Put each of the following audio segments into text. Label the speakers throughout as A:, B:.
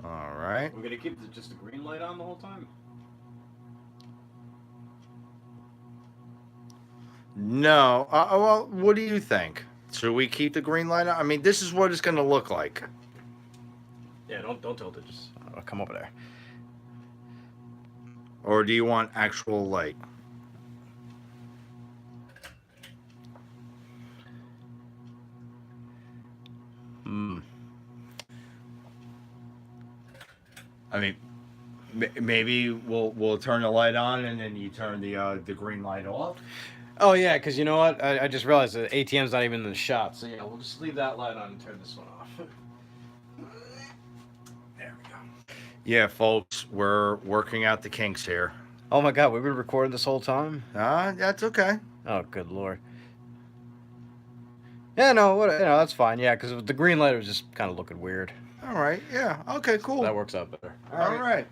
A: All right.
B: We're gonna keep just the green light on the whole time.
A: No. Well, what do you think? Should we keep the green light on? I mean, this is what it's going to look like.
B: Yeah, don't tilt it. Just come over there.
A: Or do you want actual light?
B: Hmm.
A: I mean, maybe we'll turn the light on and then you turn the green light off.
B: Oh yeah, because you know what? I just realized the ATM's not even in the shop. So yeah, we'll just leave that light on and turn this one off. There we go.
A: Yeah, folks, we're working out the kinks here.
B: Oh my god, we've been recording this whole time.
A: That's okay.
B: Oh good lord. Yeah, no, that's fine. Yeah, because the green light was just kind of looking weird.
A: All right. Yeah. Okay. Cool.
B: That works out better.
A: All right.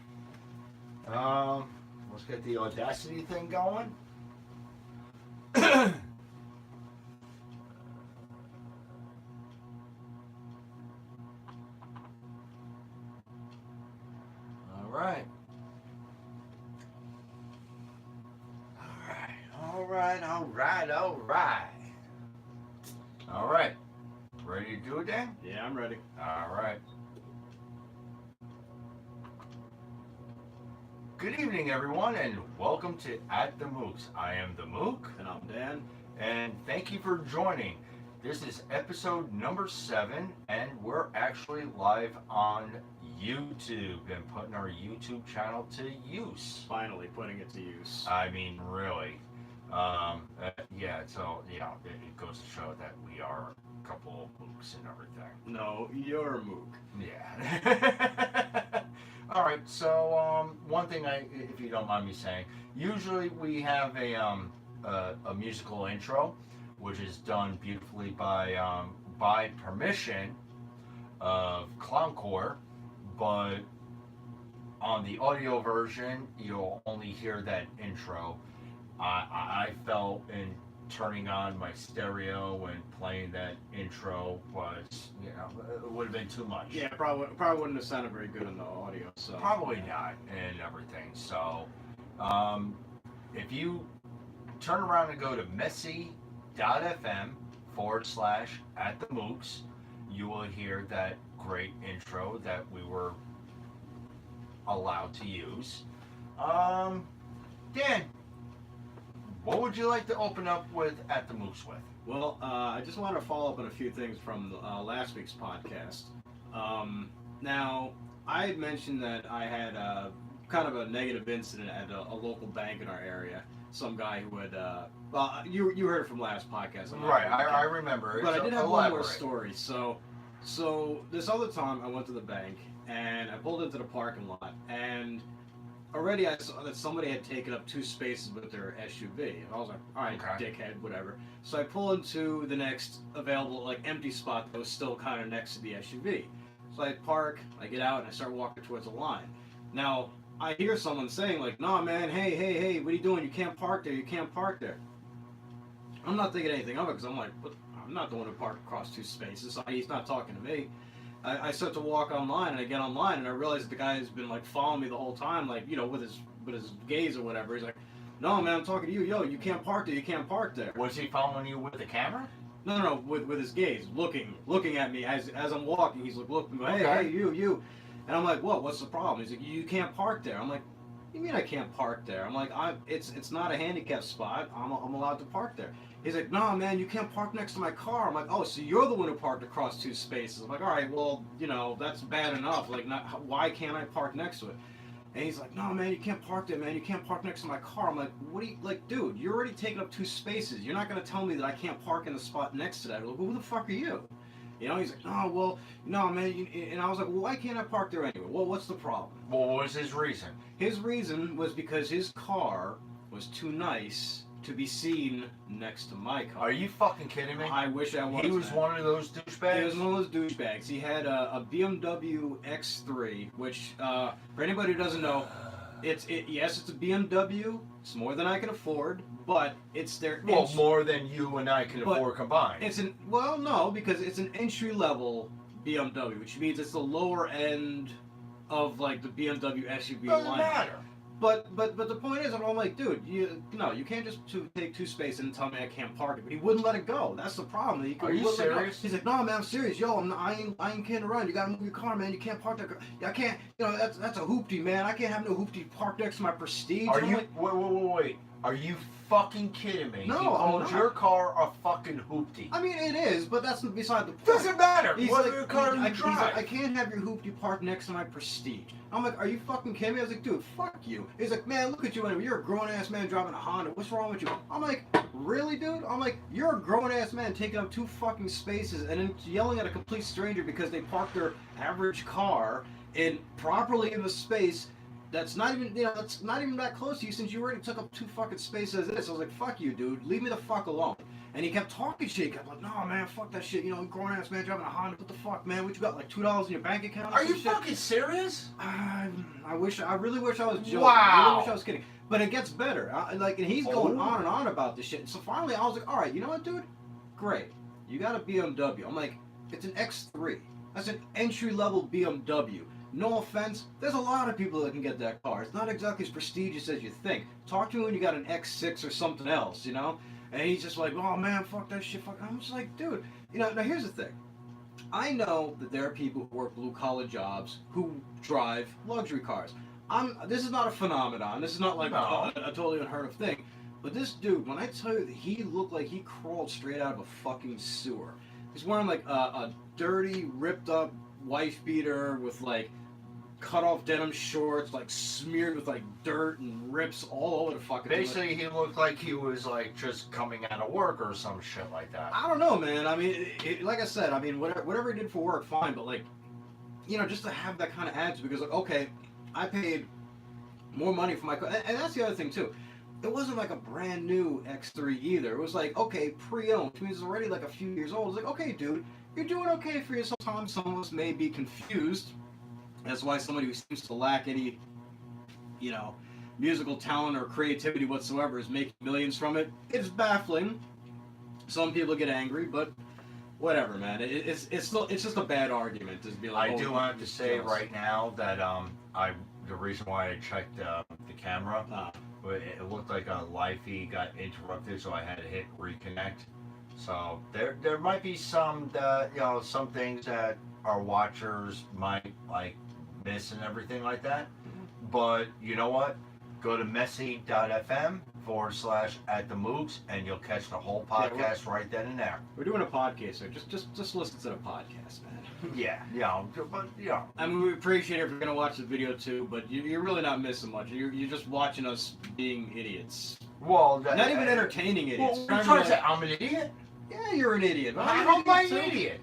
A: Let's get the Audacity thing going. All right. All right. All right. All right. All right. Ready to do it, Dan?
B: Yeah, I'm ready.
A: All right. Good evening, everyone, and welcome to At the Mooks. I am the Mook,
B: And I'm Dan.
A: and thank you for joining. This is episode number 7, and we're actually live on YouTube and putting our YouTube channel to use.
B: Finally putting it to use.
A: I mean, really. Yeah, so, it goes to show that we are a couple of mooks and everything.
B: No, you're a mook.
A: Yeah. All right. So, one thing, if you don't mind me saying, usually we have a musical intro, which is done beautifully by permission of Clowncore, but on the audio version, you'll only hear that intro. I felt in turning on my stereo and playing that intro was, it would have been too much.
B: Yeah, probably wouldn't have sounded very good in the audio. So
A: Probably not, and everything. So, if you turn around and go to messy.fm / at the mooks, you will hear that great intro that we were allowed to use. Dan, what would you like to open up with At the Mooks with?
B: Well, I just want to follow up on a few things from last week's podcast. Now, I had mentioned that I had kind of a negative incident at a local bank in our area. Some guy who had, well, you heard it from last podcast.
A: Right, I remember it.
B: But
A: So
B: I did have one
A: elaborate.
B: more story. So this other time I went to the bank and I pulled into the parking lot and already I saw that somebody had taken up 2 spaces with their SUV. And I was like, all right,
A: Okay.
B: dickhead, whatever. So I pull into the next available, like, empty spot that was still kind of next to the SUV. So I park, I get out, and I start walking towards the line. Now, I hear someone saying, like, nah, man, hey, what are you doing? You can't park there, you can't park there. I'm not thinking anything of it, because I'm like, what? I'm not the one who parked across 2 spaces. So he's not talking to me. I start to walk online, and I get online, and I realize the guy has been like following me the whole time, like, with his gaze or whatever. He's like, "No, man, I'm talking to you. Yo, you can't park there. You can't park there."
A: Was he following you with the camera?
B: No, with his gaze, looking at me as I'm walking. He's like, "Look, hey,
A: Okay.
B: hey, you," and I'm like, "What? What's the problem?" He's like, "You can't park there." I'm like, "What do you mean I can't park there?" I'm like, It's not a handicap spot. I'm allowed to park there." He's like, "No, man, you can't park next to my car." I'm like, "Oh, so you're the one who parked across 2 spaces?" I'm like, "All right, well, that's bad enough. Like, why can't I park next to it?" And he's like, "No, man, you can't park there, man. You can't park next to my car." I'm like, "What do you, like, dude, you're already taking up 2 spaces. You're not going to tell me that I can't park in the spot next to that." I'm like, "Who the fuck are you?" He's like, "Oh, well, no, man." And I was like, "Well, why can't I park there anyway? Well, what's the problem?"
A: What was his reason?
B: His reason was because his car was too nice to be seen next to my car.
A: Are you fucking kidding me?
B: I wish I was.
A: He was
B: man.
A: one of those douchebags?
B: He was one of those douchebags. He had a BMW X3, which, for anybody who doesn't know, yes, it's a BMW. It's more than I can afford, but it's their
A: more than you and I can afford combined.
B: No, because it's an entry level BMW, which means it's the lower end of like the BMW SUV
A: Doesn't
B: lineup.
A: matter.
B: But the point is, I'm like, dude, you can't just take two spaces and tell me I can't park it. But he wouldn't let it go. That's the problem.
A: Are you
B: wouldn't let it go.
A: serious?
B: He's like, no, man, I'm serious. Yo, I ain't kidding around. You gotta move your car, man. You can't park that car. I can't. That's a hoopty, man. I can't have no hoopty parked next to my Prestige.
A: Are
B: I'm
A: you?
B: like,
A: Wait. Are you fucking kidding me?
B: No,
A: he
B: I'm
A: called
B: not.
A: your car a fucking hoopty.
B: I mean, it is, but that's beside the point.
A: Doesn't matter.
B: He's
A: What
B: like,
A: car you
B: he's
A: drive?
B: like, I can't have your hoopty parked next to my Prestige. I'm like, are you fucking kidding me? I was like, dude, fuck you. He's like, man, look at you. Anyway. You're a grown-ass man driving a Honda. What's wrong with you? I'm like, really, dude? I'm like, you're a grown-ass man taking up 2 fucking spaces and then yelling at a complete stranger because they parked their average car properly in the space that's not even, that's not even that close to you since you already took up 2 fucking spaces as this. I was like, fuck you, dude. Leave me the fuck alone. And he kept talking shit. He kept like, no, man, fuck that shit. Grown ass man driving a Honda. What the fuck, man? What you got, like $2 in your bank account?
A: Are you fucking serious?
B: I really wish I was joking.
A: Wow.
B: I really wish I was kidding. But it gets better. And he's going
A: Oh.
B: on and on about this shit. So finally, I was like, all right, you know what, dude? Great. You got a BMW. I'm like, it's an X3. That's an entry-level BMW. No offense, there's a lot of people that can get that car. It's not exactly as prestigious as you think. Talk to me when you got an X6 or something else, And he's just like, oh man, fuck that shit. Fuck. I'm just like, dude, now here's the thing. I know that there are people who work blue-collar jobs who drive luxury cars. This is not a phenomenon. This is not like
A: No.
B: a totally unheard of thing. But this dude, when I tell you that he looked like he crawled straight out of a fucking sewer. He's wearing like a dirty, ripped up wife beater with like cut off denim shorts, like smeared with like dirt and rips all over the fucking thing.
A: Basically, he looked like he was like just coming out of work or some shit like that.
B: I don't know, man. I mean, like I said, whatever he did for work, fine. But like, just to have that kind of attitude, because like, okay, I paid more money for my car, and that's the other thing too. It wasn't like a brand new X3 either. It was like, okay, pre-owned, which means it's already like a few years old. It's like, okay, dude, you're doing okay for yourself. Sometimes some of us may be confused. That's why somebody who seems to lack any, musical talent or creativity whatsoever is making millions from it. It's baffling. Some people get angry, but whatever, man. It's just a bad argument to be like.
A: I do have to
B: he's
A: say
B: jealous.
A: right now that the reason why I checked the camera, it looked like a live feed got interrupted, so I had to hit reconnect. So there might be some some things that our watchers might like miss and everything like that. But you know what? Go to messy.fm/@themooks and you'll catch the whole podcast right then and there.
B: We're doing a podcast, so just listen to the podcast, man.
A: Yeah, but
B: I mean, we appreciate it if you're gonna watch the video too, but you're really not missing much. You're just watching us being idiots.
A: well,
B: Not even entertaining idiots.
A: Well,
B: Trying
A: you're
B: to
A: trying
B: be
A: to say
B: like,
A: I'm an idiot?
B: yeah, you're an idiot. but I'm
A: How am I
B: too.
A: an idiot?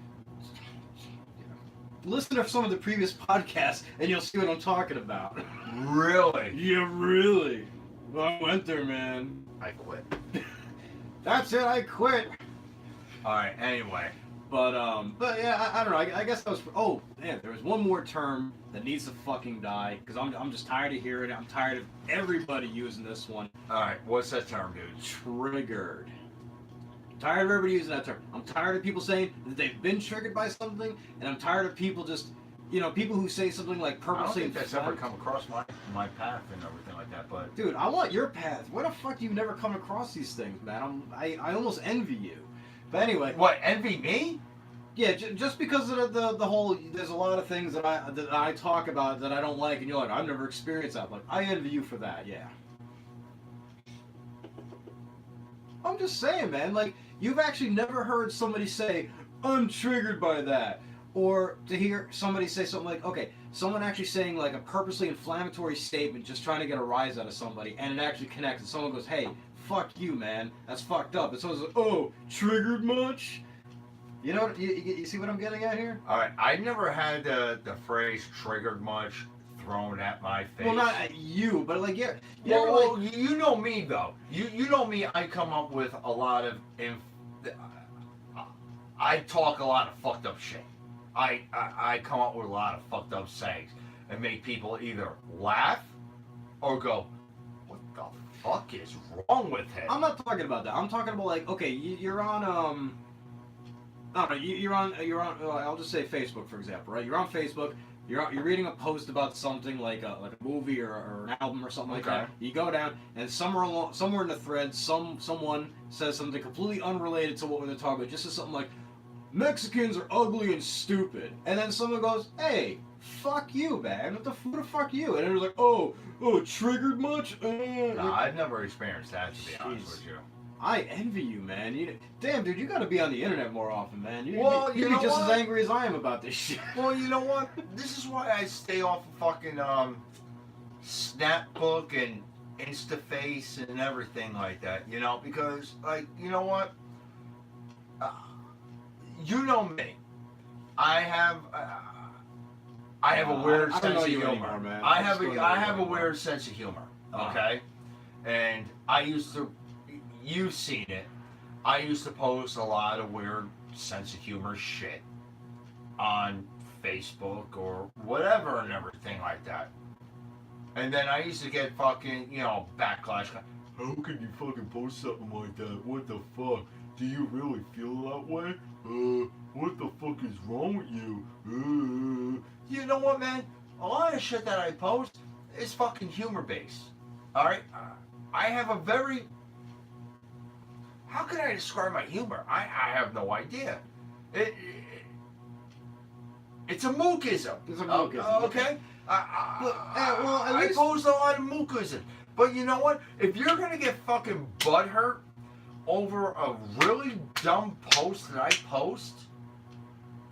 B: Listen to some of the previous podcasts, and you'll see what I'm talking about.
A: Really?
B: Yeah, really. I went there, man.
A: I quit.
B: That's it. I quit.
A: All right. Anyway,
B: But yeah, I don't know. I guess that was. Oh man, there was one more term that needs to fucking die because I'm just tired of hearing it. I'm tired of everybody using this one.
A: all right. What's that term, dude?
B: Triggered. Tired of everybody using that term. I'm tired of people saying that they've been triggered by something, and I'm tired of people just, people who say something like
A: I don't
B: purposely.
A: think that's ever come across my path and everything like that. But
B: Dude, I want your path. Why the fuck do you never come across these things, man? I almost envy you. But anyway,
A: what? Envy me?
B: yeah, just because of the whole, there's a lot of things that I talk about that I don't like, and you're like, I've never experienced that. Like, I envy you for that, yeah. I'm just saying, man. Like, you've actually never heard somebody say, I'm triggered by that. Or to hear somebody say something like, okay, someone actually saying like a purposely inflammatory statement just trying to get a rise out of somebody, and it actually connects, and someone goes, hey, fuck you, man. That's fucked up. And someone's like, oh, triggered much? You know what, you see what I'm getting at here?
A: All right. I never had the phrase "triggered much" thrown at my face.
B: Well, not at you, but like, yeah.
A: Well, you know me though. You know me. I come up with a lot of. I talk a lot of fucked up shit. I come up with a lot of fucked up sayings and make people either laugh or go, "What the fuck is wrong with him?"
B: I'm not talking about that. I'm talking about like, okay, you're on I don't know. You're on. I'll just say Facebook, for example, right? You're on Facebook. You're reading a post about something like a movie or an album or something like
A: Okay.
B: that. You go down, and somewhere in the thread, someone says something completely unrelated to what we're talking about. Just says something like, Mexicans are ugly and stupid. And then someone goes, hey, fuck you, man. Who the fuck you? And it was like, oh, triggered much?
A: No, I've never experienced that, to be honest
B: Jeez.
A: with you.
B: I envy you, man. Damn, dude, you gotta be on the internet more often, man.
A: Well,
B: you'd
A: you
B: be
A: know
B: just
A: what?
B: as angry as I am about this shit.
A: Well, you know what? This is why I stay off of fucking Snapbook and InstaFace and everything like that. You know, because like, you know what? Uh, you know me. I have a weird
B: I don't
A: sense
B: know
A: of
B: you
A: humor.
B: anymore, man.
A: I
B: I
A: have
B: just don't know
A: I
B: you
A: have a
B: anymore.
A: weird sense of humor.
B: Uh-huh.
A: Okay, and I used to. You've seen it. I used to post a lot of weird sense of humor shit on Facebook or whatever and everything like that. And then I used to get fucking, backlash. How can you fucking post something like that? What the fuck? Do you really feel that way? What the fuck is wrong with you? You know what, man? A lot of shit that I post is fucking humor based. Alright? I have a very. How can I describe my humor? I have no idea. It's a mookism.
B: It's a mookism,
A: Okay?
B: well, at
A: I
B: least-
A: post a lot of mookism. But you know what? If you're going to get fucking butthurt over a really dumb post that I post,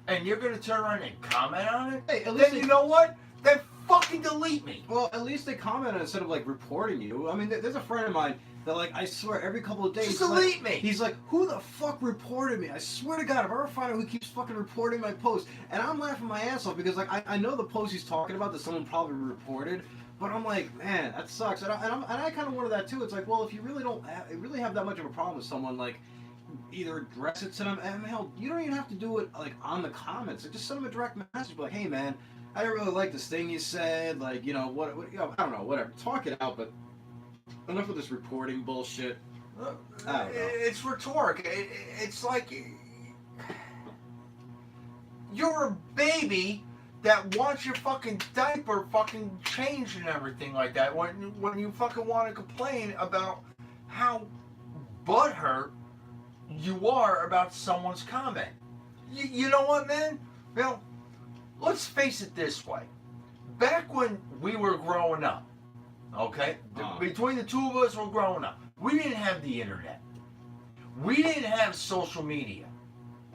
A: and you're going to turn around and comment on it,
B: Hey, at least
A: then you know what? Then fucking delete me.
B: Well, at least they commented instead of like reporting you. I mean, there's a friend of mine that like I swear every couple of days
A: Just
B: he's like-
A: delete me.
B: He's like, who the fuck reported me? I swear to God, if I ever find out who keeps fucking reporting my post, and I'm laughing my ass off because like I know the post he's talking about that someone probably reported, but I'm like, man, that sucks. And I kind of wonder that too. It's like, well, if you really don't really have that much of a problem with someone, like either address it to them, and hell, you don't even have to do it like on the comments. Like, just send them a direct message, like, hey man, I didn't really like this thing you said. Like, what I don't know, whatever. Talk it out, but enough of this reporting bullshit. I don't know.
A: It's rhetoric. It's like you're a baby that wants your fucking diaper fucking changed and everything like that. When you fucking want to complain about how butthurt you are about someone's comment. You know what, man? Well, let's face it this way. Back when we were growing up, okay? Between the two of us were growing up, we didn't have the internet. We didn't have social media.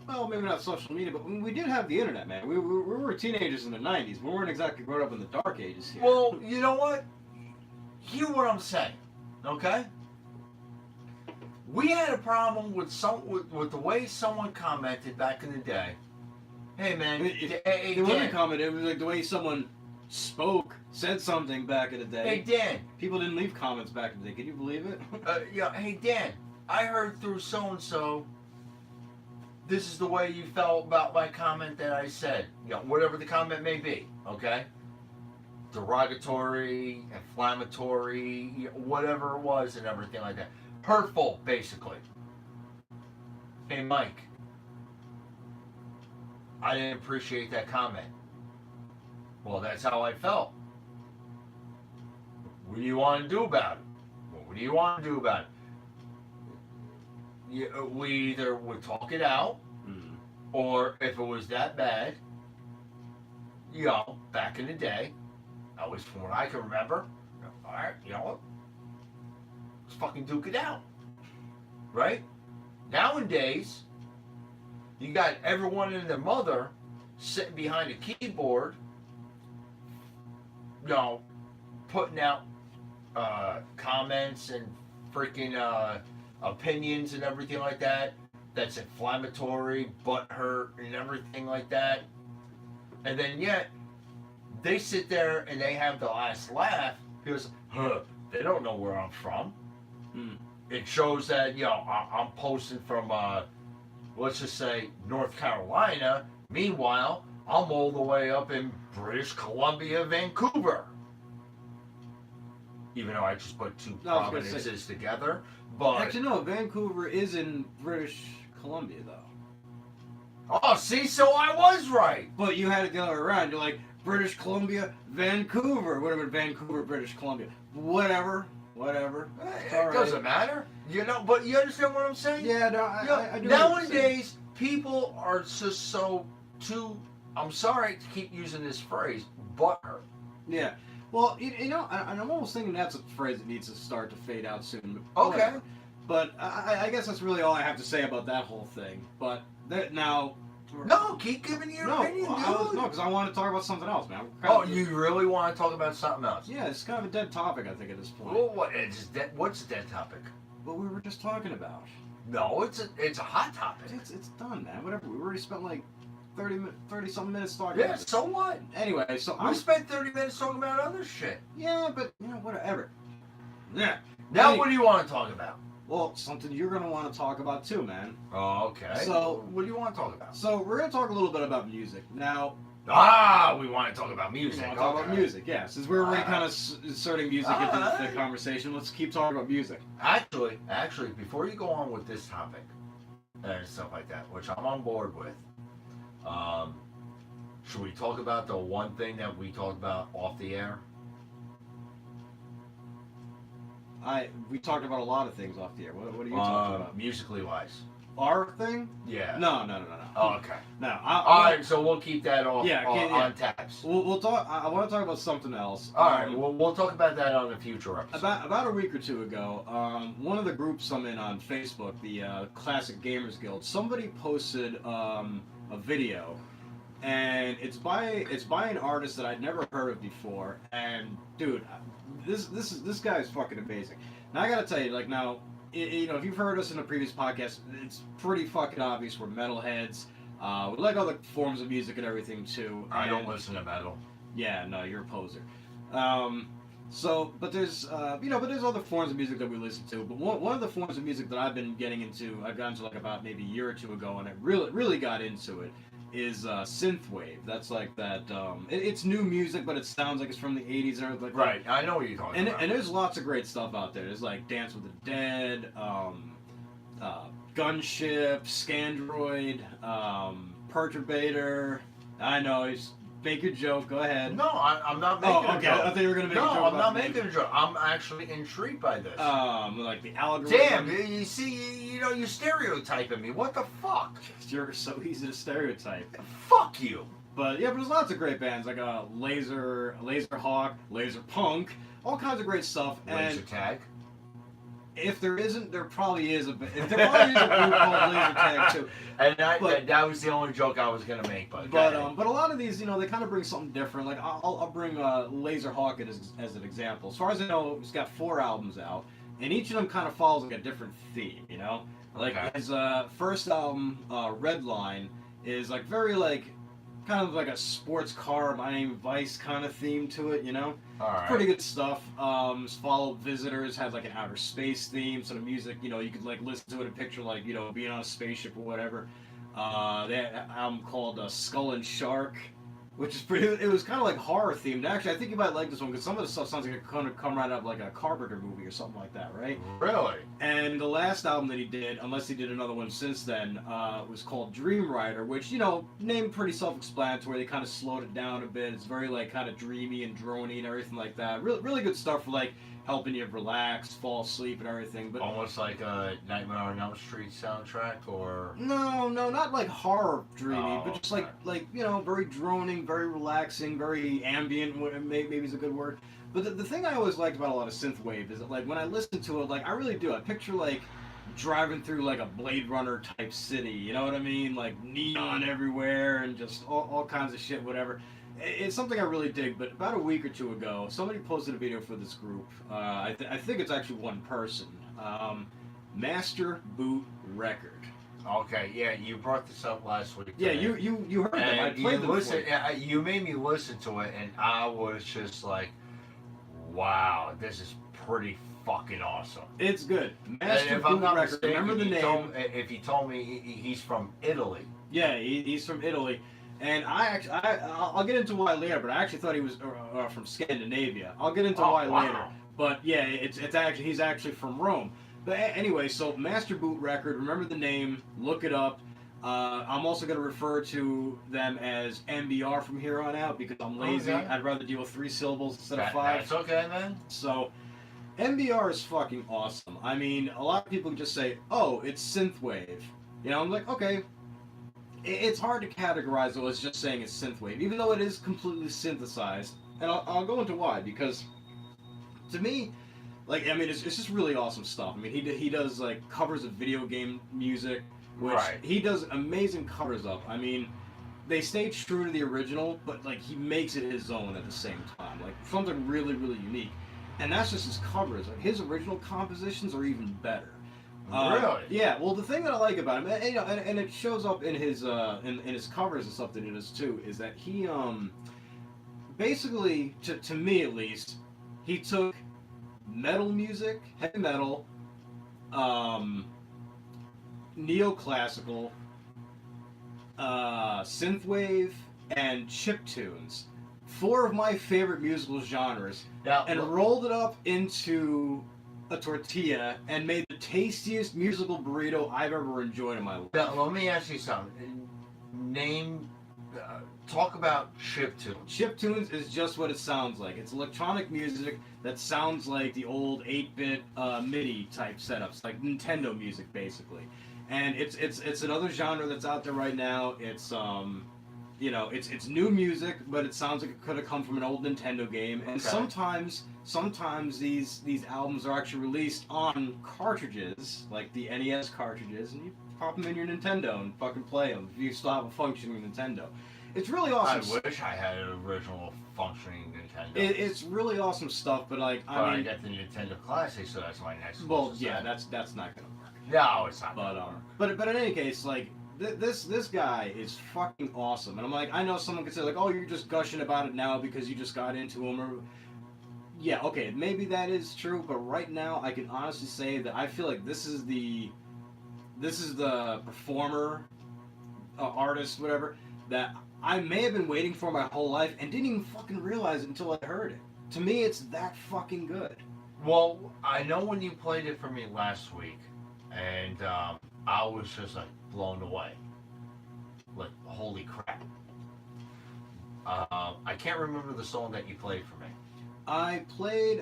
B: Well, maybe not social media, but we did have the internet, man. We were teenagers in the 90s. We weren't exactly grown up in the dark ages here.
A: Well, you know what? Hear what I'm saying, okay? We had a problem with the way someone commented back in the day. Hey, man.
B: It wasn't a comment. It was like the way someone spoke, said something back in the day.
A: Hey, Dan.
B: People didn't leave comments back in the day. Can you believe it?
A: Hey, Dan. I heard through so-and-so, this is the way you felt about my comment that I said. Whatever the comment may be, okay? Derogatory, inflammatory, whatever it was and everything like that. Hurtful, basically. Hey, Mike. I didn't appreciate that comment. Well, that's how I felt. What do you want to do about it? Well, what do you want to do about it? We either would talk it out, or if it was that bad, back in the day, at least from what I can remember, all right, you know what? Let's fucking duke it out. Right? Nowadays, you got everyone and their mother sitting behind a keyboard, putting out comments and freaking opinions and everything like that. That's inflammatory, butthurt, and everything like that. And then yet, they sit there and they have the last laugh because, they don't know where I'm from. It shows that, I'm posting from, let's just say, North Carolina. Meanwhile, I'm all the way up in British Columbia, Vancouver. Even though I just put two provinces together. But
B: actually, no. Vancouver is in British Columbia, though.
A: Oh, see, so I was right.
B: But you had it the other way around. You're like British Columbia, Vancouver, whatever, Vancouver, British Columbia, whatever. It's all
A: It
B: right.
A: doesn't matter. You know, but you understand what I'm saying?
B: Yeah, no,
A: You know,
B: I do. what you're saying.
A: nowadays, people are just so too. I'm sorry to keep using this phrase, butthurt.
B: Yeah. Well, you know, and I'm almost thinking that's a phrase that needs to start to fade out soon. But
A: Okay.
B: whatever. But I guess that's really all I have to say about that whole thing. But now.
A: No, keep giving your opinion, dude.
B: because I want to talk about something else, man.
A: Oh, you really want to talk about something else?
B: Yeah, it's kind of a dead topic, I think, at this point.
A: Well, what's that topic?
B: What we were just talking about.
A: No, it's a hot topic.
B: It's done, man. Whatever. We already spent like 30 something minutes talking
A: Yeah,
B: about it.
A: so what?
B: Anyway, so
A: We spent 30 minutes talking about other shit.
B: yeah, but you know, whatever. Yeah.
A: Now,
B: Hey.
A: what do you want to talk about?
B: Well, something you're gonna want to talk about too, man.
A: Oh, okay.
B: So-
A: what do you want to talk about?
B: So we're gonna talk a little bit about music now.
A: We want to talk about
B: We
A: music.
B: want to talk about
A: okay.
B: music, yeah. Since we're already
A: Alright.
B: kind of inserting music into the
A: Alright.
B: conversation, let's keep talking about music.
A: Actually, before you go on with this topic and stuff like that, which I'm on board with, should we talk about the one thing that we talked about off the air?
B: We talked about a lot of things off the air. What are you talking about?
A: Musically wise.
B: Our thing?
A: Yeah.
B: No.
A: Oh, okay.
B: No.
A: All right, so we'll keep that off
B: Yeah,
A: on,
B: yeah.
A: on tabs.
B: We'll talk. I want to talk about something else.
A: All right, we'll talk about that on a future episode.
B: About a week or two ago, one of the groups I'm in on Facebook, the Classic Gamers Guild, somebody posted a video, and it's by an artist that I'd never heard of before. And dude, this guy is fucking amazing. Now I gotta tell you, like now, you know, if you've heard us in a previous podcast, it's pretty fucking obvious we're metalheads. We like other forms of music and everything too.
A: I don't
B: and-
A: listen to metal.
B: Yeah, no, you're a poser. But there's there's other forms of music that we listen to. But one of the forms of music that I've been getting into, I've gotten to like about maybe a year or two ago, and I really got into it, is synthwave. That's like that. It's new music, but it sounds like it's from the '80s and everything. Like
A: Right, I know what you're talking about.
B: And there's lots of great stuff out there. There's like Dance with the Dead, Gunship, Scandroid, Perturbator. I know, he's make your joke. Go ahead.
A: No, I'm not making
B: Oh,
A: a
B: okay.
A: joke.
B: I thought you were gonna make a
A: No,
B: joke
A: I'm
B: about
A: not
B: the
A: making a joke. I'm actually intrigued by this.
B: like the algorithm.
A: Damn, you see, you know, you're stereotyping me. What the fuck?
B: You're so easy to stereotype.
A: Fuck you.
B: But yeah, but there's lots of great bands like Laser Hawk, Laser Punk, all kinds of great stuff.
A: Laser
B: And
A: tag.
B: if there isn't, there probably is a group called Laser Tag too.
A: And
B: But-
A: that was the only joke I was gonna make. But
B: But a lot of these, you know, they kind of bring something different. Like I'll bring Laser Hawk as an example. As far as I know, he's got 4 albums out, and each of them kind of follows like a different theme. You know, like
A: Okay.
B: his first album, Redline, is like very like kind of like a sports car Miami Vice kind of theme to it. You know,
A: all right.
B: pretty good stuff. Followed Visitors has like an outer space theme, so the music, you know, you could like listen to it and picture like, you know, being on a spaceship or whatever. They had an album called Skull and Shark, which is pretty. It was kind of like horror themed. Actually, I think you might like this one because some of the stuff sounds like it's going to come right out of like a Carpenter movie or something like that, right?
A: Really?
B: And the last album that he did, unless he did another one since then, was called Dream Rider, which, you know, name pretty self-explanatory. They kind of slowed it down a bit. It's very like kind of dreamy and drony and everything like that. Really good stuff for like helping you relax, fall asleep, and everything. But
A: Almost like a Nightmare on Elm Street soundtrack, or
B: no, not like horror dreamy,
A: Oh,
B: but just
A: okay.
B: like you know, very droning, very relaxing, very ambient. Maybe is a good word. But the thing I always liked about a lot of synthwave is that like when I listen to it, like I really do. I picture like driving through like a Blade Runner type city. You know what I mean? Like neon everywhere and just all kinds of shit, whatever. It's something I really dig. But about a week or two ago, somebody posted a video for this group. I think it's actually one person. Master Boot Record.
A: okay, yeah, you brought this up last week.
B: Yeah,
A: today.
B: you heard them. I
A: And
B: played them for
A: listen,
B: you.
A: you made me listen to it, and I was just like, "Wow, this is pretty fucking awesome."
B: It's good.
A: And
B: Master
A: if I'm
B: Boot
A: not
B: Record.
A: mistaken,
B: Remember the name?
A: if you told me he's from Italy.
B: Yeah, he's from Italy. And I'll get into why later, but I actually thought he was from Scandinavia. I'll get into
A: Oh,
B: why
A: wow.
B: later. But yeah, it's actually he's actually from Rome. But anyway, so Master Boot Record. Remember the name? Look it up. I'm also going to refer to them as MBR from here on out because I'm lazy.
A: Okay.
B: I'd rather deal with 3 syllables instead of 5.
A: That's okay then.
B: So, MBR is fucking awesome. I mean, a lot of people just say, oh, it's synthwave. You know, I'm like, okay. It's hard to categorize it as just saying it's synthwave, even though it is completely synthesized. And I'll go into why, because to me, like, I mean, it's just really awesome stuff. I mean, he does, like, covers of video game music, which
A: Right.
B: he does amazing covers of. I mean, they stay true to the original, but, like, he makes it his own at the same time. Like, something really, really unique. And that's just his covers. Like, his original compositions are even better.
A: Really?
B: Yeah. Well, the thing that I like about him, and, you know, and it shows up in his in his covers and stuff that he does too, is that he basically, to me at least, he took metal music, heavy metal, neoclassical, synthwave, and chiptunes, 4 of my favorite musical genres,
A: Now,
B: and rolled it up into a tortilla and made the tastiest musical burrito I've ever enjoyed in my life.
A: now, let me ask you something. Talk about chiptune.
B: Chiptunes is just what it sounds like. It's electronic music that sounds like the old 8-bit MIDI type setups, like Nintendo music basically. And it's another genre that's out there right now. It's you know, it's new music, but it sounds like it could have come from an old Nintendo game. And
A: Okay.
B: sometimes these albums are actually released on cartridges, like the NES cartridges, and you pop them in your Nintendo and fucking play them. If you still have a functioning Nintendo, it's really
A: I
B: awesome.
A: wish I had an original functioning Nintendo.
B: It's really awesome stuff, but like
A: But
B: I
A: I
B: mean,
A: got the Nintendo Classic, so that's my next.
B: well,
A: closest
B: yeah,
A: thing.
B: that's not gonna work.
A: No, it's not.
B: But
A: gonna work.
B: but in any case, like this guy is fucking awesome, and I'm like, I know someone could say like, oh, you're just gushing about it now because you just got into him, or yeah, okay, maybe that is true, but right now I can honestly say that I feel like this is the performer, artist, whatever, that I may have been waiting for my whole life and didn't even fucking realize it until I heard it. To me, it's that fucking good.
A: Well, I know when you played it for me last week, and I was just like blown away. Like, holy crap. I can't remember the song that you played for me.
B: I played,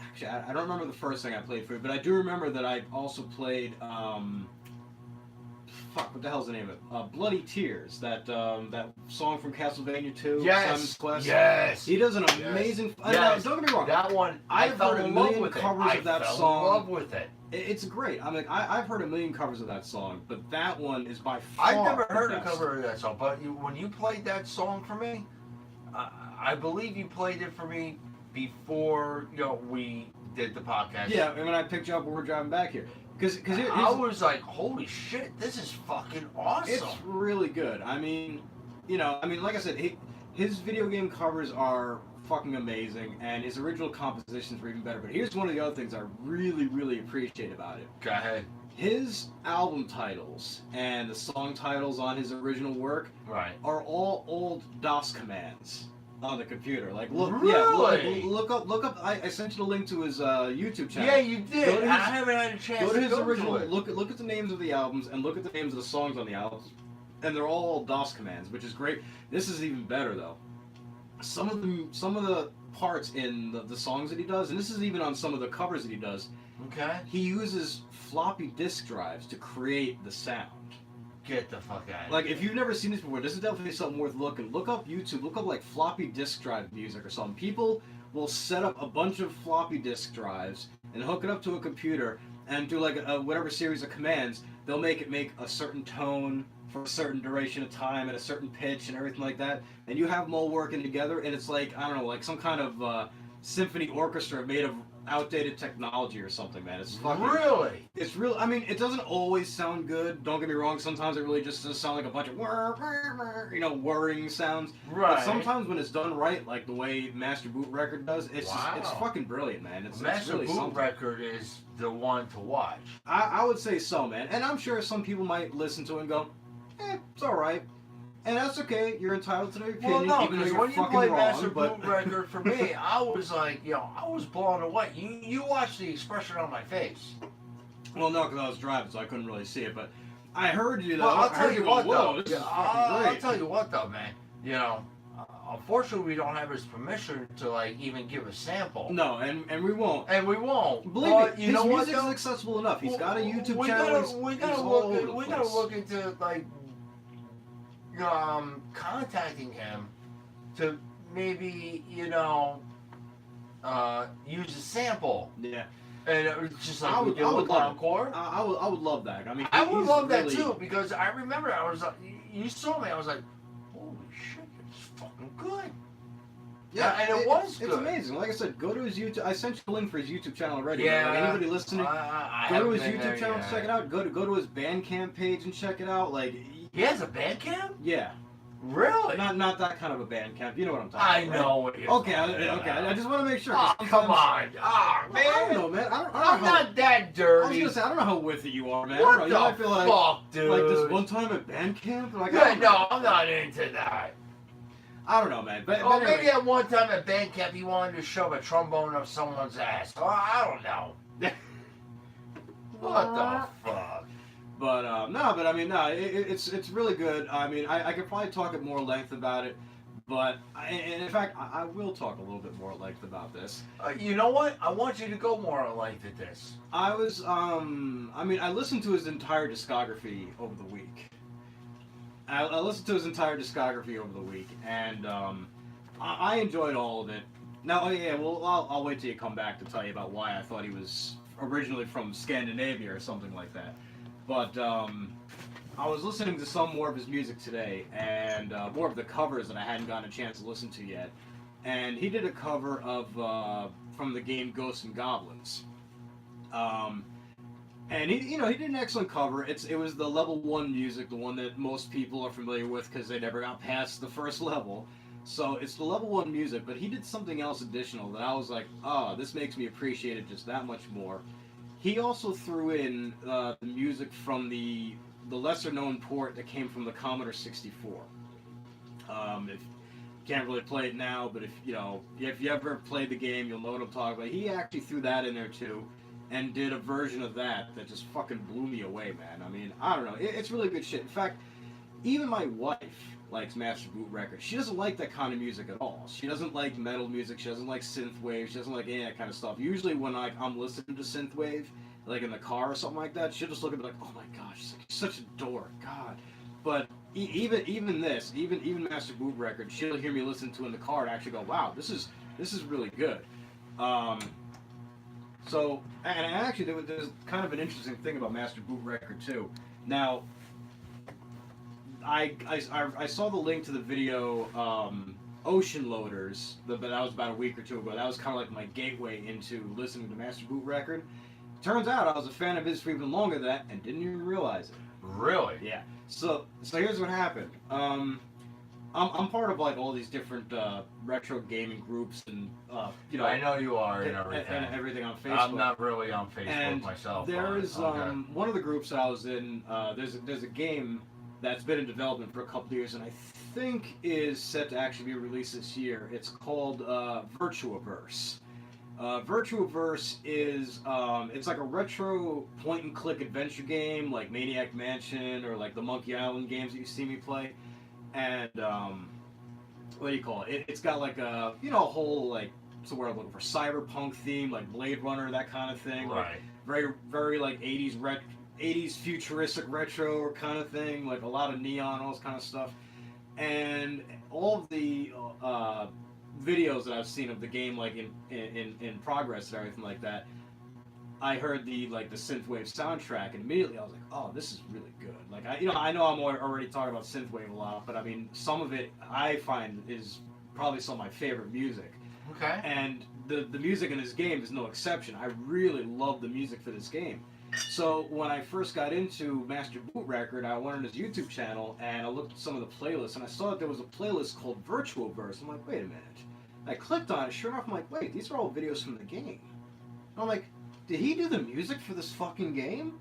B: actually, I don't remember the first thing I played for you, but I do remember that I also played, fuck, what the hell's the name of it? Bloody Tears, that song from Castlevania 2, Simon's Quest.
A: Yes!
B: He does an amazing,
A: Yes.
B: don't get me wrong,
A: That one, I
B: I've
A: fell
B: heard a
A: in love
B: million
A: with it.
B: covers
A: I
B: of that
A: fell
B: song.
A: in love with it.
B: it's great. I mean, I've heard a million covers of that song, but that one is by far
A: I've never
B: the
A: heard a
B: best.
A: cover of that song, but when you played that song for me, I believe you played it for me before we did the podcast.
B: Yeah, and when I picked you up when we were driving back here. Because
A: I was like, holy shit, this is fucking awesome.
B: it's really good. I mean, like I said, his video game covers are fucking amazing, and his original compositions were even better. But here's one of the other things I really, really appreciate about it.
A: Go ahead.
B: His album titles and the song titles on his original work
A: Right.
B: are all old DOS commands on the computer. Like, look,
A: Really?
B: look up. I sent you the link to his YouTube channel.
A: Yeah, you did.
B: Go to his-
A: I haven't had a chance
B: Go to his
A: go
B: original.
A: to it.
B: Look at the names of the albums and look at the names of the songs on the albums, and they're all DOS commands, which is great. This is even better though. Some of the parts in the songs that he does, and this is even on some of the covers that he does,
A: Okay.
B: he uses floppy disk drives to create the sound.
A: Get the fuck out of
B: Like,
A: here.
B: if you've never seen this before, this is definitely something worth looking. Look up YouTube. Look up like floppy disk drive music or something. People will set up a bunch of floppy disk drives and hook it up to a computer and do like a whatever series of commands. They'll make it make a certain tone for a certain duration of time at a certain pitch and everything like that. And you have them all working together, and it's like, I don't know, like some kind of symphony orchestra made of outdated technology or something, man. It's fucking.
A: Really?
B: It's real. I mean, it doesn't always sound good. Don't get me wrong. Sometimes it really just does sound like a bunch of whirring sounds.
A: Right.
B: But sometimes when it's done right, like the way Master Boot Record does, it's
A: Wow.
B: it's fucking brilliant, man. It's
A: Master
B: really
A: Boot
B: something.
A: Record is the one to watch.
B: I would say so, man. And I'm sure some people might listen to it and go, it's all right. And that's okay. You're entitled to their opinion,
A: Well, no,
B: even though
A: because
B: you're
A: when you
B: fucking
A: played
B: wrong.
A: Master
B: But
A: Boot Record for me, I was like, I was blown away. You watched the expression on my face.
B: Well, no, because I was driving, so I couldn't really see it. But I heard you though.
A: Well, I'll
B: I
A: tell
B: heard
A: you
B: go,
A: what
B: whoa,
A: though.
B: this
A: Yeah,
B: is
A: I'll
B: fucking great.
A: tell you what though, man. You know, unfortunately, we don't have his permission to like even give a sample.
B: No, and we won't.
A: And we won't.
B: Believe
A: but
B: me,
A: you
B: his
A: know what
B: music is
A: though?
B: accessible enough. He's got a YouTube
A: we
B: channel.
A: Gotta, we
B: he's
A: gotta
B: all over
A: look.
B: the
A: We
B: place.
A: gotta look into like contacting him to maybe use a sample.
B: Yeah,
A: And it's just like
B: I
A: we
B: would-
A: did
B: I
A: with
B: would love it.
A: Concord.
B: I would love that. I mean,
A: I would
B: he's
A: love that
B: really-
A: too because I remember I was like, you saw me. I was like, holy shit, it's fucking good.
B: Yeah,
A: and it was
B: It's
A: good.
B: amazing. Like I said, go to his YouTube. I sent you a link for his YouTube channel already.
A: Yeah.
B: Like, anybody listening,
A: I
B: go to
A: haven't
B: his
A: been there
B: YouTube channel,
A: yet.
B: check it out. Go to his Bandcamp page and check it out. Like,
A: He has a band camp?
B: yeah,
A: Really?
B: not that kind of a Bandcamp. You know what I'm talking
A: I
B: about.
A: know what you're
B: Okay,
A: talking
B: okay. I
A: about.
B: just want to make sure.
A: Oh,
B: 'cause
A: come
B: sometimes-
A: on. Oh,
B: Well, I don't
A: man.
B: know, man. I don't
A: I'm
B: know how-
A: not that
B: I was
A: dirty.
B: gonna say I don't know how with it you are, man. I
A: What
B: don't know. You might
A: the
B: feel like
A: fuck, dude?
B: like this one time at Bandcamp. Like, I
A: Yeah,
B: don't know.
A: no, I'm not into that.
B: I don't know, man. But
A: Oh,
B: anyway.
A: maybe at one time at band camp he wanted to shove a trombone up someone's ass. Oh, I don't know. What the fuck?
B: But no, but I mean, no, it's really good. I mean, I could probably talk at more length about it, but and in fact, I will talk a little bit more at length about this.
A: You know what? I want you to go more in length at this.
B: I was, I mean, I listened to his entire discography over the week. I listened to his entire discography over the week, and I enjoyed all of it. Now, oh yeah, well, I'll wait till you come back to tell you about why I thought he was originally from Scandinavia or something like that. But I was listening to some more of his music today, and more of the covers that I hadn't gotten a chance to listen to yet. And he did a cover of from the game Ghosts and Goblins. And he did an excellent cover. It was the level 1 music, the one that most people are familiar with because they never got past the first level. So it's the level 1 music, but he did something else additional that I was like, oh, this makes me appreciate it just that much more. He also threw in the music from the lesser known port that came from the Commodore 64. If can't really play it now, but if you ever played the game, you'll know what I'm talking about. He actually threw that in there too, and did a version of that just fucking blew me away, man. I mean, I don't know, it's really good shit. In fact, even my wife likes Master Boot Records. She doesn't like that kind of music at all. She doesn't like metal music. She doesn't like synthwave. She doesn't like any of that kind of stuff. Usually when I'm listening to synthwave, like in the car or something like that, she'll just look at me like, oh my gosh, she's like, such a dork, God. But even Master Boot Records, she'll hear me listen to in the car and actually go, wow, this is really good. So, and actually there's kind of an interesting thing about Master Boot Record too. Now, I saw the link to the video Ocean Loaders, but that was about a week or two ago. That was kind of like my gateway into listening to Master Boot Record. Turns out I was a fan of his for even longer than that and didn't even realize it.
A: Really?
B: Yeah. So here's what happened. I'm part of like all these different retro gaming groups and
A: I know you are and everything.
B: and everything on Facebook.
A: I'm not really on Facebook
B: And
A: myself.
B: there is
A: okay.
B: one of the groups that I was in. There's a game that's been in development for a couple of years, and I think is set to actually be released this year. It's called Virtuaverse. Virtuaverse is it's like a retro point-and-click adventure game, like Maniac Mansion or like the Monkey Island games that you see me play. And what do you call it? It's got like a whole like what's the word I'm looking for, cyberpunk theme, like Blade Runner, that kind of thing.
A: Right.
B: Like, very very like 80s futuristic retro kind of thing, like a lot of neon, all this kind of stuff. And all of the videos that I've seen of the game, like in progress and everything like that, I heard the synthwave soundtrack, and immediately I was like, oh, this is really good. Like I know I'm already talking about synthwave a lot, but I mean some of it I find is probably some of my favorite music.
A: Okay.
B: And the music in this game is no exception. I really love the music for this game. So when I first got into Master Boot Record, I went on his YouTube channel and I looked at some of the playlists, and I saw that there was a playlist called Virtuaverse. I'm like, wait a minute. I clicked on it. Sure enough, I'm like, wait, these are all videos from the game. I'm like, did he do the music for this fucking game?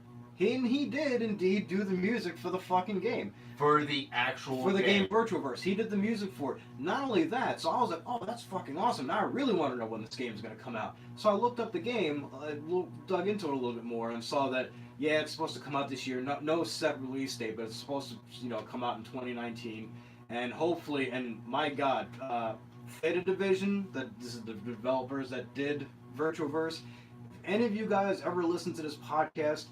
B: He did indeed do the music for the fucking game.
A: For the actual
B: For the game Virtuaverse. He did the music for it. Not only that, so I was like, oh, that's fucking awesome. Now I really want to know when this game is going to come out. So I looked up the game, dug into it a little bit more, and saw that, yeah, it's supposed to come out this year. No set release date, but it's supposed to, come out in 2019. And hopefully, and my God, Theta Division, this is the developers that did Virtuaverse. If any of you guys ever listen to this podcast,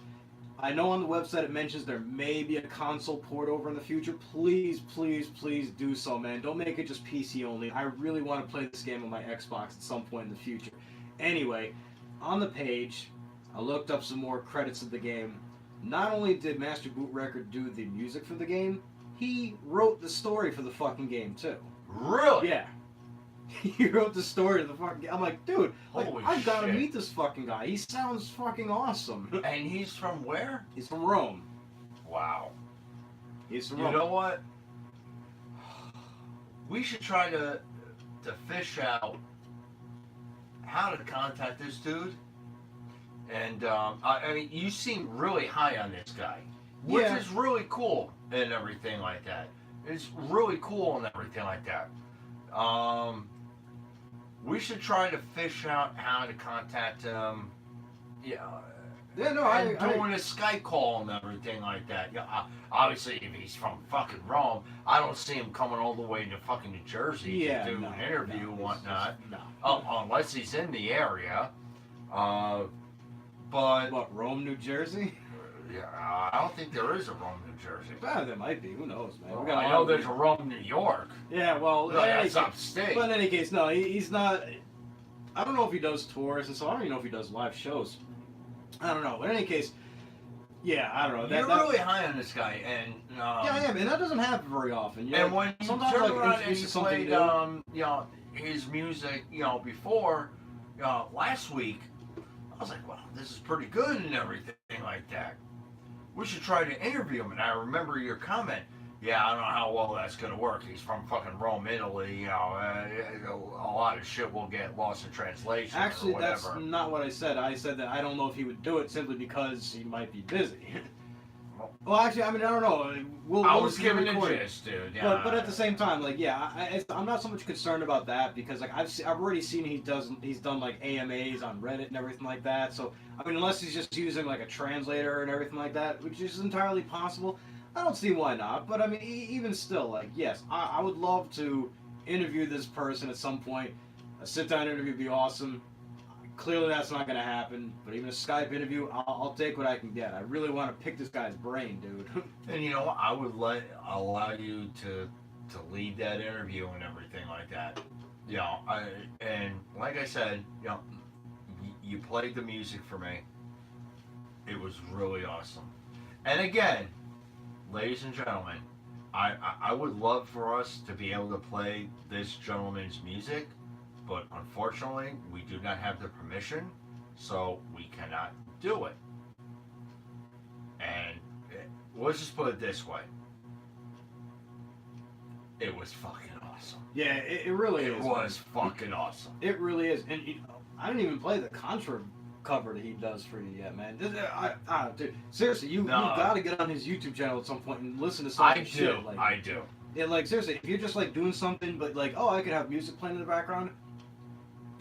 B: I know on the website it mentions there may be a console port over in the future. Please, please, please do so, man. Don't make it just PC only. I really want to play this game on my Xbox at some point in the future. Anyway, on the page, I looked up some more credits of the game. Not only did Master Boot Record do the music for the game, he wrote the story for the fucking game, too.
A: Really?
B: Yeah. He wrote the story of the fucking game. I'm like, dude,
A: Holy
B: I've got to
A: shit.
B: meet this fucking guy. He sounds fucking awesome.
A: And he's from where?
B: He's from Rome.
A: Wow.
B: He's from
A: You
B: Rome.
A: know what? We should try to fish out how to contact this dude. And I mean, you seem really high on this guy, which
B: Yeah.
A: is really cool and everything like that. It's really cool and everything like that. We should try to fish out how to contact him. Yeah.
B: Yeah, no,
A: and
B: I
A: doing a Skype call and everything like that. Yeah, obviously, if he's from fucking Rome, I don't see him coming all the way to fucking New Jersey
B: yeah,
A: to do
B: no,
A: an interview
B: no,
A: and whatnot.
B: No.
A: Unless he's in the area. But
B: What, Rome, New Jersey?
A: yeah, I don't think there is a Rome, New Jersey.
B: There might be. Who knows, man?
A: Well,
B: We got
A: I know there's a Rome, New York.
B: Yeah, well,
A: No,
B: in any
A: that's
B: case-
A: upstate.
B: but in any case, no, he's not. I don't know if he does tours and so I don't even know if he does live shows. I don't know. But in any case, yeah, I don't know.
A: You're really high on this guy, and
B: yeah, I am, and that doesn't happen very often. You
A: and
B: know,
A: when you
B: sometimes
A: turn
B: like
A: around and
B: introduce
A: you
B: to something
A: played,
B: new.
A: his music, before, last week, I was like, wow, this is pretty good and everything like that. We should try to interview him. And I remember your comment. Yeah, I don't know how well that's going to work. He's from fucking Rome, Italy. A lot of shit will get lost in translation.
B: Actually,
A: or
B: that's
A: whatever.
B: not what I said. I said that I don't know if he would do it simply because he might be busy. Well, actually, I mean, I don't know.
A: I
B: We'll
A: was
B: see the
A: giving a
B: recording.
A: gist, dude. Yeah.
B: But at the same time, like, yeah, I'm not so much concerned about that because like I've already seen he's done like AMAs on Reddit and everything like that. So I mean, unless he's just using like a translator and everything like that, which is entirely possible, I don't see why not. But I mean, even still, like, yes, I would love to interview this person at some point. A sit-down interview would be awesome. Clearly, that's not going to happen. But even a Skype interview, I'll take what I can get. I really want to pick this guy's brain, dude.
A: And you know what? I would allow you to lead that interview and everything like that. And like I said, you played the music for me. It was really awesome. And again, ladies and gentlemen, I would love for us to be able to play this gentleman's music, but unfortunately, we do not have the permission, so we cannot do it. And let's just put it this way. It was fucking awesome.
B: Yeah, it really
A: It
B: is.
A: was fucking awesome.
B: It really is. And I didn't even play the Contra cover that he does for you yet, man. Dude, seriously, you got to get on his YouTube channel at some point and listen to some
A: I
B: of his shit.
A: do.
B: Like,
A: I do.
B: yeah, like, seriously, if you're just, like, doing something, but, like, oh, I could have music playing in the background,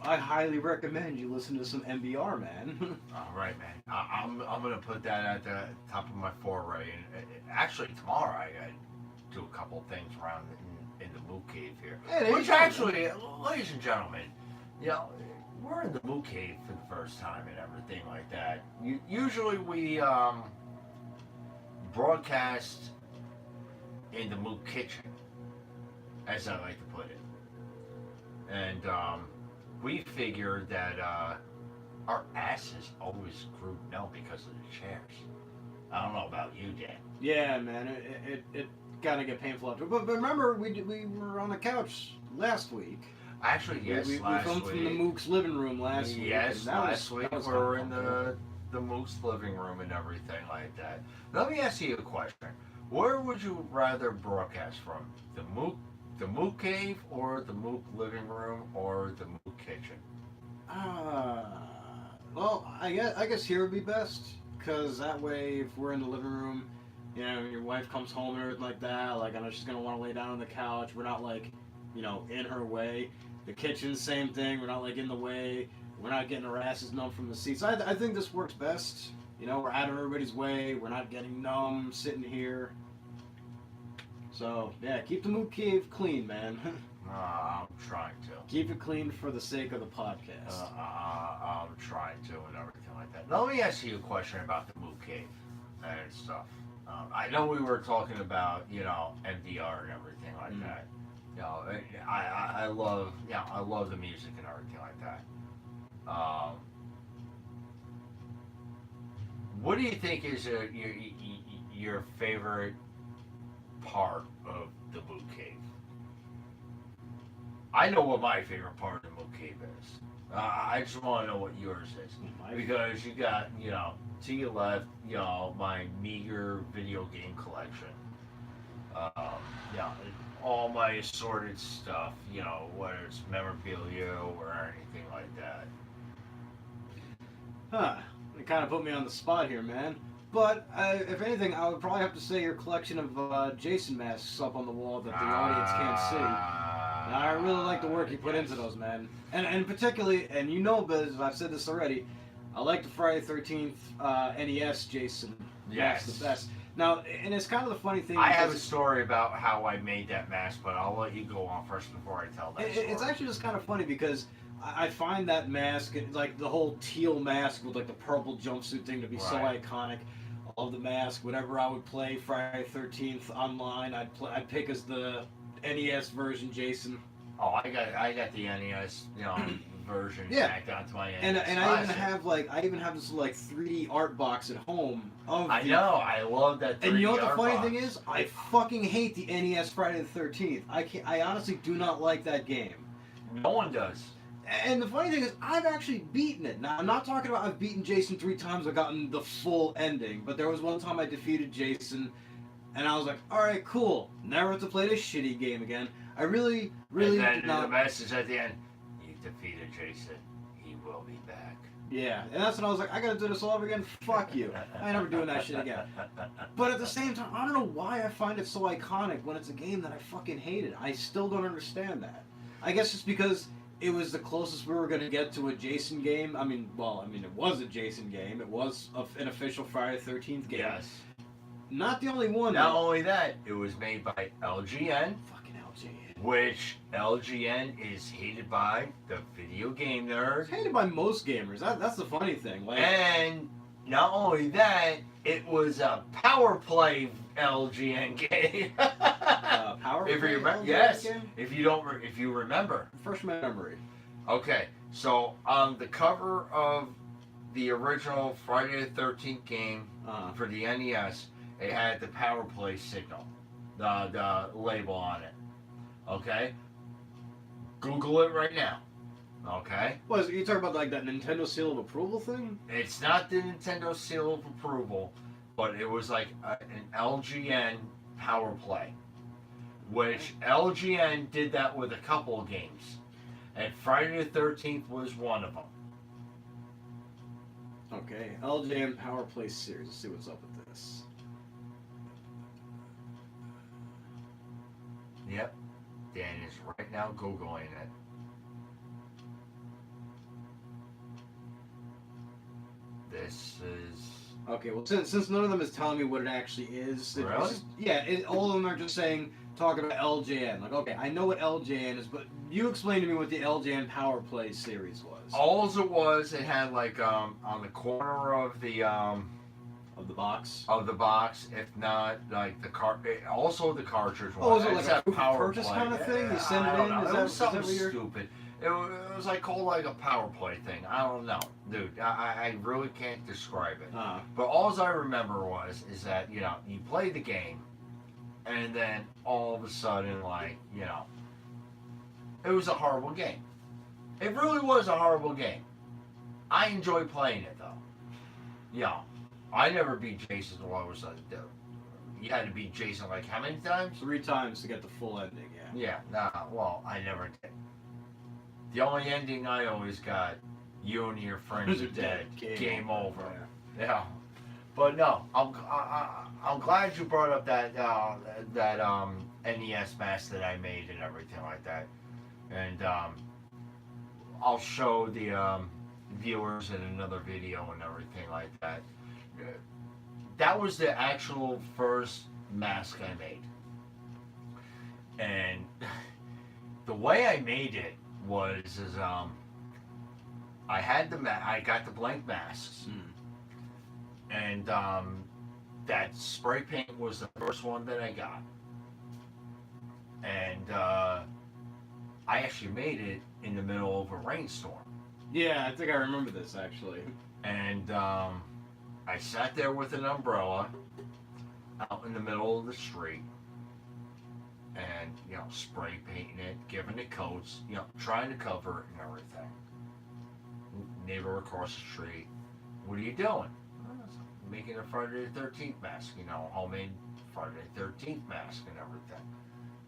B: I highly recommend you listen to some MBR, man.
A: All right, man. I'm gonna put that at the top of my foray. And actually, tomorrow I do a couple things around in the Mook Cave here.
B: Yeah, there you
A: Which
B: go,
A: actually, ladies and gentlemen, we're in the Mook Cave for the first time and everything like that. Usually we broadcast in the Mook Kitchen, as I like to put it. And we figured that our asses always grew numb because of the chairs. I don't know about you, Dan.
B: Yeah, man, it gotta get painful after. But remember, we were on the couch last week.
A: Actually, yes,
B: we
A: last
B: filmed
A: week.
B: from the Mook's living room last week.
A: Yes,
B: and that
A: last
B: was,
A: week
B: that was
A: we were in
B: comfortable.
A: the Mook's living room and everything like that. Let me ask you a question. Where would you rather broadcast from? The Mook Cave, or the Mook living room, or the Mook kitchen?
B: Well, I guess here would be best, because that way, if we're in the living room, you know, your wife comes home and everything like that, like I know she's gonna want to lay down on the couch. We're not like, you know, in her way. The kitchen, same thing. We're not like in the way. We're not getting our asses numb from the seats. I think this works best. You know, we're out of everybody's way. We're not getting numb sitting here. So yeah, keep the mood cave clean, man.
A: I'm trying to.
B: Keep it clean for the sake of the podcast.
A: I'm trying to and everything like that. Now, let me ask you a question about the Mood Cave and stuff. I know we were talking about, you know, MDR and everything like that. You know, I love, yeah, I love the music and everything like that. What do you think is your favorite part of the Mood Cave? I know what my favorite part of the Mood Cave is. I just want to know what yours is. Because you got, you know, to your left, you know, my meager video game collection. Yeah, all my assorted stuff, you know, whether it's memorabilia or anything like that.
B: Huh. It kind of put me on the spot here, man. But if anything, I would probably have to say your collection of Jason masks up on the wall that the audience can't see. And I really like the work you put into those, man. And particularly, and you know, Biz, I've said this already, I like the Friday the 13th NES Jason mask the best. Now, and it's kind of the funny thing.
A: I have a story about how I made that mask, but I'll let you go on first before I tell that story.
B: It's actually just kind of funny because I find that mask, like the whole teal mask with like the purple jumpsuit thing, to be so iconic. I love the mask. Whenever I would play Friday the 13th online, I'd pick as the NES version Jason.
A: Oh, I got the NES, you know, version tacked onto my NES.
B: And I even have this like 3D art box at home of
A: I know, I love that 3D
B: And you know what the funny
A: art
B: thing
A: box.
B: is? I fucking hate the NES Friday the 13th. I honestly do not like that game.
A: No one does.
B: And the funny thing is, I've actually beaten it. Now, I'm not talking about I've beaten Jason 3 times, I've gotten the full ending, but there was one time I defeated Jason, and I was like, alright, cool. Never have to play this shitty game again. I really
A: and then
B: did not...
A: the message at the end, you defeated Jason, he will be back.
B: Yeah, and that's when I was like, I gotta do this all over again? Fuck you. I ain't never doing that shit again. But at the same time, I don't know why I find it so iconic when it's a game that I fucking hated. I still don't understand that. I guess it's because it was the closest we were going to get to a Jason game. I mean, it was a Jason game. It was an official Friday the 13th game.
A: Yes.
B: Not the only one.
A: Not only that, it was made by LGN.
B: Fucking LGN.
A: Which LGN is hated by the video game nerds.
B: It's hated by most gamers. That's the funny thing. Like,
A: and not only that, it was a Power Play LGN game.
B: Power
A: If
B: Play
A: you remember,
B: LGN
A: yes.
B: game?
A: If you remember.
B: First memory.
A: Okay, so on the cover of the original Friday the 13th game for the NES, it had the Power Play signal, the label on it. Okay, Google it right now. Okay.
B: What, you talking about like that Nintendo seal of approval thing?
A: It's not the Nintendo seal of approval, but it was like an LGN Power Play, which LGN did that with a couple of games, and Friday the 13th was one of them.
B: Okay, LJN Power Play series. Let's see what's up with this.
A: Yep, Dan is right now Googling it. This is...
B: Okay, well, since none of them is telling me what it actually is,
A: Really?
B: all of them are just talking about LJN. Like, okay, I know what LJN is, but you explain to me what the LJN Power Play series was.
A: All it was, it had like on the corner of the
B: box.
A: Of the box, if not like the also the cartridge one.
B: Oh, was it like
A: It's
B: a
A: Power
B: purchase
A: Play.
B: kind of thing? You send
A: I
B: it
A: don't
B: in?
A: know.
B: Is
A: It
B: that,
A: was
B: is that
A: something
B: what you're...
A: stupid. It was like called like a Power Play thing. I don't know, dude. I really can't describe it. But all I remember is that you play the game, and then all of a sudden it was a horrible game. It really was a horrible game. I enjoyed playing it though. Yeah, I never beat Jason. What was you had to beat Jason like how many times?
B: 3 times to get the full ending. Yeah.
A: Yeah. Well, I never did. The only ending I always got, you and your friends are dead. Game over. Yeah. But no, I'm glad you brought up that NES mask that I made and everything like that, and I'll show the viewers in another video and everything like that. That was the actual first mask I made, and the way I made it was I had I got the blank masks, and that spray paint was the first one that I got, and I actually made it in the middle of a rainstorm.
B: Yeah, I think I remember this actually.
A: And I sat there with an umbrella out in the middle of the street, and spray painting it, giving it coats, trying to cover it and everything. Neighbor across the street, what are you doing? Making a Friday the 13th mask, homemade Friday the 13th mask and everything.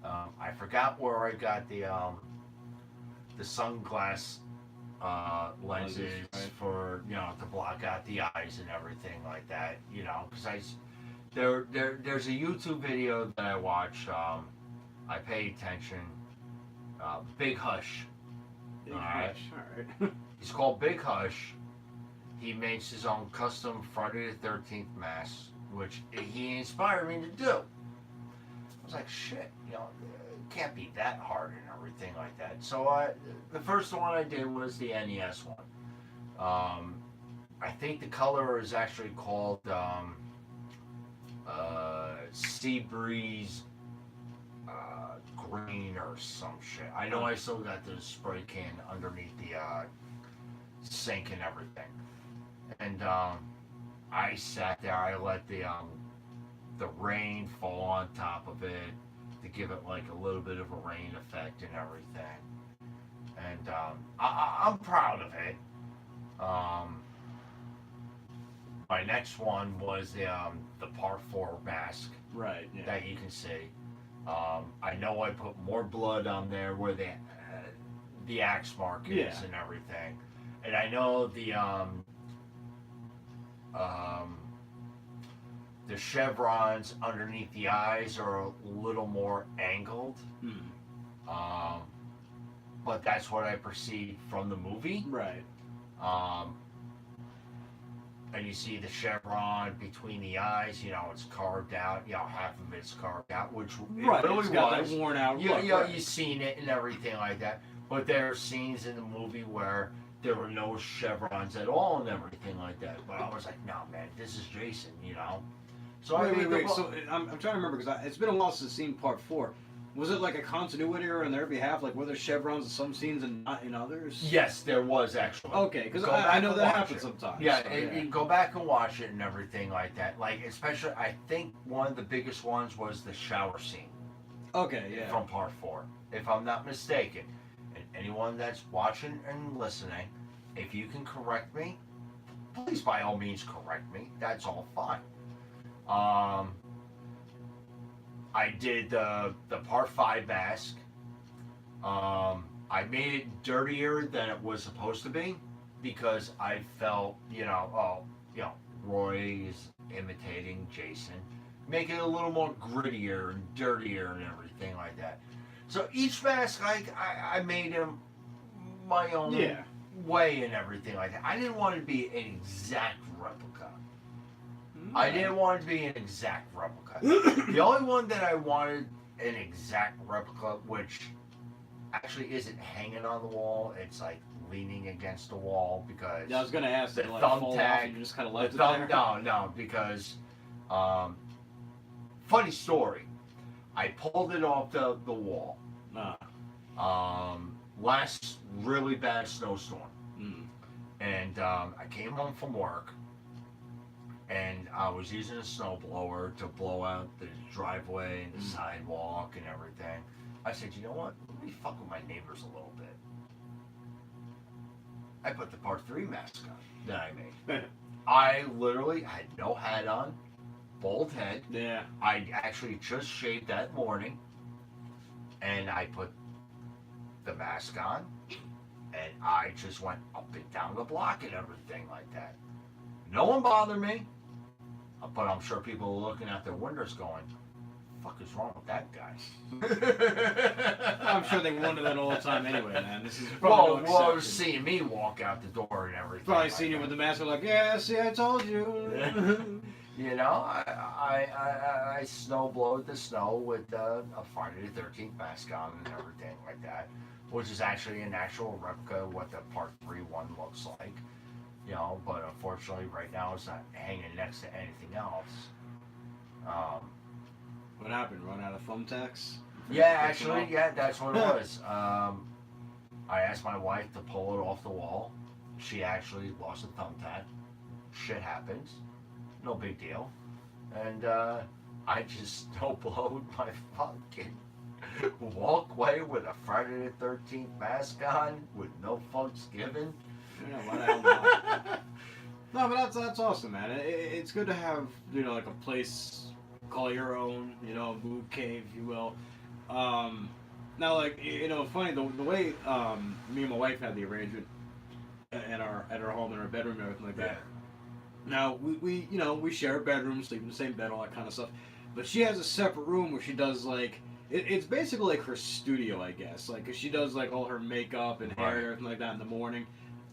A: I forgot where I got the sunglass lenses
B: right.
A: for to block out the eyes and everything like that. Because there's a YouTube video that I watch. I pay attention. Big Hush.
B: Big
A: Alright.
B: Hush, alright.
A: He's called Big Hush. He makes his own custom Friday the 13th mask, which he inspired me to do. I was like, shit, it can't be that hard and everything like that. So the first one I did was the NES one. I think the color is actually called Sea Breeze Green or some shit. I know I still got the spray can underneath the sink and everything. And I sat there. I let the rain fall on top of it to give it like a little bit of a rain effect and everything. And I'm proud of it. My next one was the Part 4 mask
B: Right, yeah.
A: that you can see. I know I put more blood on there where the axe mark is
B: Yeah.
A: and everything. And I know the chevrons underneath the eyes are a little more angled. But that's what I perceived from the movie.
B: Right.
A: And you see the chevron between the eyes, it's carved out, half of it's carved out, which it
B: Right,
A: really
B: it's got
A: was.
B: that worn out
A: You,
B: look. Right.
A: you've seen it and everything like that. But there are scenes in the movie where there were no chevrons at all and everything like that. But I was like, no, man, this is Jason, So I made
B: Wait. So I'm trying to remember because it's been a while since I've seen Part 4. Was it like a continuity error on their behalf? Like were there chevrons in some scenes and not in others?
A: Yes, there was actually.
B: Okay, because
A: Go
B: I
A: back
B: know
A: and
B: that
A: watch
B: happens
A: it.
B: sometimes.
A: Yeah,
B: so,
A: you go back and watch it and everything like that. Like, especially, I think one of the biggest ones was the shower scene
B: Okay, yeah.
A: from Part 4, if I'm not mistaken. And anyone that's watching and listening, if you can correct me, please by all means correct me. That's all fine. I did the Part 5 mask. I made it dirtier than it was supposed to be because I felt, Roy is imitating Jason. Make it a little more grittier and dirtier and everything like that. So each mask, I made him my own
B: Yeah.
A: way and everything like that. I didn't want it to be an exact replica. I didn't want it to be an exact replica. The only one that I wanted an exact replica, which actually isn't hanging on the wall, it's like leaning against the wall because
B: Yeah, I was gonna ask
A: the
B: did it, like,
A: thumb
B: fall off
A: tag-
B: and you just kind of
A: the
B: left it
A: thumb,
B: there?
A: no, because funny story. I pulled it off the wall. Last really bad snowstorm. And I came home from work and I was using a snowblower to blow out the driveway and the sidewalk and everything. I said, you know what? Let me fuck with my neighbors a little bit. I put the Part 3 mask on that I made. I literally had no hat on, bald head.
B: Yeah.
A: I actually just shaved that morning, and I put the mask on, and I just went up and down the block and everything like that. No one bothered me. But I'm sure people are looking out their windows going, "Fuck is wrong with that guy?"
B: I'm sure they wonder that all the time anyway, man. This is
A: well,
B: probably no
A: well,
B: exception.
A: seeing me walk out the door and everything.
B: Probably
A: like
B: seen you
A: that.
B: with the mask, like, yeah, see, I told you.
A: You know, I snow blowed the snow with a Friday the 13th mask on and everything like that, which is actually an actual replica of what the Part 3 one looks like. You know, but unfortunately, right now it's not hanging next to anything else. Um,
B: What happened? Run out of thumbtacks?
A: yeah, actually, yeah, that's what it was. I asked my wife to pull it off the wall. She actually lost a thumbtack. Shit happens. No big deal. And I just snowblowed my fucking walkway with a Friday the 13th mask on with no fucks given.
B: Yeah, why the hell not? No, but that's awesome, man. It's good to have, you know, like a place call your own, you know, a mood cave, if you will. Now, like, you know, funny the way me and my wife had the arrangement at our home in our bedroom and everything like that. Now we you know, we share a bedroom, sleep in the same bed, all that kind of stuff. But she has a separate room where she does like it's basically like her studio, I guess. Like 'cause she does like all her makeup and hair
A: Right.
B: and everything like that in the morning.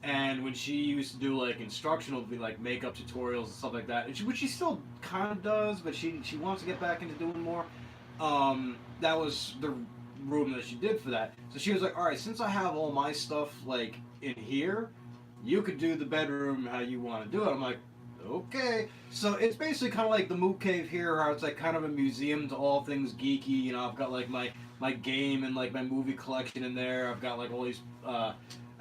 B: And when she used to do like instructional, like makeup tutorials and stuff like that, which she still kind of does, but she wants to get back into doing more. That was the room that she did for that. So she was like, all right, since I have all my stuff like in here, you could do the bedroom how you want to do it. I'm like, okay. So it's basically kind of like the Mood Cave here, how it's like kind of a museum to all things geeky. You know, I've got like my game and like my movie collection in there. I've got like all these.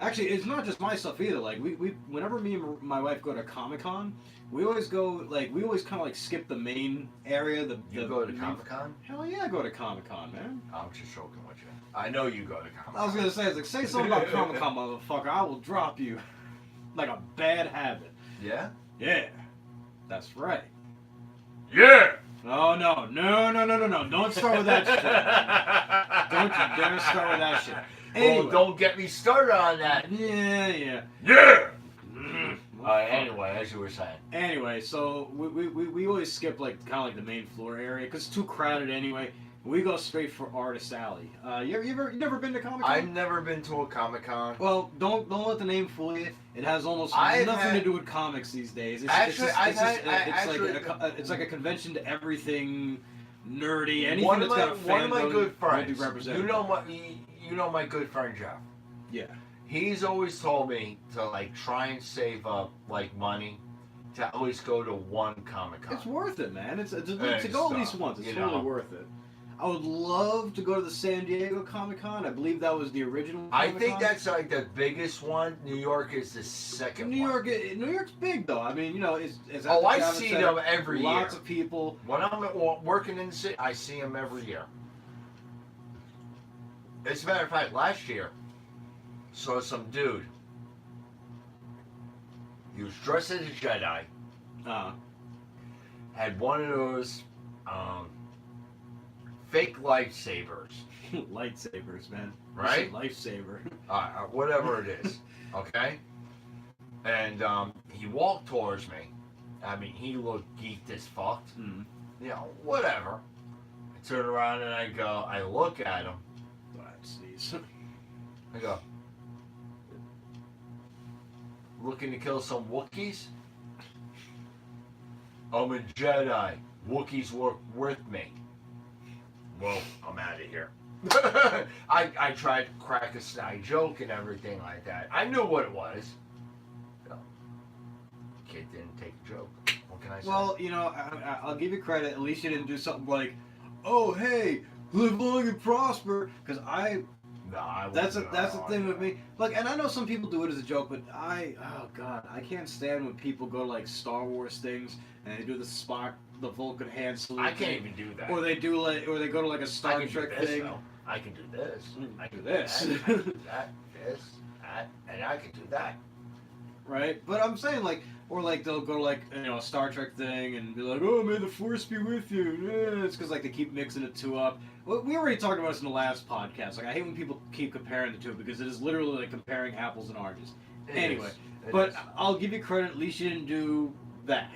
B: Actually, it's not just my stuff either. Like we whenever me and my wife go to Comic-Con, we always go like we always kind of like skip the main area.
A: You go to Comic-Con?
B: Hell yeah, I go to Comic-Con, man.
A: I'm just joking with you. I know you go to Comic-Con.
B: I was gonna say, I was like, say something about Comic-Con, motherfucker. I will drop you like a bad habit.
A: Yeah?
B: Yeah, that's right.
A: Yeah!
B: Oh no, no! Don't start with that shit. Don't you dare start with that shit. Anyway.
A: Well, don't get me started on that.
B: Yeah.
A: Yeah! Anyway, as you were saying.
B: Anyway, so we always skip like kind of like the main floor area because it's too crowded anyway. We go straight for Artist Alley. You never been to Comic Con?
A: I've never been to a Comic-Con.
B: Well, don't let the name fool you. It has almost nothing to do with comics these days. It's like a convention to everything nerdy. Anything
A: One of
B: that's
A: my,
B: got a
A: one of my
B: fandom
A: good
B: will be
A: friends,
B: represented.
A: you know my good friend Jeff.
B: Yeah.
A: He's always told me to like try and save up like money to always go to one Comic-Con.
B: It's worth it, man. It's to
A: It's
B: go at least once. It's
A: you
B: totally
A: know.
B: worth it. I would love to go to the San Diego Comic Con. I believe that was the original.
A: I
B: Comic-Con.
A: think that's like the biggest one. New York is the second
B: New
A: one.
B: New York's big though. I mean, you know, it's
A: Oh, I see them every year.
B: Lots of people.
A: When I'm working in the city, I see them every year. As a matter of fact, last year, saw some dude. He was dressed as a Jedi. Had one of those fake lightsabers.
B: Lightsabers, man.
A: Right?
B: Lifesaver.
A: Whatever it is. Okay? And he walked towards me. I mean, he looked geeked as fuck.
B: Mm.
A: You know, whatever. I turn around and I look at him.
B: Sneeze.
A: I go, looking to kill some Wookiees? I'm a Jedi. Wookiees work with me. Well, I'm out of here. I tried to crack a snide joke and everything like that. I knew what it was. No. Kid didn't take the joke. What can I say?
B: Well, you know, I'll give you credit. At least you didn't do something like, "Oh, hey, live long and prosper." Because that's the thing with me. Like, and I know some people do it as a joke, but oh god, I can't stand when people go to like Star Wars things and they do the Spock, the Vulcan hand salute.
A: I can't even do that.
B: Or they do like, or they go to like a
A: I
B: Star
A: can
B: Trek
A: do this,
B: thing.
A: though. I can do this. I can
B: do this.
A: That, I can do that. This. That. And I can do that.
B: Right? But I'm saying like, or like they'll go to like, you know, a Star Trek thing and be like, "Oh, may the Force be with you." Yeah, it's because like they keep mixing the two up. Well, we already talked about this in the last podcast. Like I hate when people keep comparing the two because it is literally like comparing apples and oranges.
A: It
B: Anyway,
A: is. It
B: but
A: is.
B: I'll give you credit. At least you didn't do that.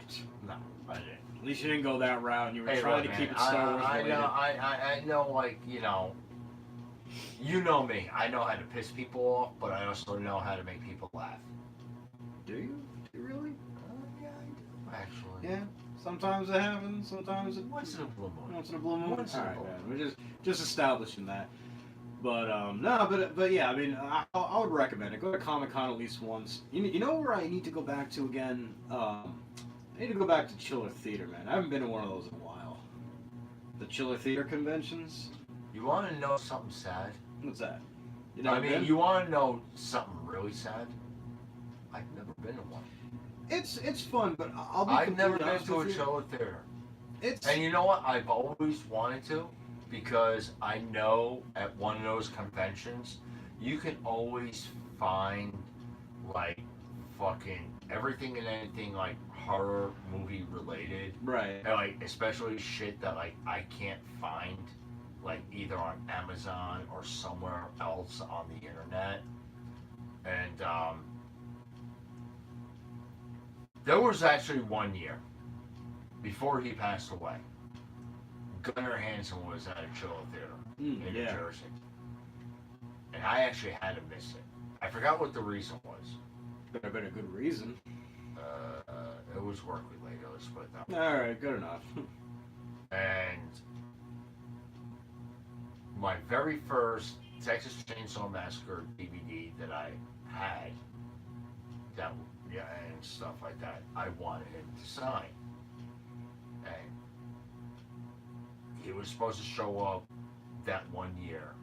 A: No, I didn't.
B: At least you didn't go that route, and you were
A: Hey,
B: trying
A: look,
B: to
A: man,
B: keep it Star Wars
A: I
B: related.
A: know, I know, like, you know me. I know how to piss people off, but I also know how to make people laugh.
B: Do you? Do you really?
A: Yeah, I do, actually.
B: Yeah. Sometimes it happens. Sometimes it.
A: Once in a blue moon.
B: Once in a blue moon.
A: Once in a
B: All right,
A: blue
B: man. We're just establishing that. But no, but yeah. I mean, I would recommend it. Go to Comic Con at least once. You know where I need to go back to again? I need to go back to Chiller Theater, man. I haven't been to one of those in a while. The Chiller Theater conventions.
A: You want to know something sad?
B: What's that? You
A: I
B: never
A: mean,
B: been?
A: you want to know something really sad? I've never been to one.
B: It's fun, but I'll be
A: I've never
B: completely
A: been
B: honest
A: to a
B: with you.
A: Chiller Theater.
B: It's
A: And you know what? I've always wanted to, because I know at one of those conventions, you can always find, like, fucking everything and anything, like, horror movie related.
B: right.
A: And, like, especially shit that, like, I can't find, like, either on Amazon or somewhere else on the internet. And, there was actually one year, before he passed away, Gunnar Hansen was at a Chiller Theater in New
B: Yeah.
A: Jersey. And I actually had to miss it. I forgot what the reason was.
B: Better have been a good reason.
A: It was work related, let's put it that way.
B: All right, good enough.
A: And my very first Texas Chainsaw Massacre DVD that I had, that, yeah, and stuff like that, I wanted him to sign. And he was supposed to show up that one year,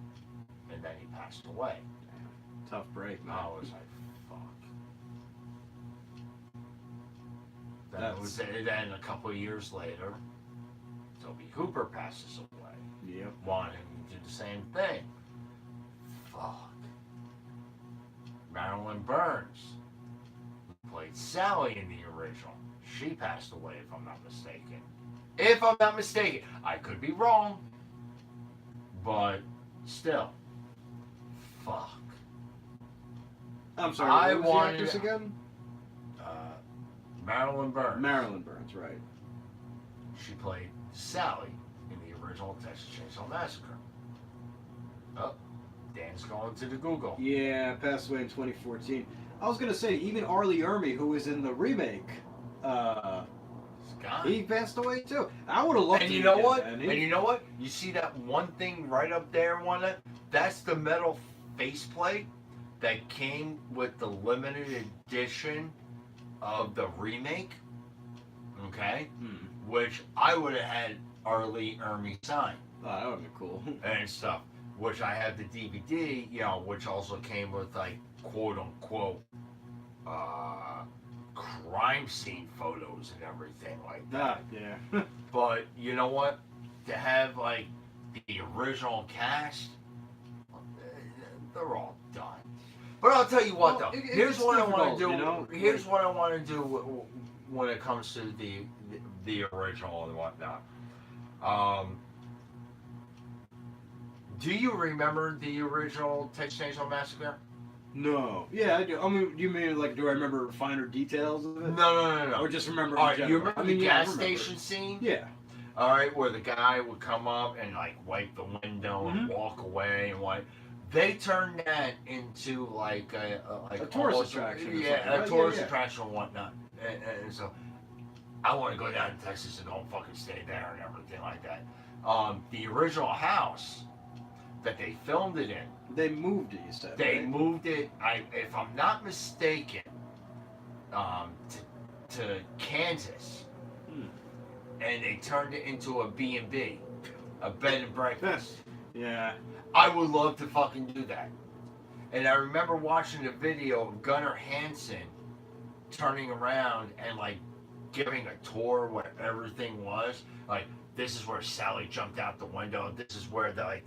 A: and then he passed away.
B: Tough break, man.
A: I was like, fuck. Then, then a couple of years later, Toby Hooper passes away.
B: Yep.
A: Wanted him to do the same thing. Fuck. Marilyn Burns, who played Sally in the original, she passed away, if I'm not mistaken. If I'm not mistaken. I could be wrong. But still. Fuck.
B: I'm sorry.
A: I
B: What was
A: wanted-
B: the actress again?
A: Marilyn Burns.
B: Marilyn Burns, right?
A: She played Sally in the original Texas Chainsaw Massacre. Oh, Dan's going to the Google.
B: Yeah, passed away in 2014. I was gonna say even Arlie Ermy, who was in the remake,
A: It's gone.
B: he passed away too. I would have loved.
A: And
B: to
A: you
B: meet
A: know
B: him,
A: what?
B: man.
A: And you know what? You see that one thing right up there on it? That's the metal faceplate that came with the limited edition of the remake. Okay? Which I would have had Arlie Ermy sign
B: Oh, that would be cool.
A: and stuff. Which I have the DVD, which also came with, like, quote unquote crime scene photos and everything like that.
B: yeah.
A: But you know what? To have, like, the original cast, they're all done. But I'll tell you what,
B: Well,
A: though.
B: it's
A: Here's what I want to
B: difficult,
A: do.
B: you know?
A: Here's what I want to do when it comes to the original and whatnot. Do you remember the original Texas Chainsaw Massacre?
B: No. Yeah, I do. I mean, you mean like, do I remember finer details of it?
A: No.
B: Or just remember?
A: All
B: in
A: right,
B: general?
A: you remember
B: I mean,
A: the
B: yeah, I
A: gas
B: remember.
A: station scene?
B: Yeah.
A: All right, where the guy would come up and, like, wipe the window and
B: Mhm.
A: walk away and what. They turned that into like a
B: tourist
A: almost-
B: attraction or
A: Yeah,
B: something,
A: a
B: right?
A: tourist
B: Yeah, yeah.
A: attraction and whatnot. And so I want to go down to Texas and don't fucking stay there and everything like that. The original house that they filmed it in,
B: They moved it, you said.
A: they
B: right?
A: moved it. If I'm not mistaken, to Kansas, and they turned it into a B&B, a bed and breakfast.
B: Yeah.
A: I would love to fucking do that. And I remember watching the video of Gunnar Hansen turning around and, like, giving a tour where everything was. Like, this is where Sally jumped out the window. This is where the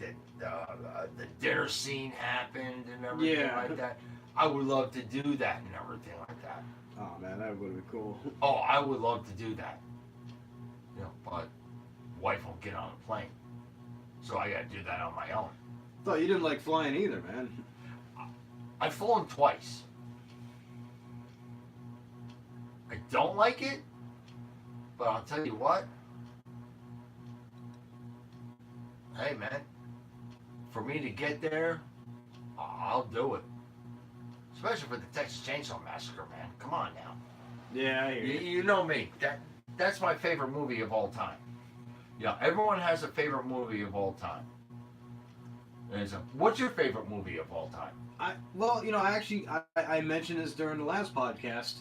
A: dinner scene happened and everything
B: Yeah.
A: like that. I would love to do that and everything like that.
B: Oh man, that would be cool.
A: Oh, I would love to do that. But wife won't get on a plane. So I gotta do that on my own.
B: Thought you didn't like flying either, man.
A: I've flown twice. I don't like it, But I'll tell you what. Hey, man. For me to get there, I'll do it. Especially for the Texas Chainsaw Massacre, man. Come on now.
B: Yeah, I hear you.
A: You know me. That's my favorite movie of all time. Yeah, everyone has a favorite movie of all time. What's your favorite movie of all time?
B: I mentioned this during the last podcast.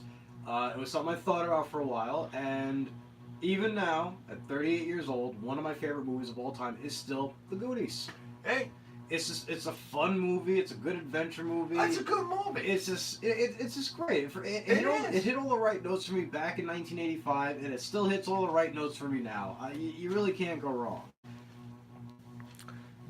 B: It was something I thought about for a while, and even now, at 38 years old, one of my favorite movies of all time is still The Goonies.
A: Hey,
B: It's a fun movie. It's a good adventure movie.
A: that's a good movie.
B: It's just great. It hit all the right notes for me back in 1985, and it still hits all the right notes for me now. You really can't go wrong.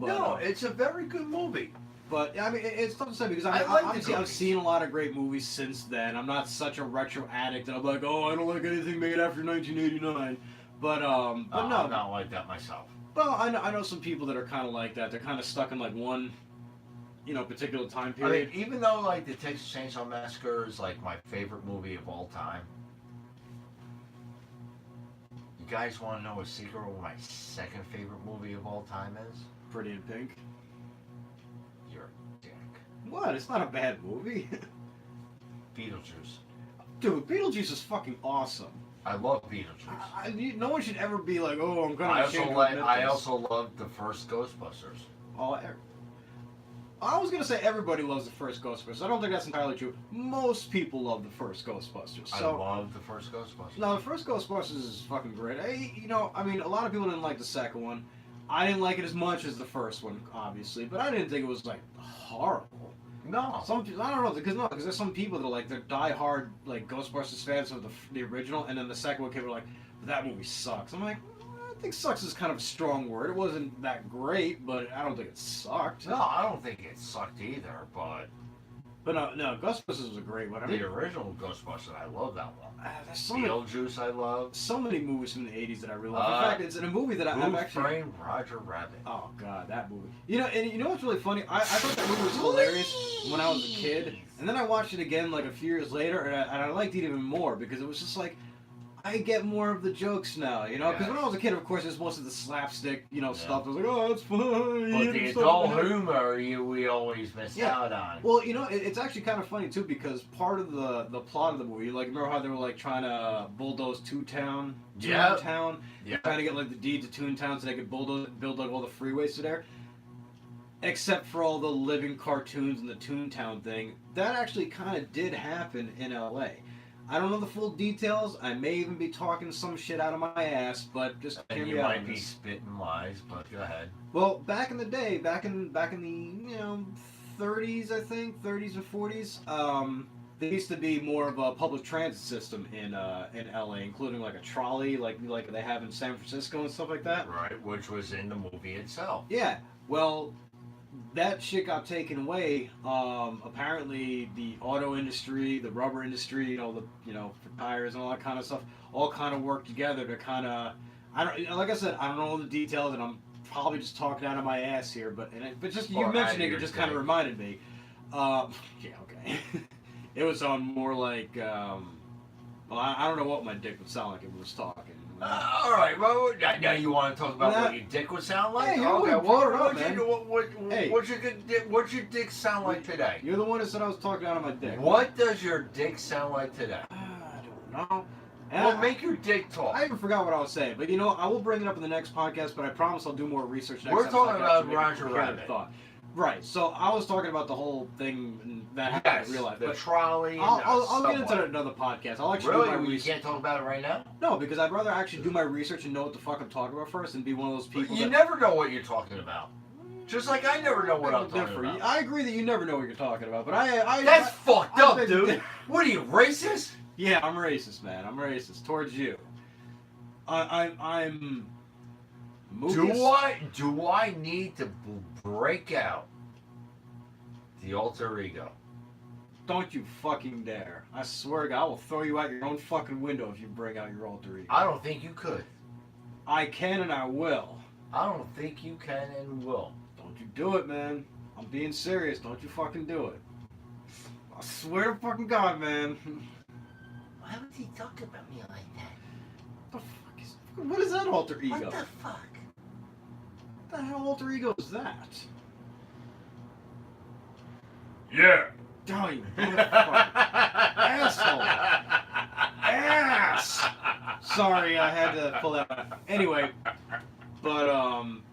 B: But,
A: No, it's a very good movie.
B: But I mean, it's tough to say because
A: I like the
B: obviously I've
A: Goonies.
B: seen a lot of great movies since then. I'm not such a retro addict that I'm like, oh, I don't like anything made after 1989. But no,
A: I'm not like that myself.
B: well, I know some people that are kind of like that. They're kind of stuck in like one, particular time
A: I mean,
B: period.
A: even though like the Texas Chainsaw Massacre is like my favorite movie of all time, you guys want to know a secret of what my second favorite movie of all time is?
B: Pretty in Pink.
A: You're a dick.
B: What? It's not a bad movie.
A: Beetlejuice.
B: Dude, Beetlejuice is fucking awesome.
A: I love Beetlejuice.
B: No one should ever be like, oh, I'm kind
A: I
B: of
A: also
B: ashamed to
A: like.
B: admit
A: I
B: this.
A: also loved the first Ghostbusters.
B: Oh, I was gonna say everybody loves the first Ghostbusters. I don't think that's entirely true. Most people love the first Ghostbusters.
A: I
B: So,
A: love the first Ghostbusters.
B: no, the first Ghostbusters is fucking great. I mean, a lot of people didn't like the second one. I didn't like it as much as the first one, obviously, but I didn't think it was like horrible.
A: No.
B: Some people, I don't know, because there's some people that are like they're diehard like Ghostbusters fans of the original, and then the second one came like that movie sucks. I'm like, I think sucks is kind of a strong word. It wasn't that great, but I don't think it sucked.
A: No, I don't think it sucked either. But
B: But no, Ghostbusters was a great one. I mean,
A: the original Ghostbusters, I love that one.
B: there's so many,
A: Beetlejuice, I love.
B: so many movies from the 80s that I really love. In fact, it's in a movie that I've
A: Who
B: actually.
A: Framed Roger Rabbit?
B: Oh god, that movie. And you know what's really funny? I thought that movie was hilarious when I was a kid, and then I watched it again like a few years later, and I liked it even more because it was just like I get more of the jokes now, Because when I was a kid, of course, it was mostly the slapstick, stuff. I was like, oh, it's fun.
A: But the adult humor, we always miss out on.
B: Well, it's actually kind of funny too because part of the plot of the movie, like, remember how they were like trying to bulldoze Toontown,
A: Yep.
B: trying to get like the deed to Toontown so they could build like all the freeways to there. Except for all the living cartoons and the Toontown thing, that actually kind of did happen in LA. I don't know the full details. I may even be talking some shit out of my ass, but just hear
A: And
B: me
A: you
B: out
A: might
B: on
A: be
B: this.
A: spitting lies, but go ahead.
B: Well, back in the day, back in the 30s, I think, 30s and 40s, there used to be more of a public transit system in LA, including like a trolley, like they have in San Francisco and stuff like that.
A: Right, which was in the movie itself.
B: Yeah. Well, that shit got taken away. Apparently, the auto industry, the rubber industry, for tires and all that kind of stuff, all kind of worked together to kind of. Like I said, I don't know all the details, and I'm probably just talking out of my ass here. But just you
A: Or
B: mentioning
A: out
B: it
A: of
B: just
A: your
B: kind of
A: dick.
B: reminded me. Yeah, okay. It was on more like. Well, I don't know what my dick would sound like if it was talking.
A: All right. Well, now you want to talk about
B: Nah.
A: what your dick would sound like?
B: Hey, you're the one who
A: What,
B: brought it up, man.
A: what's your dick sound like today?
B: You're the one that said I was talking out of my dick.
A: What does your dick sound like today?
B: I don't know. And
A: Well,
B: I-
A: make your dick talk.
B: I even forgot what I was saying, but I will bring it up in the next podcast. But I promise I'll do more research next
A: We're
B: time. so I
A: talking
B: can
A: about
B: actually make a
A: Roger
B: coherent
A: Rabbit.
B: thought. Right. So I was talking about the whole thing that happened
A: Yes,
B: in real life.
A: the
B: But
A: trolley. And
B: I'll get into
A: subway.
B: that in another podcast. I'll actually do my
A: Really? You
B: research.
A: can't talk about it right now?
B: No, because I'd rather actually do my research and know what the fuck I'm talking about first, and be one of those people.
A: You
B: that,
A: never know what you're talking about. Just like I never know what I'm talking
B: Differ.
A: about.
B: I agree that you never know what you're talking about, but I
A: That's fucked
B: I
A: up,
B: beg-
A: dude. What are you, racist?
B: Yeah, I'm racist, man. I'm racist towards you. I'm.
A: Do I need to break out the alter ego?
B: Don't you fucking dare. I swear to God, I will throw you out your own fucking window if you bring out your alter ego.
A: I don't think you could.
B: I can and I will.
A: I don't think you can and will.
B: Don't you do it, man. I'm being serious. Don't you fucking do it. I swear to fucking God, man.
A: Why would he talk about me like that?
B: What is that alter ego?
A: What the fuck?
B: What the hell alter ego is that?
A: Yeah.
B: Oh, you motherfucker. Asshole. Ass. Sorry, I had to pull that out. Anyway, but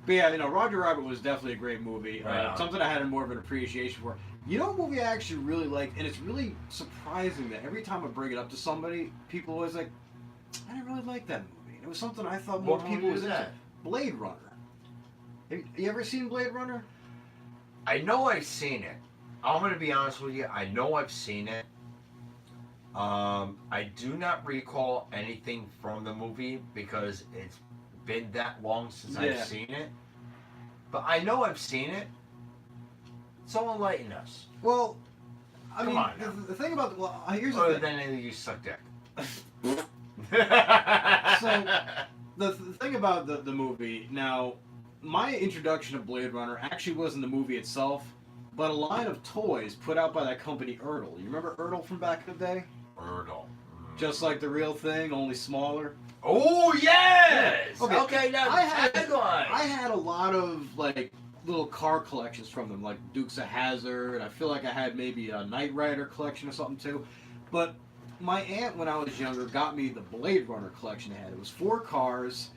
B: yeah, you know, Roger Rabbit was definitely a great movie.
A: Right.
B: Something I had more of an appreciation for. You know, a movie I actually really liked, and it's really surprising that every time I bring it up to somebody, people always like, I didn't really like that movie. It was something I thought more
A: What
B: people
A: movie
B: was
A: was
B: into.
A: that?
B: Blade Runner. Have you ever seen Blade Runner?
A: I know I've seen it. I'm gonna be honest with you. I know I've seen it. I do not recall anything from the movie because it's been that long since I've
B: Yeah.
A: seen it. But I know I've seen it. So enlighten us.
B: Well, I
A: Come
B: mean,
A: on now.
B: the thing about here's the
A: Other
B: thing.
A: than you suck dick.
B: The thing about the movie, now, my introduction to Blade Runner actually wasn't the movie itself, but a line of toys put out by that company Ertl. You remember Ertl from back in the day?
A: Ertl.
B: Just like the real thing, only smaller.
A: Oh yes.
B: Okay.
A: Okay. Now
B: I had
A: tagline.
B: I had a lot of like little car collections from them, like Dukes of Hazzard. I feel like I had maybe a Knight Rider collection or something too. But my aunt, when I was younger, got me the Blade Runner collection. It had. It was 4 cars.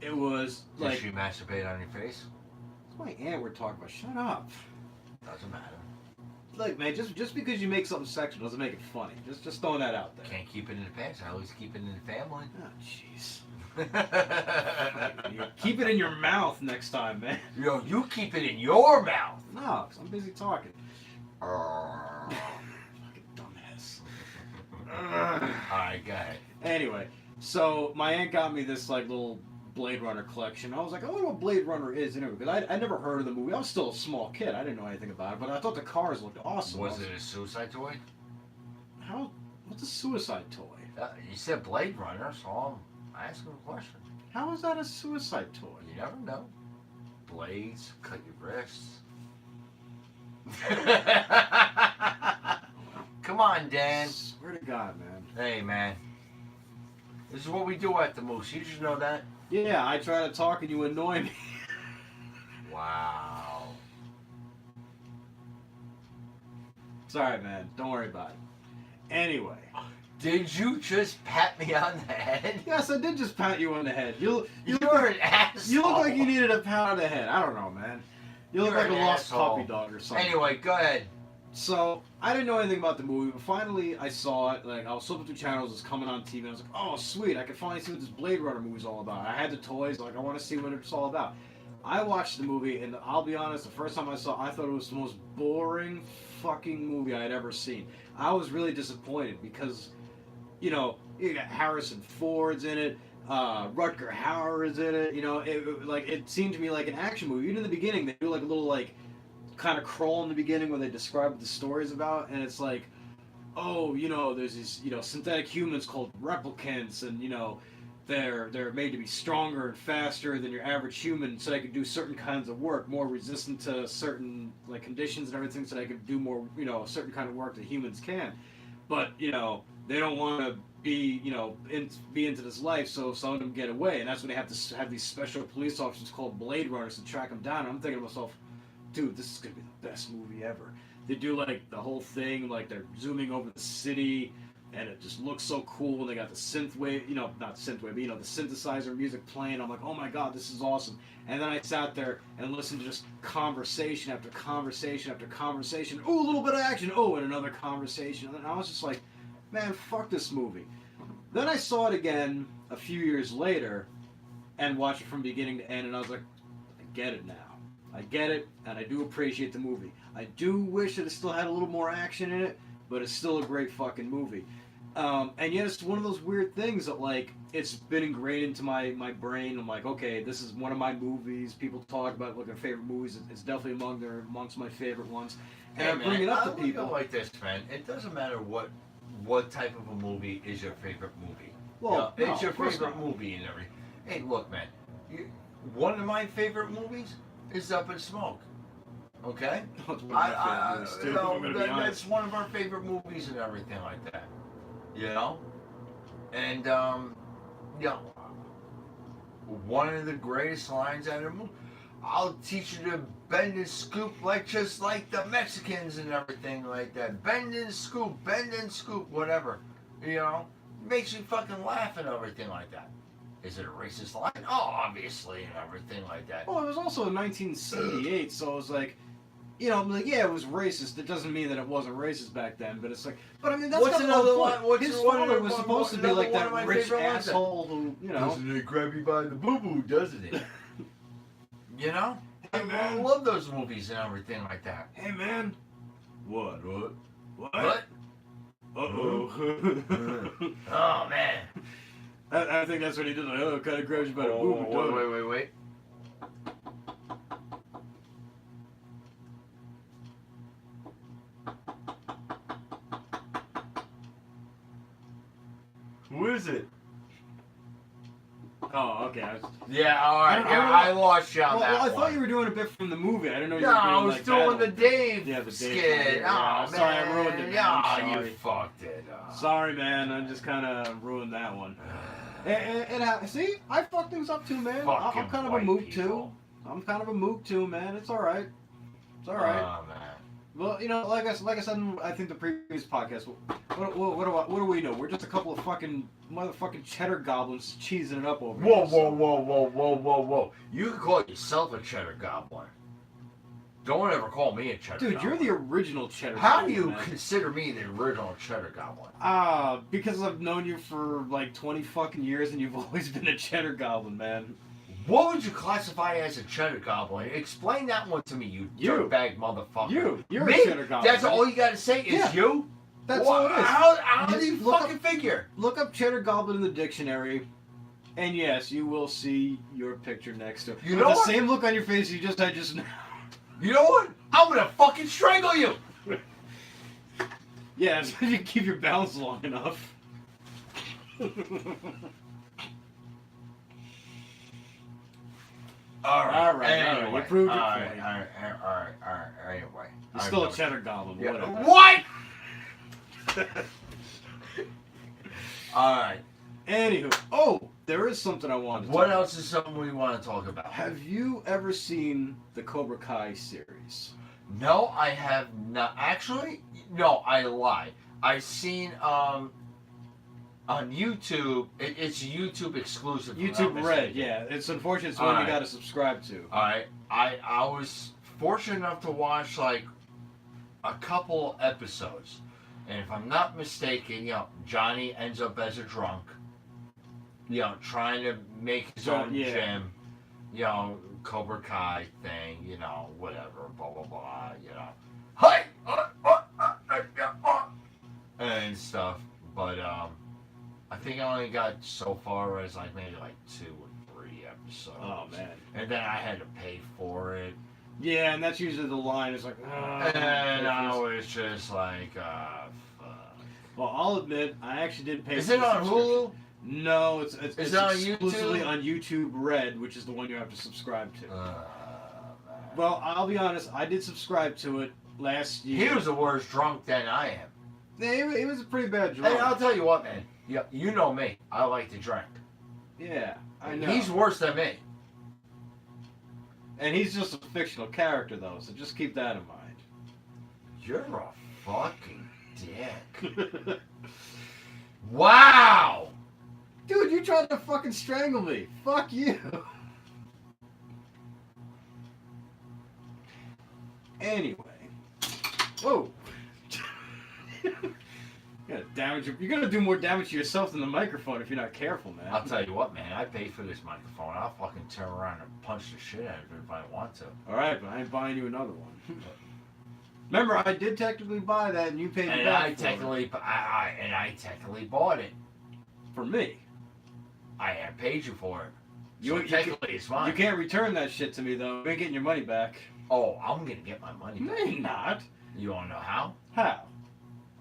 B: It was
A: Did
B: like
A: she masturbate on your face?
B: it's my aunt we're talking about. Shut up.
A: Doesn't matter.
B: Look, man, just because you make something sexual doesn't make it funny. Just throwing that out there.
A: Can't keep it in the pants. I always keep it in the family.
B: Oh, jeez. Keep it in your mouth next time, man.
A: Yo, you keep it in your mouth.
B: No, 'cause I'm busy talking.
A: Alright,
B: Fucking dumbass.
A: go ahead.
B: Anyway, so my aunt got me this like little Blade Runner collection. I was like, I wonder what Blade Runner is, and because I never heard of the movie. I was still a small kid. I didn't know anything about it, but I thought the cars looked awesome.
A: Was it a suicide toy?
B: How? What's a suicide toy?
A: You said Blade Runner, so I'm asking a question.
B: How is that a suicide toy?
A: You never know. Blades, cut your wrists. Come on, Dan.
B: Swear to God, man.
A: Hey, man. This is what we do at the Moose. You should know that.
B: Yeah, I try to talk and you annoy me.
A: Wow.
B: It's alright, man. Don't worry about it. Anyway.
A: Did you just pat me on the head?
B: Yes, I did just pat you on the head. You look
A: You're an asshole.
B: You look like you needed a pat on the head. I don't know, man. You look
A: You're
B: like a
A: an
B: lost
A: asshole.
B: puppy dog or something.
A: Anyway, go ahead.
B: So, I didn't know anything about the movie, but finally I saw it. Like, I was flipping through channels, it was coming on TV, and I was like, oh, sweet, I can finally see what this Blade Runner movie's all about. I had the toys, like, I want to see what it's all about. I watched the movie, and I'll be honest, the first time I saw it, I thought it was the most boring fucking movie I had ever seen. I was really disappointed because, you know, you got Harrison Ford's in it, Rutger Hauer is in it, you know, it seemed to me like an action movie. Even in the beginning, they do like a little, like, kind of crawl in the beginning where they describe what the story's about, and it's like, oh, you know, there's these, you know, synthetic humans called replicants, and, you know, they're made to be stronger and faster than your average human, so they can do certain kinds of work, more resistant to certain like conditions and everything, so they can do more, you know, certain kind of work that humans can. But, you know, they don't want to be, you know, be into this life, so some of them get away, and that's when they have to have these special police officers called Blade Runners to track them down. And I'm thinking to myself, dude, this is gonna be the best movie ever. They do like the whole thing, like they're zooming over the city, and it just looks so cool. And they got the synth wave, you know, not synth wave, but you know, the synthesizer music playing. I'm like, oh my god, this is awesome. And then I sat there and listened to just conversation after conversation after conversation. Oh, a little bit of action. Oh, and another conversation. And I was just like, man, fuck this movie. Then I saw it again a few years later and watched it from beginning to end, and I was like, I get it now. I get it, and I do appreciate the movie. I do wish that it still had a little more action in it, but it's still a great fucking movie. And yet it's one of those weird things that, like, it's been ingrained into my brain. I'm like, okay, this is one of my movies. People talk about like their favorite movies. It's definitely amongst my favorite ones. And I bring it up to
A: look
B: people.
A: at it like this, man. It doesn't matter what type of a movie is your favorite movie.
B: Well,
A: You know,
B: no,
A: it's your
B: of course
A: favorite
B: not.
A: movie and everything. Hey, look, man. One of my favorite movies is Up in Smoke. Okay?
B: That's one of my favorite movies, too, if I'm gonna be honest.
A: That's one of our favorite movies and everything like that. You know? And, you know, one of the greatest lines out of the movie. I'll teach you to bend and scoop just like the Mexicans and everything like that. Bend and scoop, whatever. You know, makes you fucking laugh and everything like that. Is it a racist line? Oh, obviously, and everything like that.
B: Well, it was also in 1978, so it was like, you know, like, yeah, it was racist. It doesn't mean that it wasn't racist back then, but it's like, but I mean, that's
A: What's
B: not the
A: another
B: whole
A: line?
B: point. His father was supposed to be like
A: one
B: that
A: of my
B: rich
A: favorite lines?
B: asshole who, you know.
A: Doesn't it grab you by the boo boo, doesn't it? You know?
B: Hey,
A: I
B: man.
A: love those movies and everything like that.
B: Hey, man. What?
A: What?
B: Uh-oh.
A: Oh, man.
B: I think that's what he did. Like, oh, kind of grabs you by the boob.
A: Wait. Who is it?
B: Oh, okay.
A: Yeah, alright.
B: I
A: I lost you on
B: Well,
A: that
B: I
A: one.
B: thall you were doing a bit from the movie. I didn't know you
A: No,
B: were doing
A: I was
B: like
A: doing
B: that.
A: the Dave
B: Yeah, the Dave
A: skit.
B: one, yeah.
A: Oh,
B: Sorry, I
A: man.
B: ruined it, man.
A: Yeah,
B: I'm
A: you
B: sorry.
A: fucked it up.
B: Sorry, man. I just kind of ruined that one. See, I fuck things up too, man. I'm
A: Fucking
B: kind of a
A: white
B: mook
A: people.
B: too. I'm kind of a mook too, man. It's all right. It's all right.
A: Oh, man.
B: Well, you know, like I said, in, I think the previous podcast. What do we know? We're just a couple of fucking motherfucking cheddar goblins cheesing it up over here.
A: Whoa. You can call yourself a cheddar goblin. Don't ever call me a cheddar
B: Dude,
A: goblin.
B: you're the original cheddar.
A: How
B: goblin,
A: do you
B: man.
A: consider me the original cheddar goblin?
B: Because I've known you for like 20 fucking years, and you've always been a cheddar goblin, man.
A: What would you classify as a cheddar goblin? Explain that one to me, you dirtbag motherfucker.
B: You're
A: Me?
B: a cheddar goblin.
A: That's
B: man.
A: all you gotta say is
B: Yeah.
A: you?
B: That's all it is.
A: How do you
B: Look
A: fucking figure?
B: Look up cheddar goblin in the dictionary, and yes, you will see your picture next to it.
A: You
B: With
A: know
B: the
A: what?
B: same look on your face you just had just now.
A: You know what? I'm gonna fucking strangle you!
B: Yeah, as long as you keep your balance long enough.
A: Alright,
B: All
A: anyway.
B: right, you proved your
A: Alright,
B: point.
A: anyway.
B: You're still a cheddar goblin,
A: Yeah.
B: whatever.
A: What? Alright.
B: Anywho, oh, there is something I wanted to
A: What
B: talk about.
A: else is something we want to talk about?
B: Have you ever seen the Cobra Kai series?
A: No, I have not. Actually, no, I lie. I've seen on YouTube. It's YouTube exclusive. if I'm
B: YouTube
A: not
B: Red,
A: mistaken.
B: yeah. It's unfortunate it's one you
A: Alright.
B: got to subscribe to.
A: All right. I was fortunate enough to watch like a couple episodes, and if I'm not mistaken, Johnny ends up as a drunk. Trying to make his own
B: Yeah.
A: gym. Cobra Kai thing. Whatever. Blah blah blah. Hi. And stuff. But I think I only got so far as like maybe like 2 or 3 episodes.
B: Oh, man.
A: And then I had to pay for it.
B: Yeah, and that's usually the line. It's like,
A: And I was just like, fuck.
B: Well, I'll admit, I actually did pay.
A: Is
B: for
A: it
B: the
A: on
B: subscription.
A: Hulu?
B: No, it's
A: it on
B: exclusively
A: YouTube?
B: on YouTube Red, which is the one you have to subscribe to.
A: Man.
B: Well, I'll be honest, I did subscribe to it last year.
A: He was a worse drunk than I am.
B: Yeah, it was a pretty bad
A: Hey,
B: drunk.
A: I'll tell you what, man. You know me. I like to drink.
B: Yeah, I know.
A: He's worse than me.
B: And he's just a fictional character, though, so just keep that in mind.
A: You're a fucking dick. Wow!
B: Dude, you tried to fucking strangle me. Fuck you. Anyway. Whoa. You're gonna do more damage to yourself than the microphone if you're not careful, man.
A: I'll tell you what, man. I paid for this microphone. I'll fucking turn around and punch the shit out of it if I want to.
B: Alright, but I ain't buying you another one. Remember, I did technically buy that and you paid me
A: And
B: back
A: I
B: for
A: technically bought it.
B: it. For me.
A: I have paid you for it.
B: You-
A: So
B: you
A: technically, it's mine.
B: You can't return that shit to me, though. You ain't getting your money back.
A: Oh, I'm gonna get my money
B: No,
A: back.
B: you're not.
A: You wanna know how?
B: How?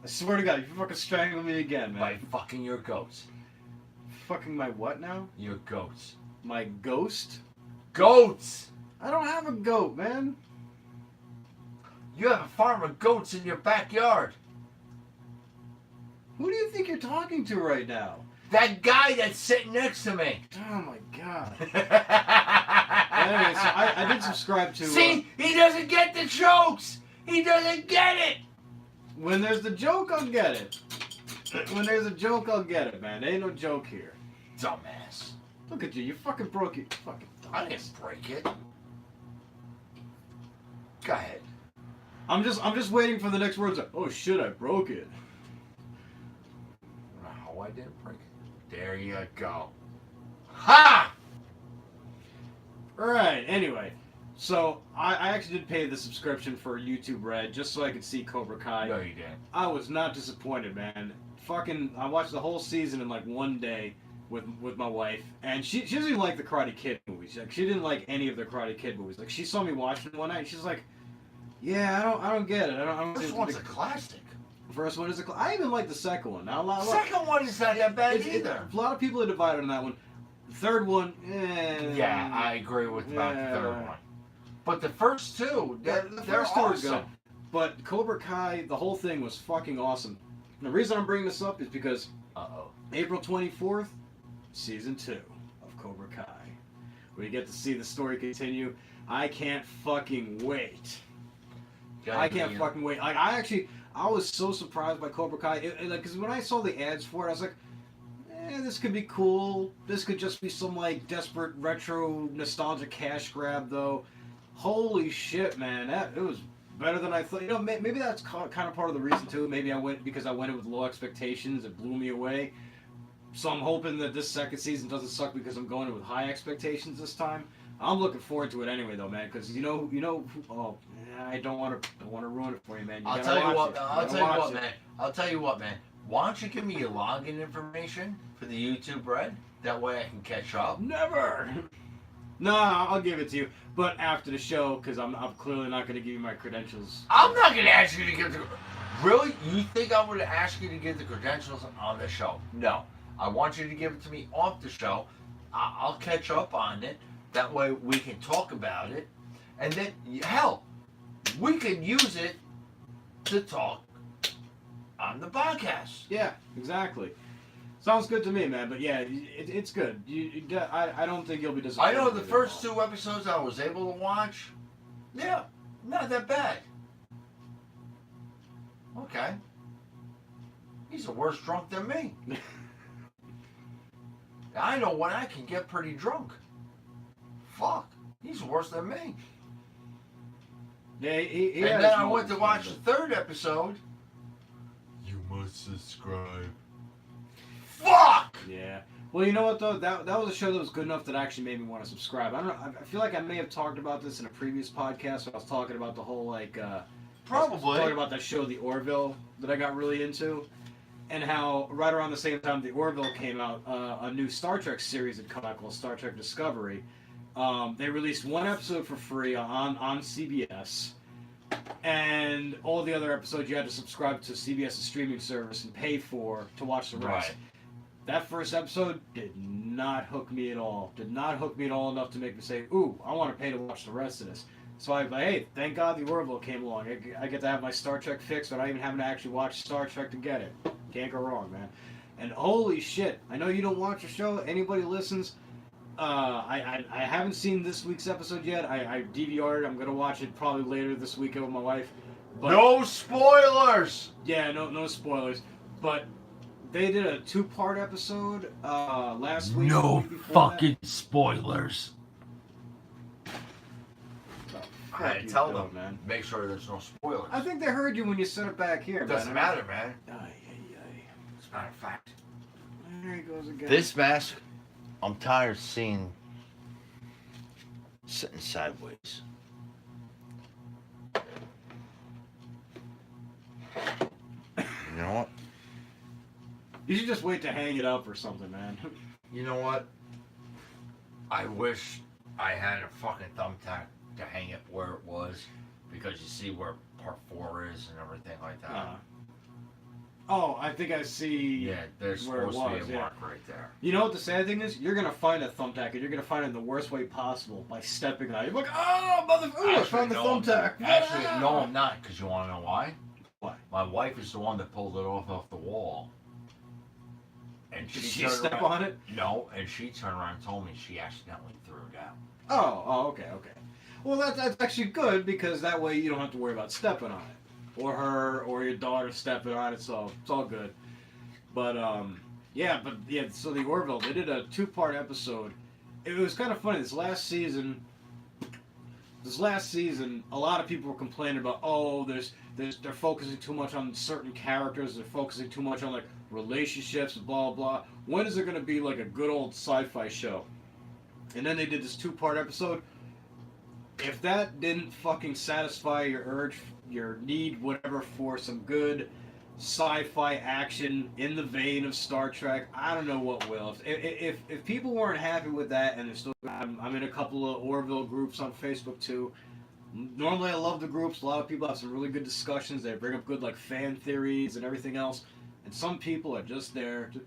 B: I swear to God, if you fucking strangle me again, man.
A: By fucking your goats.
B: Fucking my what now?
A: Your goats.
B: My ghost?
A: Goats!
B: I don't have a goat, man.
A: You have a farm of goats in your backyard.
B: Who do you think you're talking to right now?
A: That guy that's sitting next to me.
B: Oh my god. Anyway, so I did subscribe to.
A: See, he doesn't get the jokes. He doesn't get it.
B: When there's the joke, I'll get it. When there's a joke, I'll get it, man. There ain't no joke here.
A: Dumbass.
B: Look at you. You fucking broke it. Fucking dumbass.
A: I didn't break it. Go ahead.
B: I'm just waiting for the next words. Oh shit! I broke it.
A: No, I didn't break it. There you go. Ha!
B: Alright, anyway. So, I actually did pay the subscription for YouTube Red just so I could see Cobra Kai.
A: No, you didn't.
B: I was not disappointed, man. I watched the whole season in like one day with my wife, and she doesn't even like the Karate Kid movies. Like, she didn't like any of the Karate Kid movies. Like, she saw me watching it one night, and she's like, "Yeah, I don't get it. I don't."
A: This one's a classic.
B: First one is I even like the second one. Now,
A: The second one is not that bad either.
B: A lot of people are divided on that one. The third one,
A: Yeah, I agree with about the third one. But the first two, they're
B: first two are
A: awesome.
B: good. But Cobra Kai, the whole thing was fucking awesome. And the reason I'm bringing this up is because
A: Uh-oh.
B: April 24th, season 2 of Cobra Kai. We get to see the story continue. I can't fucking wait. I can't fucking wait. Like, I was so surprised by Cobra Kai. Because when I saw the ads for it, I was like, this could be cool. This could just be some, like, desperate retro nostalgia cash grab, though. Holy shit, man. It was better than I thought. You know, maybe that's kind of part of the reason, too. Maybe I went because I went in with low expectations. It blew me away. So I'm hoping that this second season doesn't suck because I'm going in with high expectations this time. I'm looking forward to it anyway, though, man. Because oh, I don't want to ruin it for you, man.
A: I'll tell you what, man. Why don't you give me your login information for the YouTube Red? That way I can catch up.
B: Never. No, I'll give it to you, but after the show, because I'm clearly not going to give you my credentials.
A: I'm not going to ask you to give the... Really? You think I would ask you to give the credentials on the show? No. I want you to give it to me off the show. I'll catch up on it. That way we can talk about it. And then, hell, we can use it to talk on the podcast.
B: Yeah, exactly. Sounds good to me, man. But yeah, it's good. I don't think you'll be disappointed.
A: I know the first 2 episodes I was able to watch. Yeah, not that bad. Okay. He's a worse drunk than me. I know when I can get pretty drunk. Fuck. He's worse than me.
B: Yeah,
A: and then I went to watch the 3rd episode. You must subscribe. Fuck!
B: Yeah. Well, you know what though? That was a show that was good enough that actually made me want to subscribe. I don't know. I feel like I may have talked about this in a previous podcast. Where I was talking about the whole like.
A: Probably.
B: Talking about that show, The Orville, that I got really into, and how right around the same time The Orville came out, a new Star Trek series had come out called Star Trek Discovery. They released 1 episode for free on CBS. And all the other episodes you had to subscribe to CBS's streaming service and pay for to watch the rest.
A: Right.
B: That first episode did not hook me at all. Did not hook me at all enough to make me say, ooh, I want to pay to watch the rest of this. So I was like, hey, thank God the Orville came along. I get to have my Star Trek fix without even having to actually watch Star Trek to get it. Can't go wrong, man. And holy shit, I know you don't watch the show. Anybody listens, I haven't seen this week's episode yet. I DVR'd it. I'm going to watch it probably later this weekend with my wife. But,
A: no spoilers!
B: Yeah, no spoilers. But they did a 2-part episode last week.
A: No
B: the week before
A: fucking spoilers. I tell them,
B: man.
A: Make sure there's no spoilers.
B: I think they heard you when you set it back here.
A: It doesn't matter, man.
B: Ay.
A: As a matter of fact.
B: There he goes again.
A: This mask, I'm tired of seeing sitting sideways. You know what?
B: You should just wait to hang it up or something, man.
A: You know what? I wish I had a fucking thumbtack to hang it where it was, because you see where part 4 is and everything like that.
B: Oh, I think I see.
A: Yeah, there's
B: where it
A: supposed to be a
B: was,
A: mark right there.
B: You know what the sad thing is? You're gonna find a thumbtack, and you're gonna find it in the worst way possible by stepping on it. You're like, oh, motherfucker! I found the thumbtack.
A: Actually, no, I'm not. Because you want to know why?
B: Why?
A: My wife is the one that pulled it off the wall. And
B: Did
A: she
B: she
A: turned
B: step
A: around,
B: on it?
A: No, and she turned around and told me she accidentally threw it out.
B: Oh, okay. Well, that's actually good because that way you don't have to worry about stepping on it, or her, or your daughter stepping on it. So it's all good. But yeah. So the Orville, they did a 2-part episode. It was kind of funny. This last season, a lot of people were complaining about, they're focusing too much on certain characters. They're focusing too much on like relationships, blah blah. When is there gonna be like a good old sci-fi show? And then they did this 2-part episode. If that didn't fucking satisfy your urge, your need, whatever, for some good sci-fi action in the vein of Star Trek, I don't know what will. If people weren't happy with that, and they're still, I'm in a couple of Orville groups on Facebook too. Normally, I love the groups. A lot of people have some really good discussions. They bring up good like fan theories and everything else. And some people are just there to,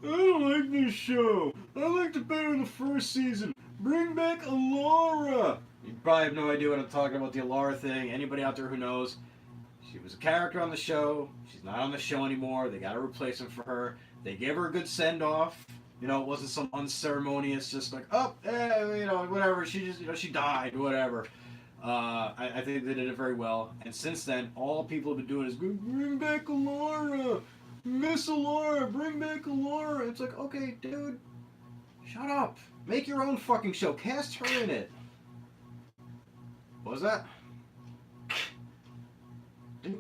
B: I don't like this show. I liked it better in the first season. Bring back Alara. You probably have no idea what I'm talking about, the Alara thing. Anybody out there who knows? She was a character on the show. She's not on the show anymore. They got a replacement for her. They gave her a good send-off. You know, it wasn't some unceremonious, just like, whatever. She just, she died, whatever. I think they did it very well. And since then, all people have been doing is, bring back Alara. Miss Alara, bring back Alara. It's like, okay, dude, shut up. Make your own fucking show. Cast her in it. What was that?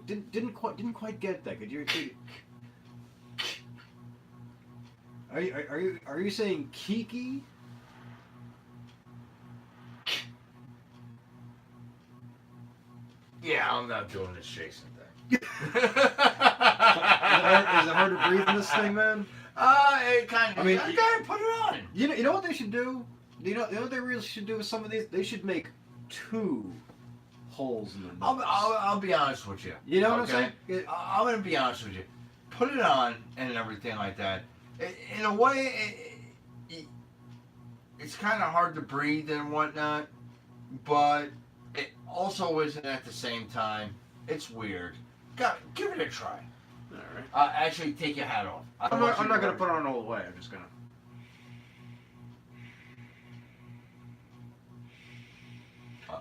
B: Didn't quite get that. Could you repeat? Are you saying Kiki?
A: Yeah, I'm not doing this Jason thing.
B: Is it hard to breathe in this thing, man?
A: It kind of.
B: I mean,
A: you gotta put it on.
B: You know what they should do? You know what they really should do with some of these? They should make 2 holes in the nose.
A: I'll be honest with you.
B: You know what I'm
A: okay?
B: saying?
A: I'm gonna be honest with you. Put it on and everything like that. In a way, it's kind of hard to breathe and whatnot, but it also isn't at the same time. It's weird. Give it a try.
B: All right.
A: Actually, take your hat off.
B: I'm not gonna put it on all the way. I'm just gonna.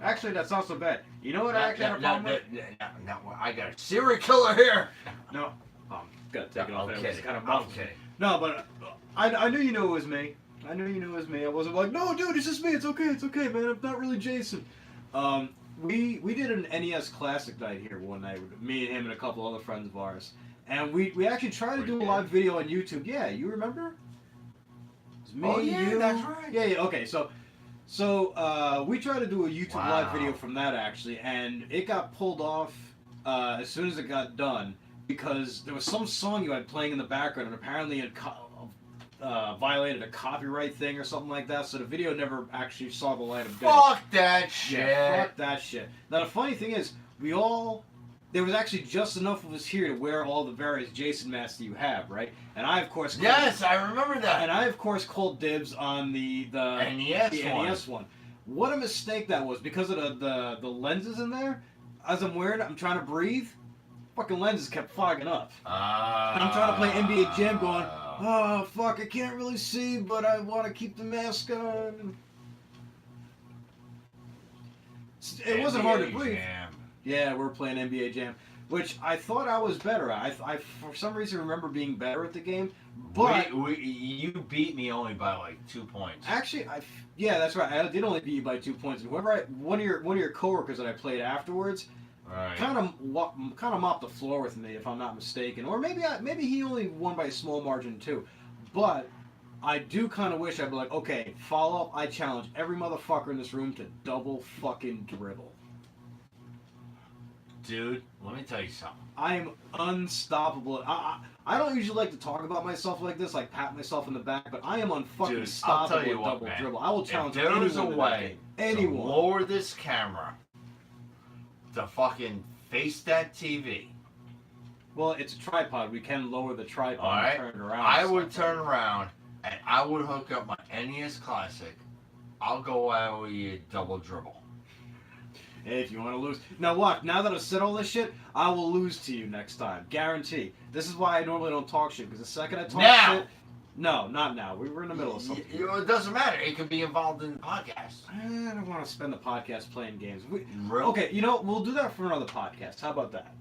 B: Actually, that's not so bad. You know what I actually had a problem with?
A: Now, I got a serial killer here.
B: No. Gotta take it off.
A: I'm
B: It was
A: kidding.
B: kind of
A: I'm
B: muffled.
A: kidding.
B: No, but I knew you knew it was me. I knew you knew it was me. I wasn't like, no, dude, it's just me. It's okay, man. I'm not really Jason. We did an NES Classic night here one night with me and him and a couple other friends of ours, and we actually tried to do a live video on YouTube. Yeah, you remember? It was me,
A: Oh, yeah,
B: you.
A: that's right.
B: Yeah. Okay, so we tried to do a YouTube live
A: Wow.
B: video from that actually, and it got pulled off as soon as it got done because there was some song you had playing in the background, and apparently it violated a copyright thing or something like that. So the video never actually saw the light of day.
A: Fuck that shit.
B: Yeah, fuck that shit. Now the funny thing is, there was actually just enough of us here to wear all the various Jason masks that you have, right? And I of course
A: Yes, I remember that.
B: and I of course called dibs on the
A: NES
B: one. What a mistake that was because of the lenses in there. As I'm wearing it, I'm trying to breathe. Fucking lenses kept fogging up. And I'm trying to play NBA Jam going, oh fuck, I can't really see, but I want to keep the mask on. It wasn't hard to breathe.
A: Jam.
B: Yeah, we're playing NBA Jam, which I thought I was better at. I for some reason remember being better at the game, but
A: you beat me only by like 2 points.
B: actually, yeah, that's right. I did only beat you by 2 points. And one of your coworkers that I played afterwards,
A: Right.
B: kind of mopped the floor with me, if I'm not mistaken, or maybe he only won by a small margin too. But I do kind of wish I'd be like, okay, follow up. I challenge every motherfucker in this room to double fucking dribble.
A: Dude, let me tell you something.
B: I am unstoppable. I don't usually like to talk about myself like this, like pat myself in the back, but I am unfucking
A: Dude, I'll
B: stoppable
A: tell you
B: at
A: what,
B: double
A: man.
B: dribble. I will
A: If
B: challenge
A: there
B: anyone
A: was a
B: to that
A: way
B: game.
A: to
B: Anyone.
A: lower this camera to fucking face that TV,
B: Well, it's a tripod. We can lower the tripod
A: all right,
B: and turn it around.
A: I
B: and
A: would
B: stuff.
A: turn around and I would hook up my NES Classic. I'll go out with you double dribble.
B: Hey, if you want to lose. Now watch, now that I've said all this shit, I will lose to you next time. Guarantee. This is why I normally don't talk shit, because the second I talk
A: Now!
B: shit... No, not now. We were in the middle of something.
A: It doesn't matter. It could be involved in the podcast.
B: I don't want to spend the podcast playing games.
A: Really?
B: Okay, you know, we'll do that for another podcast. How about that?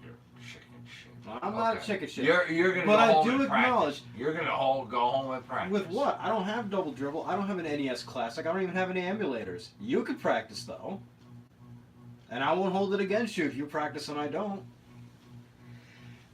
A: You're chicken shit.
B: I'm not a chicken shit.
A: You're gonna
B: But
A: go
B: I
A: home
B: do
A: and
B: acknowledge-
A: practice. You're gonna go home and practice.
B: With what? I don't have Double Dribble. I don't have an NES Classic. I don't even have any emulators. You could practice, though. And I won't hold it against you if you practice and I don't.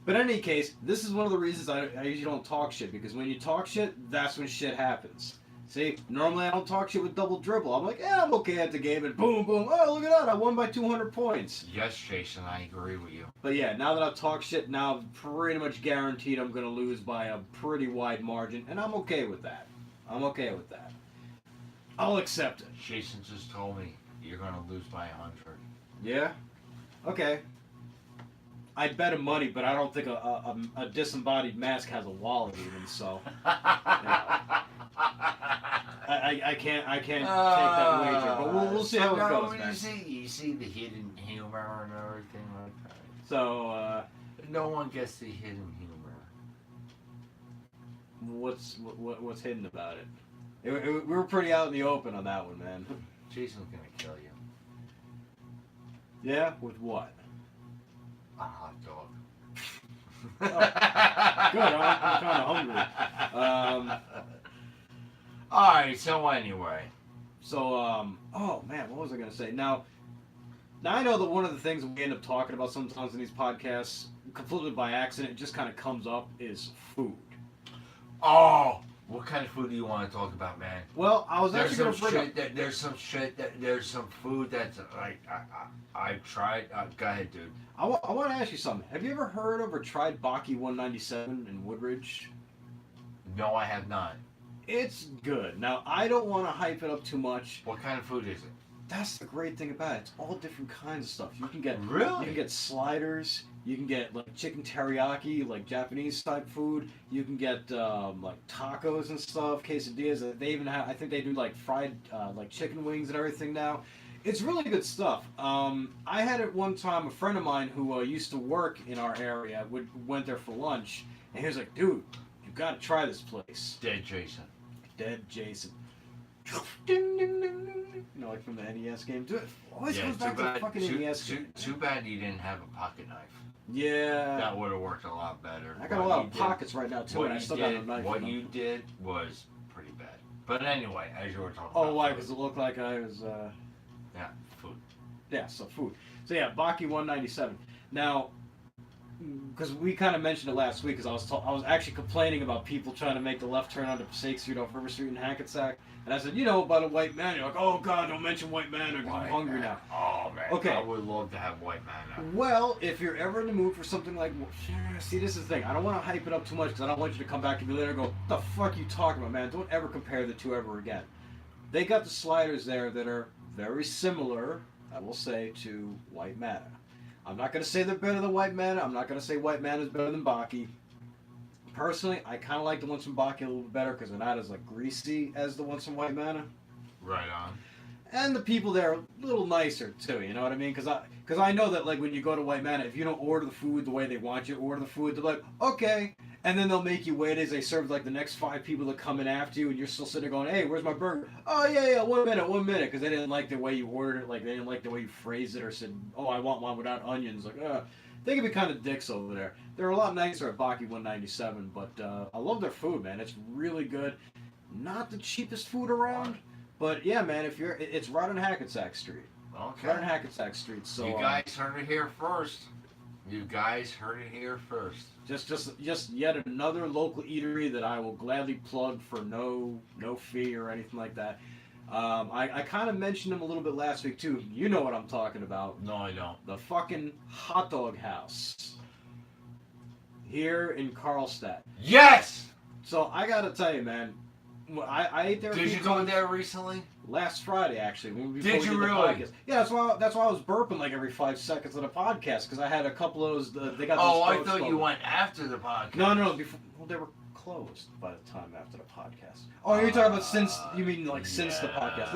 B: But in any case, this is one of the reasons I usually don't talk shit, because when you talk shit, that's when shit happens. See, normally I don't talk shit with Double Dribble. I'm like, yeah, I'm okay at the game, and boom, boom, oh, look at that, I won by 200 points.
A: Yes, Jason, I agree with you.
B: But yeah, now that I've talked shit, now I'm pretty much guaranteed I'm going to lose by a pretty wide margin, and I'm okay with that. I'm okay with that. I'll accept it.
A: Jason just told me you're gonna lose by 100.
B: Yeah? Okay. I'd bet him money, but I don't think a disembodied mask has a wallet even, so I can't take that wager. But we'll see how it goes, man.
A: You see the hidden humor and everything like that.
B: So
A: No one gets the hidden humor.
B: what's hidden about it? We were pretty out in the open on that one, man.
A: Jason's gonna kill you.
B: Yeah? With what?
A: A hot dog.
B: Good, I'm kind of hungry.
A: Alright, so anyway.
B: Oh man, what was I gonna say? Now I know that one of the things we end up talking about sometimes in these podcasts, completely by accident, it just kind of comes up, is food.
A: Oh! What kind of food do you want to talk about, man?
B: Well, I was
A: There's
B: actually gonna
A: some
B: bring
A: shit that there's some food that's like I've tried. Go ahead, dude.
B: I want to ask you something. Have you ever heard of or tried Baki 197 in Woodridge?
A: No, I have not.
B: It's good. Now, I don't want to hype it up too much.
A: What kind of food is it?
B: That's the great thing about it. It's all different kinds of stuff. You can get
A: Really?
B: You can get sliders. You can get like chicken teriyaki, like Japanese type food. You can get like tacos and stuff, quesadillas. They even have. I think they do like fried like chicken wings and everything now. It's really good stuff. I had it one time. A friend of mine who used to work in our area went there for lunch, and he was like, "Dude, you got to try this place."
A: Dead Jason.
B: Dead Jason. Ding, ding, ding, ding. You know, like from the NES game. Dude, always
A: Yeah,
B: goes back to the fucking NES game.
A: Too bad you didn't have a pocket knife.
B: Yeah.
A: That would have worked a lot better.
B: I got a lot of pockets right now too, and I still got a knife.
A: What you did was pretty bad. But anyway, as you were talking
B: Oh,
A: about
B: why?
A: food.
B: Because it looked like I was.
A: Yeah, food.
B: Yeah, so food. So yeah, Baki 197. Now, because we kind of mentioned it last week, because I was actually complaining about people trying to make the left turn onto Passaic Street off River Street in Hackensack, and I said, you know, about a White Man. You're like, oh God, don't mention White Man, because I'm hungry now.
A: Oh man.
B: Okay.
A: I would love to have white man now.
B: Well, if you're ever in the mood for something like, see, this is the thing. I don't want to hype it up too much because I don't want you to come back to me later and go, what the fuck you talking about, man? Don't ever compare the two ever again. They got the sliders there that are very similar, I will say, to White Manna. I'm not going to say they're better than White Manna. I'm not going to say White Manna is better than Baki. Personally, I kind of like the ones from Baki a little bit better because they're not as like greasy as the ones from White Manna.
A: Right on.
B: And the people there are a little nicer too, you know what I mean? Because I know that like when you go to White Manna, if you don't order the food the way they want you to order the food, they're like, okay, and then they'll make you wait as they serve like the next 5 people that come in after you, and you're still sitting there going, hey, where's my burger? Oh yeah, 1 minute, because they didn't like the way you ordered it, like they didn't like the way you phrased it, or said, oh, I want one without onions. Like, they can be kind of dicks over there. They're a lot nicer at Baki 197, but I love their food, man. It's really good. Not the cheapest food around. But yeah, man, it's right on Hackensack Street.
A: Okay.
B: Right on Hackensack Street. So
A: you guys heard it here first. You guys heard it here first.
B: just yet another local eatery that I will gladly plug for no fee or anything like that. I kind of mentioned them a little bit last week too. You know what I'm talking about.
A: No, I don't.
B: The fucking hot dog house here in Karlstadt.
A: Yes.
B: So I gotta tell you, man. I ate there.
A: Did you go there recently?
B: Last Friday, actually.
A: Did you really?
B: Yeah, that's why I was burping like every 5 seconds of the podcast because I had a couple of those. They got.
A: Oh,
B: those
A: I thought you went after the podcast.
B: No. Before, well, they were closed by the time after the podcast. Oh, you're talking about since? You mean like since the podcast?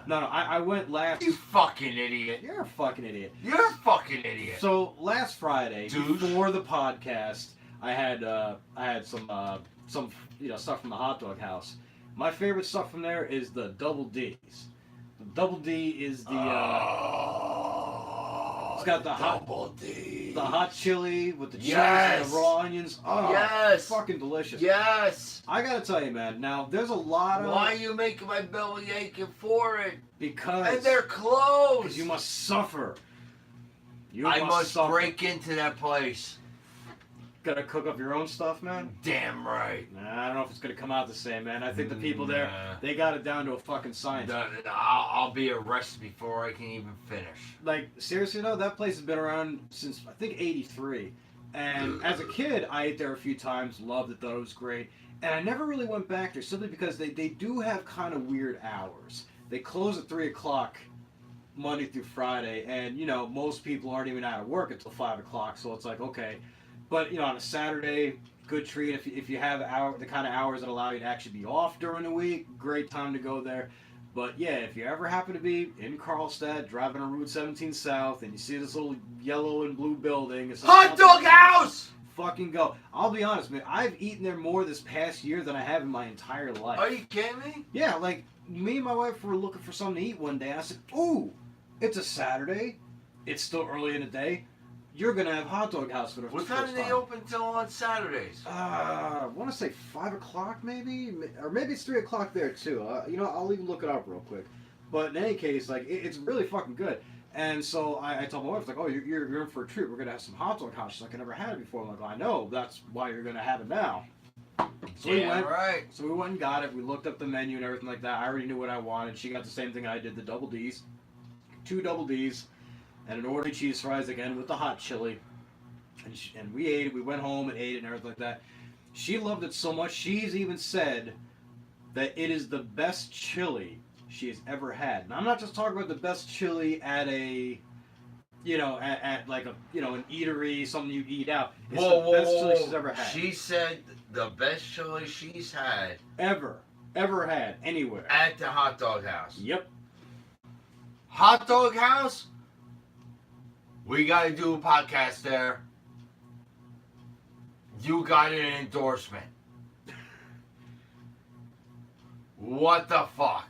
B: No. I went last.
A: You fucking idiot.
B: You're a fucking idiot.
A: You're a fucking idiot.
B: So last Friday,
A: Douche.
B: before the podcast, I had some stuff from the hot dog house. My favorite stuff from there is the double D's. The double D is the it's got the
A: double D.
B: the hot chili with the cheese and
A: Yes.
B: the raw onions. Oh,
A: Yes.
B: fucking delicious.
A: Yes.
B: I gotta tell you, man. Now there's a lot of
A: Why are you making my belly aching for it?
B: because
A: And they're closed.
B: you must suffer. You
A: I must
B: suffer.
A: break into that place.
B: Gotta cook up your own stuff, man.
A: Damn right.
B: Nah, I don't know if it's gonna come out the same, man. I think the people there,
A: Nah.
B: they got it down to a fucking science.
A: I'll be arrested before I can even finish.
B: Like, seriously though, that place has been around since I think '83. And as a kid, I ate there a few times, loved it, thought it was great. And I never really went back there simply because they do have kind of weird hours. They close at 3 o'clock Monday through Friday, and most people aren't even out of work until 5 o'clock, so it's like, okay. But on a Saturday, good treat. If you have the kind of hours that allow you to actually be off during the week, great time to go there. But yeah, if you ever happen to be in Carlstadt, driving on Route 17 South, and you see this little yellow and blue building, it's
A: Hot dog house!
B: fucking go. I'll be honest, man. I've eaten there more this past year than I have in my entire life.
A: Are you kidding me?
B: Yeah, like me and my wife were looking for something to eat one day. I said, "Ooh, it's a Saturday. It's still early in the day. You're gonna have Hot Dog House for the
A: What
B: first
A: time do they
B: time."
A: open till on Saturdays?
B: I want to say 5 o'clock, maybe, or maybe it's 3 o'clock there too. I'll even look it up real quick. But in any case, like it's really fucking good. And so I told my wife, like, "Oh, you're in for a treat. We're gonna have some Hot Dog House." She's like, "I never had it before." I'm like, "I know. That's why you're gonna have it now." So we
A: Damn
B: went.
A: right.
B: So we went and got it. We looked up the menu and everything like that. I already knew what I wanted. She got the same thing I did, the double D's, 2 double D's, and an order of cheese fries again with the hot chili. And we ate it. We went home and ate it and everything like that. She loved it so much. She's even said that it is the best chili she has ever had. And I'm not just talking about the best chili at a, at like a, an eatery, something you eat out. It's the best chili she's ever had.
A: She said the best chili she's had
B: Ever had anywhere.
A: at the hot dog house.
B: Yep.
A: Hot dog house? We gotta do a podcast there. You got an endorsement. What the fuck?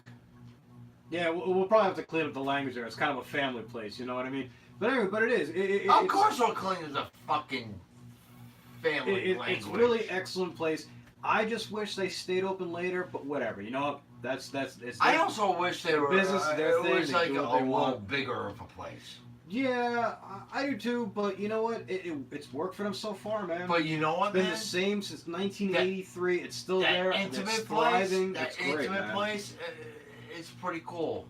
B: Yeah, we'll probably have to clean up the language there. It's kind of a family place, you know what I mean? But anyway, but it is.
A: Of course we'll clean the fucking family language.
B: It's really excellent place. I just wish they stayed open later, but whatever. You know what? That's it's.
A: I also wish they were.
B: business, their
A: it
B: thing,
A: was
B: they
A: like
B: do
A: a
B: what they
A: little
B: want.
A: bigger of a place.
B: Yeah, I do too. But you know what? It's worked for them so far, man.
A: But you know what,
B: It's been
A: man?
B: the same since 1983. It's still
A: That
B: there.
A: intimate
B: It's
A: place.
B: thriving.
A: That
B: It's great,
A: intimate
B: man.
A: place. It's pretty cool.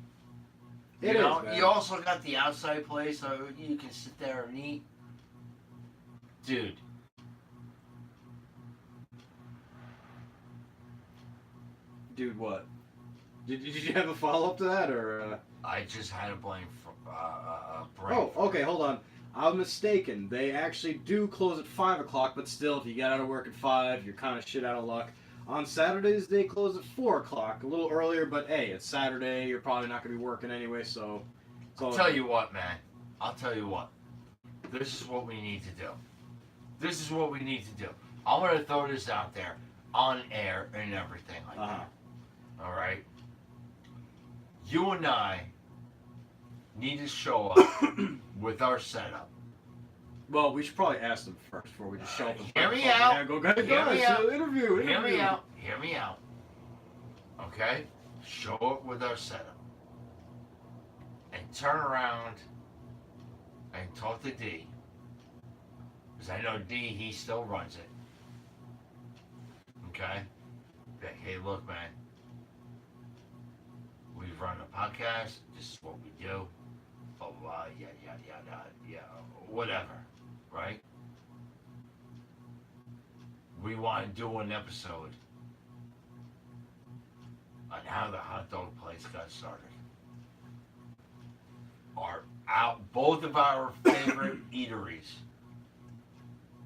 B: It
A: You
B: is,
A: know,
B: man.
A: you also got the outside place, so you can sit there and eat. Dude.
B: Dude, what? Did you have a follow up to that or?
A: I just had a brain.
B: Oh, okay, hold on. I'm mistaken. They actually do close at 5 o'clock, but still, if you get out of work at 5, you're kind of shit out of luck. On Saturdays, they close at 4 o'clock, a little earlier, but hey, it's Saturday. You're probably not going to be working anyway, so.
A: I'll tell you what, man. I'll tell you what. This is what we need to do. This is what we need to do. I'm going to throw this out there on air and everything like that. All right? You and I need to show up with our setup.
B: Well, we should probably ask them first before we just show up.
A: Hear me out.
B: Yeah, go, guys,
A: Hear me out.
B: interview.
A: Hear me out. Hear me out. Okay? Show up with our setup. And turn around and talk to D. Because I know D, he still runs it. Okay? Like, hey, look, man. We run a podcast. This is what we do. Blah, blah, blah. Yeah, whatever. Right? We want to do an episode on how the hot dog place got started. Both of our favorite eateries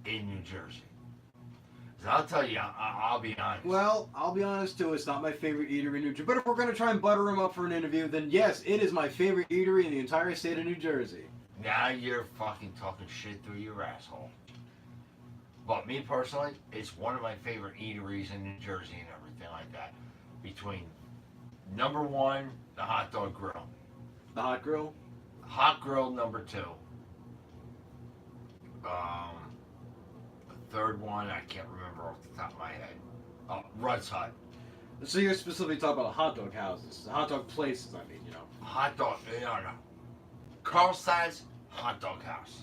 A: in New Jersey. So I'll tell you, I'll be honest.
B: Well, I'll be honest too. It's not my favorite eatery in New Jersey. But if we're gonna try and butter him up for an interview, then yes, it is my favorite eatery in the entire state of New Jersey.
A: Now you're fucking talking shit through your asshole. But me personally, it's one of my favorite eateries in New Jersey and everything like that. Between number one, the Hot Dog Grill.
B: The Hot Grill.
A: Hot Grill number two. Um, the third one, I can't remember off the top of my head. Oh, Rudd's Hut.
B: So you're specifically talking about the hot dog houses, the hot dog places. I mean, you know.
A: Hot dog, no. Carlstad's Hot Dog House.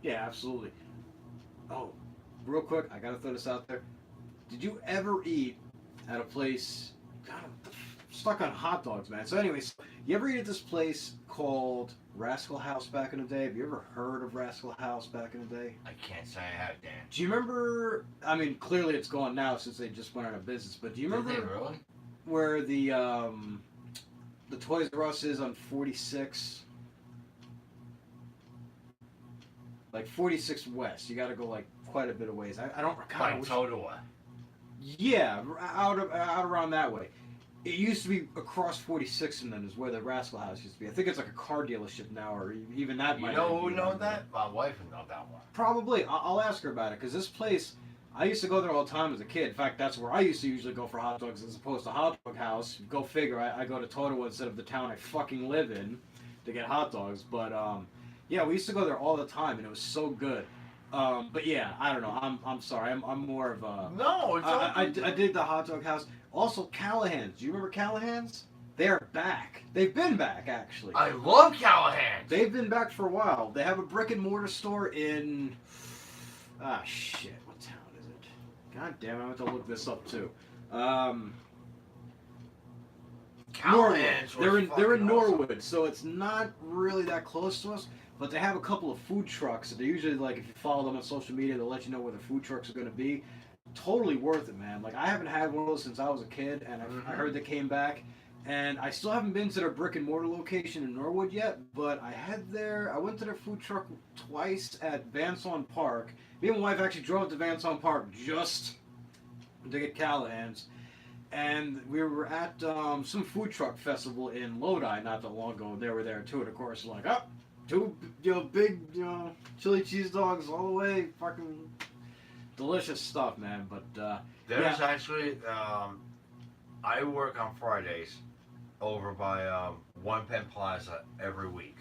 B: Yeah, absolutely. Oh, real quick, I gotta throw this out there. Did you ever eat at a place? God, I'm stuck on hot dogs, man. So, anyways, you ever eat at this place called Rascal House back in the day? Have you ever heard of Rascal House back in the day?
A: I can't say I have, Dan.
B: Do you remember? I mean, clearly it's gone now since they just went out of business. But do you remember
A: Did they really?
B: where the Toys R Us is on 46? Like 46 West. You got to go like quite a bit of ways. I don't recall.
A: Like Totowa.
B: Yeah, out around that way. It used to be across 46 and then is where the Rascal House used to be. I think it's like a car dealership now, or even that
A: You
B: might.
A: know
B: not
A: who
B: be
A: know
B: around
A: that? My wife would know that one.
B: Probably. I'll ask her about it because this place, I used to go there all the time as a kid. In fact, that's where I used to usually go for hot dogs as opposed to Hot Dog House. Go figure. I go to Totowa instead of the town I fucking live in to get hot dogs. But yeah, we used to go there all the time, and it was so good. But yeah, I don't know. I'm sorry. I'm more of a.
A: No, it's
B: I did the Hot Dog House. Also, Callahan's. Do you remember Callahan's? They're back. They've been back, actually.
A: I love Callahan.
B: They've been back for a while. They have a brick and mortar store in. Ah, shit. What town is it? God damn it. I have to look this up, too.
A: Callahan's.
B: Norwood. They're in
A: fucking
B: Norwood, so it's not really that close to us. But they have a couple of food trucks. They usually, like, if you follow them on social media, they'll let you know where the food trucks are going to be. Totally worth it, man. Like, I haven't had one of those since I was a kid, and I heard they came back. And I still haven't been to their brick and mortar location in Norwood yet, but I went to their food truck twice at Vanson Park. Me and my wife actually drove to Vanson Park just to get Callahan's. And we were at some food truck festival in Lodi not that long ago. They were there too, and of course, like, oh, two big chili cheese dogs all the way, fucking delicious stuff, man. But
A: There's
B: yeah.
A: actually, I work on Fridays over by One Penn Plaza every week.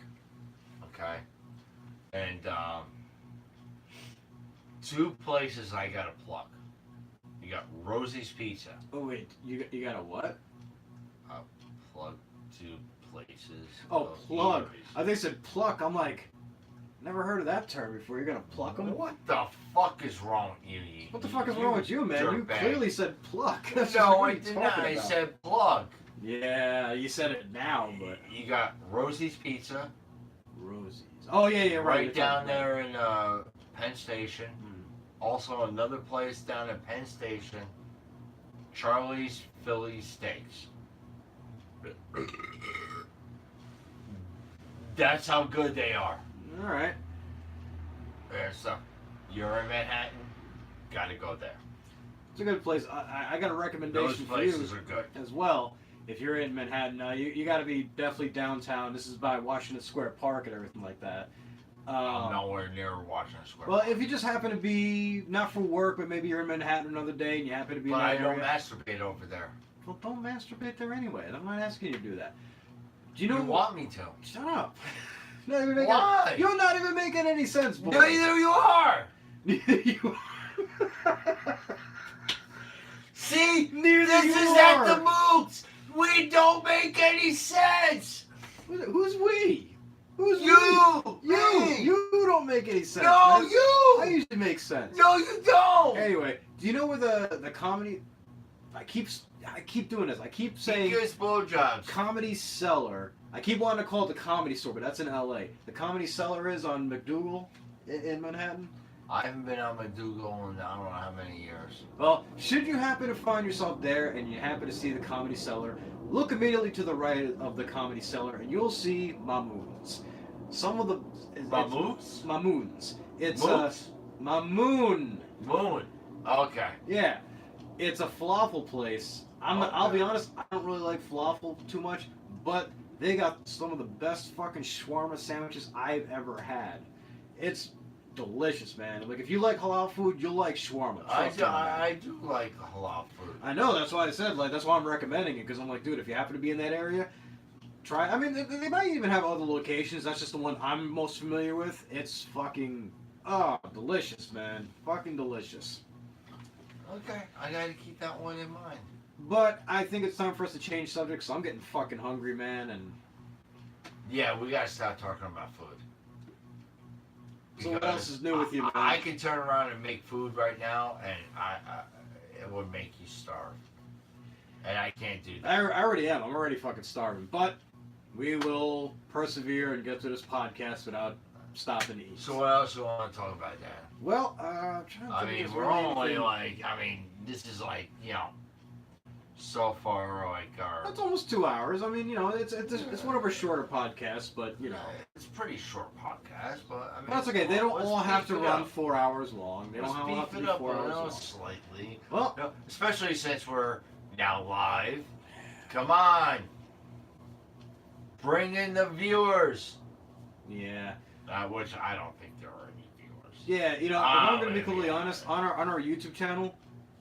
A: Okay? And two places I gotta plug. You got Rosie's Pizza.
B: Oh wait, you got a what?
A: Plug two places.
B: Oh,
A: of
B: plug.
A: eateries.
B: I think they said pluck. I'm like, never heard of that term before. You're gonna pluck them?
A: What the fuck is wrong with you?
B: What the fuck is wrong with you, man? You
A: dirtbag.
B: clearly said pluck. That's
A: No,
B: what
A: I
B: you're
A: did
B: talking
A: not. I
B: about.
A: said plug.
B: Yeah, you said it now, but
A: You got Rosie's Pizza
B: Rosie's. Oh yeah, right.
A: right
B: you're
A: down
B: talking about
A: there in Penn Station.
B: it.
A: Also, another place down at Penn Station, Charlie's Philly Steaks. That's how good they are.
B: All right.
A: So, you're in Manhattan, gotta go there.
B: It's a good place. I got a
A: Those
B: recommendation for
A: places
B: you
A: are good.
B: as well. If you're in Manhattan, you got to be definitely downtown. This is by Washington Square Park and everything like that.
A: I'm nowhere near Washington Square.
B: Well, if you just happen to be not for work, but maybe you're in Manhattan another day and you happen to be
A: but
B: in
A: I
B: that
A: don't
B: area.
A: masturbate over there.
B: Well, don't masturbate there anyway. I'm not asking you to do that. Do you know?
A: You want me to?
B: Shut up. Not even making,
A: Why?
B: You're not even making any sense, boy.
A: Neither you are!
B: You-
A: See?
B: Neither
A: This
B: you
A: is
B: are.
A: at the mooks! We don't make any sense!
B: Who's we? Who's
A: You!
B: we? You!
A: Me!
B: You don't make any sense.
A: No,
B: man.
A: you!
B: I usually make sense.
A: No, you don't!
B: Anyway, do you know where the comedy? I keep doing this. I keep
A: He
B: saying
A: gives blowjobs.
B: Comedy Cellar. I keep wanting to call it the Comedy Store, but that's in L.A. The Comedy Cellar is on McDougal in Manhattan.
A: I haven't been on McDougal in I don't know how many years.
B: Well, should you happen to find yourself there and you happen to see the Comedy Cellar, look immediately to the right of the Comedy Cellar and you'll see Mamoons. Some of the
A: Mamoots?
B: Mamoons. It's
A: Moots?
B: Mamoon.
A: Moon. Okay.
B: Yeah, it's a falafel place. I'll
A: Okay.
B: be honest, I don't really like falafel too much, but they got some of the best fucking shawarma sandwiches I've ever had. It's delicious, man. Like, if you like halal food, you'll like shawarma. Trust me on that.
A: I do like halal food.
B: I know, that's why I said, like, that's why I'm recommending it, because I'm like, dude, if you happen to be in that area, try. I mean, they might even have other locations. That's just the one I'm most familiar with. It's fucking, delicious, man. Fucking delicious.
A: Okay, I gotta keep that one in mind.
B: But I think it's time for us to change subjects. So I'm getting fucking hungry, man. And
A: Yeah, we gotta stop talking about food.
B: so what else is new with you, man?
A: I can turn around and make food right now, and it would make you starve. And I can't do that.
B: I already am. I'm already fucking starving. But we will persevere and get through this podcast without stopping to eat.
A: So what else do you want to talk about, Dan?
B: Well, I'm trying to
A: I
B: think if
A: mean,
B: there's
A: we're
B: really
A: only
B: anything-
A: like, I mean, this is like, you know, so far like our.
B: That's almost 2 hours. I mean, you know, it's one of our shorter podcasts, but you know,
A: It's a pretty short podcast, but I mean.
B: that's okay. They don't
A: let's
B: all have to
A: beef it
B: run
A: up.
B: 4 hours long. They don't
A: Let's
B: all have
A: beef
B: to
A: it
B: be
A: up
B: 4
A: a
B: hours
A: little
B: long.
A: slightly.
B: Well,
A: No, especially since we're now live. Come on. Bring in the viewers.
B: yeah,
A: Which I don't think there are any viewers.
B: yeah. You know, if
A: Ah,
B: I'm going to be
A: wait,
B: completely
A: wait.
B: honest, on our YouTube channel,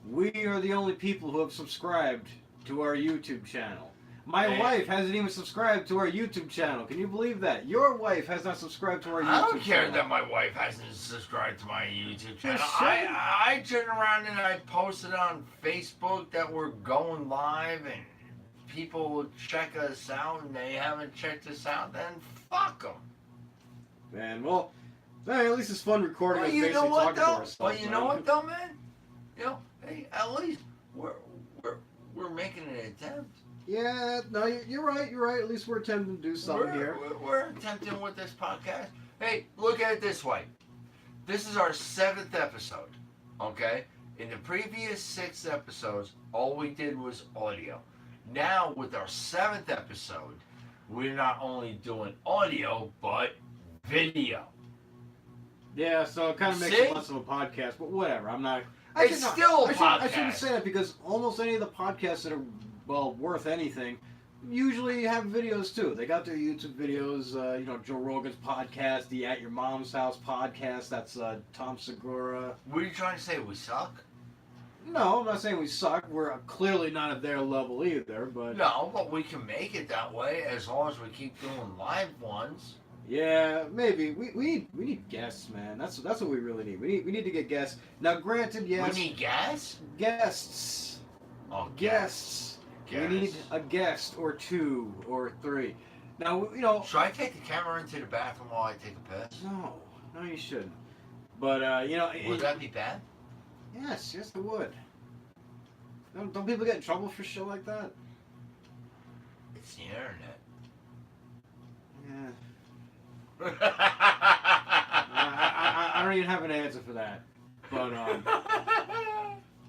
B: we are the only people who have subscribed to our YouTube channel. My
A: Man.
B: wife hasn't even subscribed to our YouTube channel. Can you believe that? Your wife has not subscribed to our YouTube
A: I don't care
B: channel.
A: that my wife hasn't subscribed to my YouTube channel.
B: sure.
A: I turn around and I posted on Facebook that we're going live and people will check us out and they haven't checked us out, then fuck them.
B: Man, well, hey, at least it's fun recording
A: Well,
B: us
A: you
B: basically
A: know what
B: talking to
A: though?
B: ourselves.
A: Well, you know
B: man.
A: what though, man? You know, hey, at least we're making an attempt.
B: Yeah, no, you're right. You're right. At least we're attempting to do something here.
A: We're attempting with this podcast. Hey, look at it this way. This is our 7th episode, okay? In the previous 6 episodes, all we did was audio. Now, with our 7th episode, we're not only doing audio, but video.
B: Yeah, so it kind of makes
A: See?
B: it less of a podcast, but whatever. I'm not.
A: It's still a
B: I shouldn't
A: podcast.
B: say that because almost any of the podcasts that are worth anything usually have videos too. They got their YouTube videos. You know, Joe Rogan's podcast, the At Your Mom's House podcast. That's Tom Segura.
A: What are you trying to say? We suck?
B: No, I'm not saying we suck. We're clearly not at their level either, but
A: No, but we can make it that way as long as we keep doing live ones.
B: yeah, maybe we need guests, man. That's what we really need. We need to get guests. Now, granted, yes,
A: We need gas?
B: guests.
A: Oh,
B: Guests. We need a guest or 2 or 3. Now, you know.
A: Should I take the camera into the bathroom while I take a piss?
B: No, you shouldn't. But you know.
A: Would that be bad?
B: Yes, it would. Don't people get in trouble for shit like that?
A: It's the internet.
B: Yeah. I don't even have an answer for that.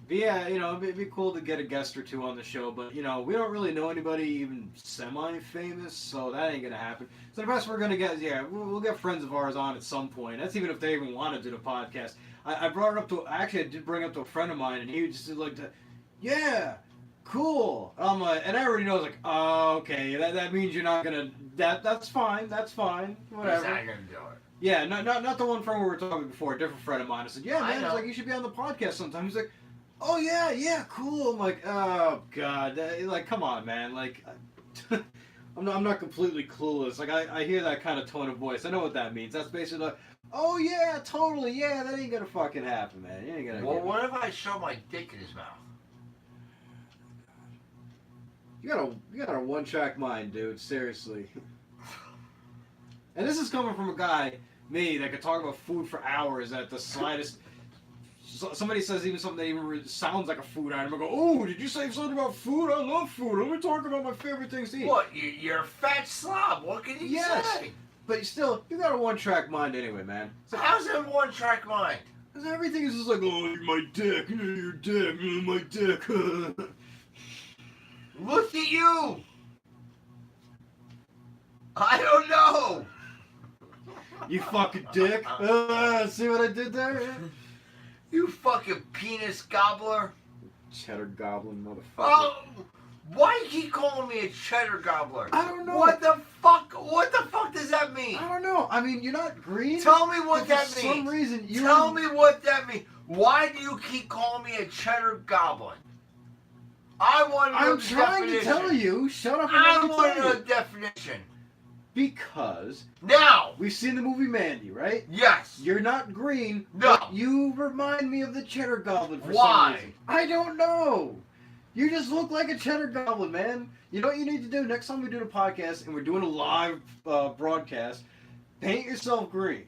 B: But yeah, you know, it'd be cool to get a guest or 2 on the show, but, you know, we don't really know anybody even semi-famous, so that ain't gonna happen. So the best we're gonna get, yeah, we'll get friends of ours on at some point. That's even if they even want to do the podcast. I brought it up to, actually I did bring it up to a friend of mine, and he just like, yeah, cool. I'm like, and I already know, like, oh, okay, that means you're not gonna, that's fine, whatever.
A: He's not gonna do it.
B: Yeah, not the one friend we were talking before, a different friend of mine. I said, yeah,
A: I
B: man, it's
A: know.
B: like, you should be on the podcast sometime. He's like, oh, yeah, cool. I'm like, oh, God. Like, come on, man. Like, I'm not completely clueless. Like, I hear that kind of tone of voice. I know what that means. That's basically like, oh, yeah, totally, yeah, that ain't gonna fucking happen, man. You ain't gonna
A: Well,
B: get it.
A: what if I show my dick in his mouth?
B: You got a one-track mind, dude. Seriously. And this is coming from a guy, me, that could talk about food for hours at the slightest. Somebody says even something that even sounds like a food item. I go, oh, did you say something about food? I love food. Let me talk about my favorite things to eat.
A: What? You're a fat slob. What can you
B: Yes.
A: say?
B: But still, you got a one-track mind anyway, man. So,
A: How's that one track mind?
B: 'cause everything is just like, oh, my dick, your dick, my dick.
A: Look at you. I don't know.
B: You fucking dick. See what I did there?
A: You fucking penis gobbler.
B: Cheddar goblin motherfucker.
A: Oh, Why you keep calling me a cheddar gobbler?
B: I don't know.
A: What the fuck? What the fuck does that mean?
B: I don't know. I mean, you're not green.
A: Tell me what
B: but
A: that
B: for
A: means.
B: some reason, you
A: Tell me what that means. Why do you keep calling me a cheddar goblin? I want to know
B: I'm
A: the
B: trying
A: definition.
B: to tell you. Shut up and
A: I
B: let me
A: want to
B: tell
A: know
B: you.
A: the definition.
B: Because
A: Now.
B: we've seen the movie Mandy, right?
A: Yes.
B: You're not green.
A: No.
B: But you remind me of the cheddar goblin for
A: Why?
B: some reason. I don't know. You just look like a cheddar goblin, man. You know what you need to do? Next time we do the podcast and we're doing a live broadcast, paint yourself green.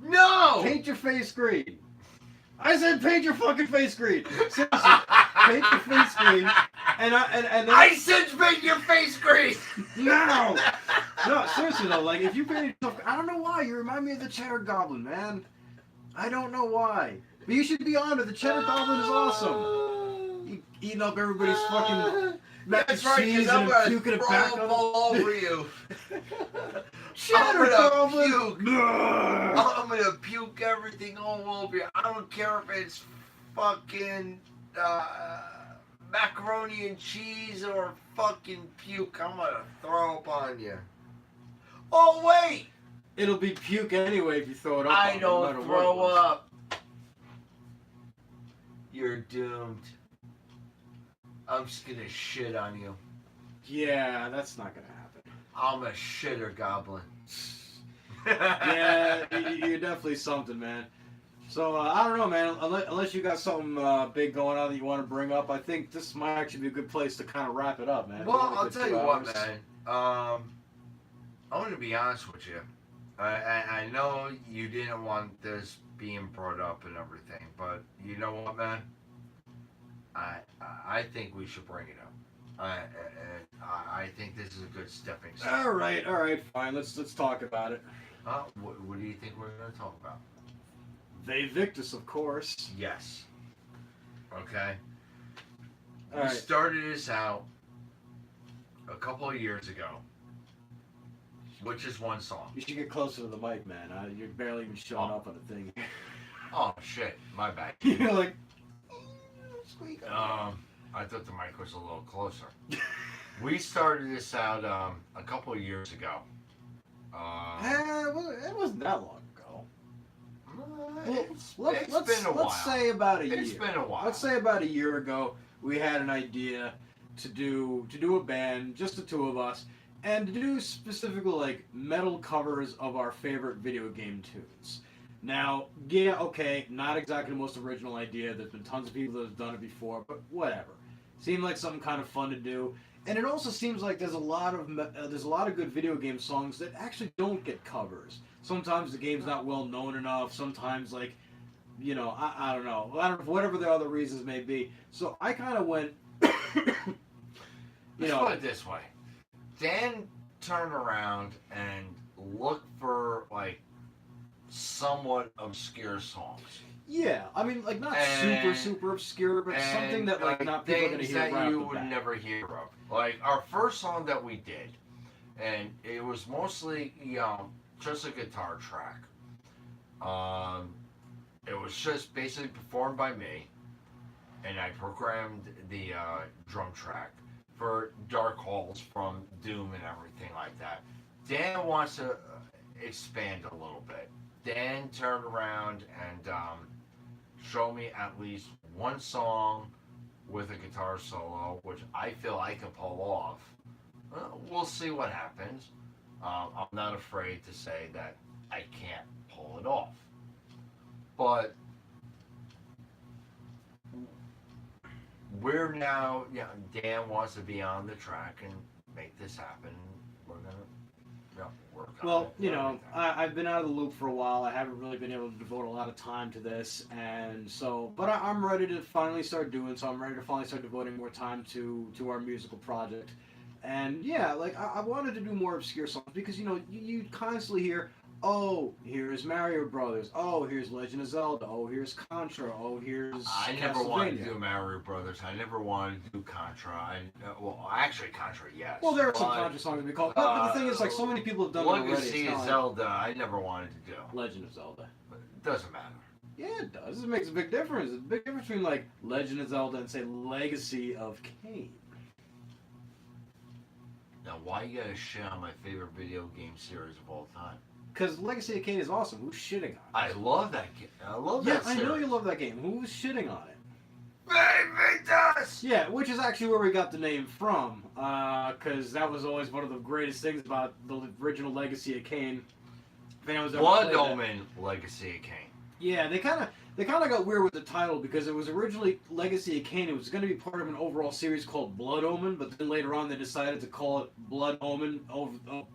A: No.
B: Paint your face green. I said paint your fucking face green. Seriously, paint your face green. And then
A: I said paint your face green.
B: no, no, seriously though, like if you paint yourself, I don't know why you remind me of the cheddar goblin, man. I don't know why, but you should be honored. The cheddar goblin is awesome. Eating up everybody's fucking mac and
A: That's right,
B: cheese
A: because I'm
B: and
A: gonna
B: puking it
A: throw
B: back
A: up
B: on
A: all over you.
B: Cheddar
A: I'm
B: goblin.
A: gonna puke. I'm gonna puke everything all over you. I don't care if it's fucking macaroni and cheese or fucking puke. I'm gonna throw up on you. Oh wait,
B: It'll be puke anyway if you throw it up.
A: I
B: on it, no matter
A: don't
B: what it
A: throw
B: was.
A: up. You're doomed. I'm just gonna shit on you.
B: Yeah, that's not gonna happen.
A: I'm a shitter goblin.
B: Yeah, you're definitely something, man. So I don't know, man. Unless you got something big going on that you want to bring up, I think this might actually be a good place to kind of wrap it up, man.
A: Well,
B: We're only
A: I'll
B: good
A: tell
B: 2
A: you what,
B: hours.
A: man. I'm gonna be honest with you. I know you didn't want this being brought up and everything, but you know what, man? I think we should bring it up. I think this is a good stepping stone.
B: All right, fine. Let's talk about it.
A: What do you think we're gonna talk about?
B: They Victus, of course.
A: Yes. Okay.
B: All
A: We
B: right.
A: started this out a couple of years ago, which is one song.
B: You should get closer to the mic, man. You're barely even showing up on the thing.
A: Oh shit, my bad.
B: You're like.
A: I thought the mic was a little closer. We started this out a couple of years ago.
B: It wasn't that long ago.
A: It's
B: Let's
A: been a while.
B: Let's say about a year.
A: It's been a while.
B: Let's say about a year ago, we had an idea to do a band, just the two of us, and to do specifically like metal covers of our favorite video game tunes. Now, yeah, okay, not exactly the most original idea. There's been tons of people that have done it before, but whatever. Seemed like something kind of fun to do, and it also seems like there's a lot of good video game songs that actually don't get covers. Sometimes the game's not well known enough. Sometimes like, you know, I don't know, whatever the other reasons may be. So I kind of went,
A: Let's put it this way. Dan turned around and looked for like somewhat obscure songs.
B: yeah, I mean, like not super obscure, but something that like not people are gonna
A: things
B: hear
A: that
B: right off
A: you
B: the
A: would
B: bat.
A: never hear of. Like our first song that we did, and it was mostly just a guitar track. It was just basically performed by me, and I programmed the drum track for Dark Halls from Doom and everything like that. Dan wants to expand a little bit. Dan turned around and showed me at least one song with a guitar solo, which I feel I can pull off. We'll see what happens. I'm not afraid to say that I can't pull it off. But we're now, Dan wants to be on the track and make this happen. We're going to work on it.
B: Well, you
A: and
B: know,
A: everything.
B: I've been out of the loop for a while. I haven't really been able to devote a lot of time to this, and so, but I'm ready to finally start doing so. I'm ready to finally start devoting more time to our musical project. And yeah, like I wanted to do more obscure songs because, you know, you constantly hear, oh, here's Mario Brothers. Oh, here's Legend of Zelda. Oh, here's Contra. Oh, here's
A: I never wanted to
B: Castlevania.
A: do Mario Brothers. I never wanted to do Contra. Well, actually, Contra, yes.
B: Well, there are some
A: But
B: Contra songs we call, but the thing is, like, so many people have done it already.
A: Legacy
B: It's
A: of
B: not like
A: Zelda, I never wanted to do.
B: Legend of Zelda.
A: But it doesn't matter.
B: Yeah, it does. It makes a big difference. There's a big difference between like Legend of Zelda and say Legacy of Kain.
A: Now, why you gotta shit on my favorite video game series of all time?
B: Because Legacy of Kain is awesome. Who's shitting on it?
A: I love that game. I love
B: Yeah,
A: that series.
B: I know you love that game. Who's shitting on it?
A: Victus!
B: Yeah, which is actually where we got the name from. Because that was always one of the greatest things about the original Legacy of Kain. If anyone's ever
A: Blood
B: played that.
A: Omen Legacy of Kain.
B: Yeah, they kind of got weird with the title because it was originally Legacy of Kain. It was going to be part of an overall series called Blood Omen, but then later on they decided to call it Blood Omen,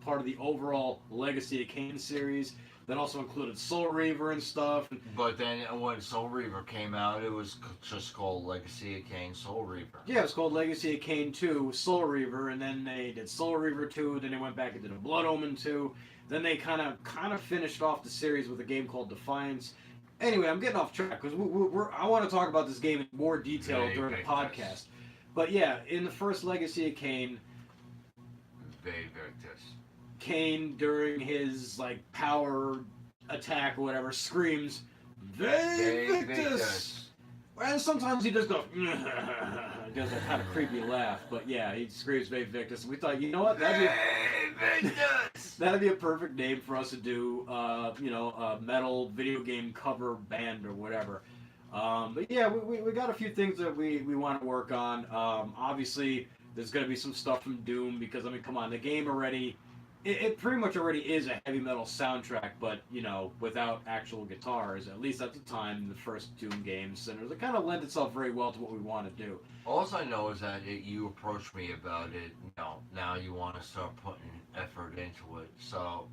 B: part of the overall Legacy of Kain series. That also included Soul Reaver and stuff.
A: But then when Soul Reaver came out, it was just called Legacy of Kain Soul Reaver.
B: Yeah, it was called Legacy of Kain 2, Soul Reaver, and then they did Soul Reaver 2, then they went back and did a Blood Omen 2. Then they kind of finished off the series with a game called Defiance. Anyway, I'm getting off track because I want to talk about this game in more detail during the podcast. But yeah, in the first Legacy of Kain,
A: Victus.
B: Kain during his like power attack or whatever screams, Victus! And sometimes he just goes, he does a kind of creepy laugh. But yeah, he screams Victus. And we thought, you know what, that'd be a perfect name for us to do, a metal video game cover band or whatever. But yeah, we got a few things that we want to work on. Obviously, there's going to be some stuff from Doom because, I mean, come on, the game already, it pretty much already is a heavy metal soundtrack, but, without actual guitars, at least at the time, the first Doom games. And it kind of lent itself very well to what we want to do.
A: All I know is that you approached me about it. Now you want to start putting effort into it. So,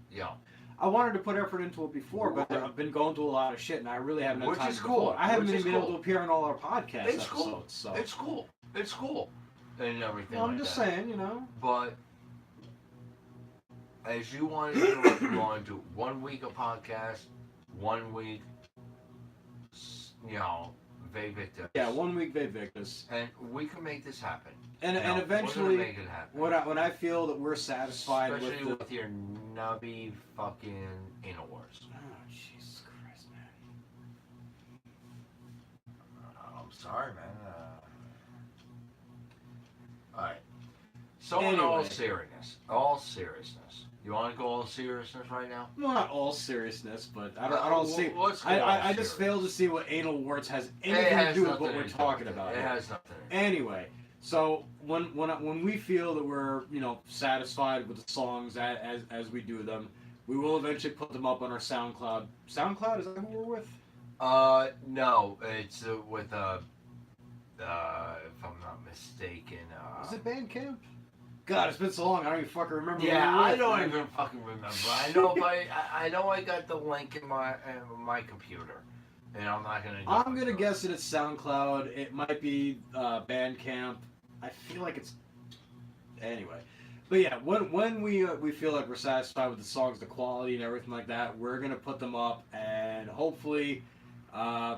B: I wanted to put effort into it before, but I've been going through a lot of shit, and I really haven't had time.
A: Which is cool.
B: I haven't even been able to appear on all our podcast
A: It's
B: episodes.
A: cool.
B: So.
A: It's cool. It's cool. And everything.
B: Well, I'm
A: like
B: just
A: that.
B: saying,
A: But as you want to do it, you want to do 1 week of podcast, 1 week, Victus.
B: Yeah, 1 week Victus.
A: And we can make this happen.
B: And
A: We're
B: eventually,
A: gonna make it happen.
B: when I feel that we're satisfied
A: Especially
B: with
A: with your nubby fucking anal wars.
B: Oh, Jesus Christ, man.
A: I'm sorry, man. Alright. So in
B: Anyway.
A: all seriousness. You want to go all seriousness right now?
B: Well, not all seriousness, but I don't see.
A: Let's go
B: I just
A: serious.
B: fail to see what anal warts has
A: It
B: anything
A: has
B: to do with
A: nothing
B: what we're
A: to do
B: talking
A: with it.
B: about.
A: It
B: here.
A: has nothing.
B: Anyway, so when we feel that we're satisfied with the songs as we do them, we will eventually put them up on our SoundCloud. SoundCloud, is that who we're with?
A: No, it's with if I'm not mistaken.
B: Is it Bandcamp? God, it's been so long. I don't even fucking remember.
A: Yeah,
B: who we're
A: I
B: with,
A: don't
B: man.
A: even fucking remember. I know I know I got the link in my computer, and I'm not gonna.
B: I'm gonna guess that it's SoundCloud. It might be Bandcamp. I feel like it's anyway. But yeah, when we feel like we're satisfied with the songs, the quality, and everything like that, we're gonna put them up, and hopefully,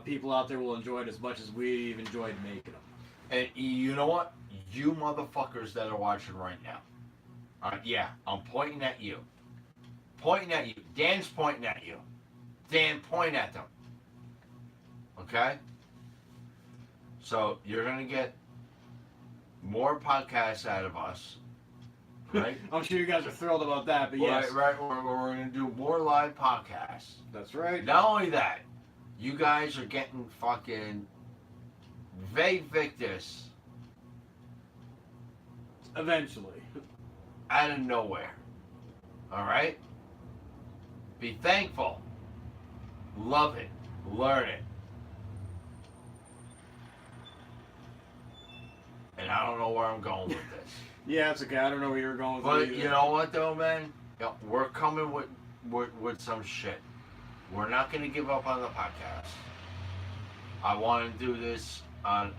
B: people out there will enjoy it as much as we've enjoyed making them.
A: And you know what? You motherfuckers that are watching right now. Yeah, I'm pointing at you. Pointing at you. Dan's pointing at you. Dan, point at them. Okay? So, you're going to get more podcasts out of us. Right?
B: I'm sure you guys are thrilled about that, but yes.
A: Right. We're going to do more live podcasts.
B: That's right.
A: Not only that, you guys are getting fucking Victus
B: Eventually.
A: out of nowhere. Alright? Be thankful. Love it. Learn it. And I don't know where I'm going with this.
B: Yeah, it's okay. I don't know where you're going with
A: But
B: it either.
A: you know what though, man? We're coming with some shit. We're not going to give up on the podcast. I want to do this on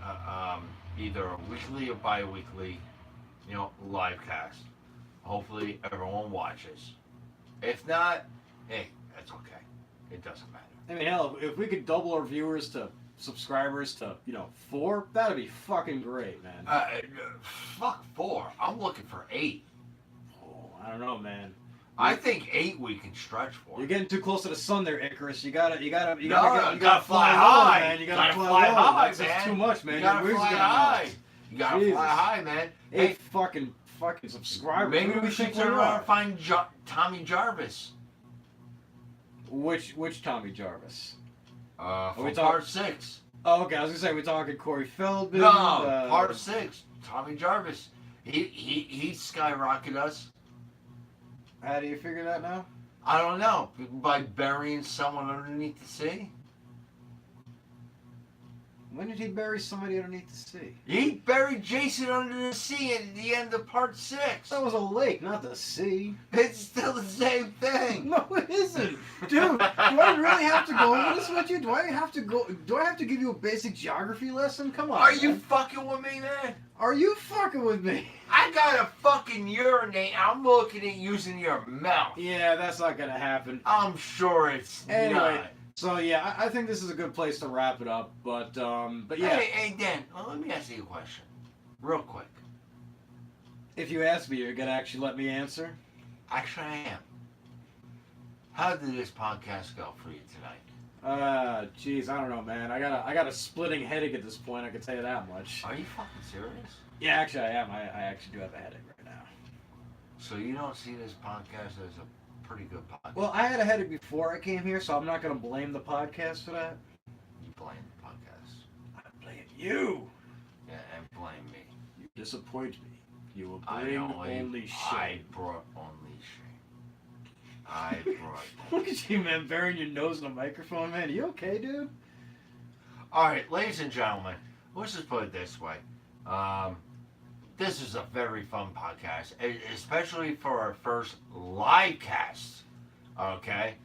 A: either a weekly or bi-weekly, live cast. Hopefully everyone watches. If not, hey, that's okay. It doesn't matter.
B: I mean, hell, if we could double our viewers to subscribers to, 4, that'd be fucking great, man.
A: Fuck 4. I'm looking for 8.
B: Oh, I don't know, man.
A: I think 8 we can stretch for.
B: You're getting too close to the sun there, Icarus. You gotta
A: You gotta fly high,
B: man. You gotta
A: gotta
B: fly
A: fly
B: low.
A: high,
B: That's
A: man.
B: too much, man.
A: You
B: Your
A: gotta
B: wings
A: fly
B: are getting
A: high.
B: nuts.
A: You gotta
B: Jesus.
A: fly high, man.
B: 8
A: Hey,
B: fucking fucking subscribers.
A: Maybe
B: Who do
A: we should
B: think
A: turn
B: we
A: around
B: are?
A: and find Tommy Jarvis.
B: Which Tommy Jarvis?
A: From
B: we
A: part 6.
B: Oh, okay. I was gonna say we're talking Corey Feldman.
A: No, part 6. Tommy Jarvis. He skyrocketed us.
B: How do you figure that now?
A: I don't know. By burying someone underneath the sea.
B: When did he bury somebody underneath the sea?
A: He buried Jason under the sea at the end of part 6.
B: That was a lake, not the sea.
A: It's still the same thing.
B: No, it isn't, dude. Do I really have to go over this with you? Do I have to go? Do I have to give you a basic geography lesson? Come on.
A: Are you
B: man.
A: fucking with me, man?
B: Are you fucking with me?
A: I gotta fucking urinate. I'm looking at using your mouth.
B: Yeah, that's not gonna happen.
A: I'm sure it's
B: Anyway,
A: not.
B: so yeah, I think this is a good place to wrap it up. But yeah,
A: Hey, Dan, let me ask you a question. Real quick.
B: if you ask me, you're gonna actually let me answer.
A: Actually, I am. How did this podcast go for you tonight?
B: Jeez, I don't know, man. I got a splitting headache at this point. I can tell you that much.
A: Are you fucking serious?
B: Yeah, actually, I am. I actually do have a headache right now.
A: So you don't see this podcast as a pretty good podcast?
B: Well, I had a headache before I came here, so I'm not gonna blame the podcast for that.
A: You blame the podcast.
B: I blame you.
A: Yeah, and blame me.
B: You disappoint me. You will
A: I
B: bring
A: only
B: only
A: I
B: shame.
A: brought only shame. I brought
B: Look at you, man, burying your nose in a microphone, man. You okay, dude?
A: Alright, ladies and gentlemen, let's just put it this way. This is a very fun podcast, especially for our first live cast. Okay?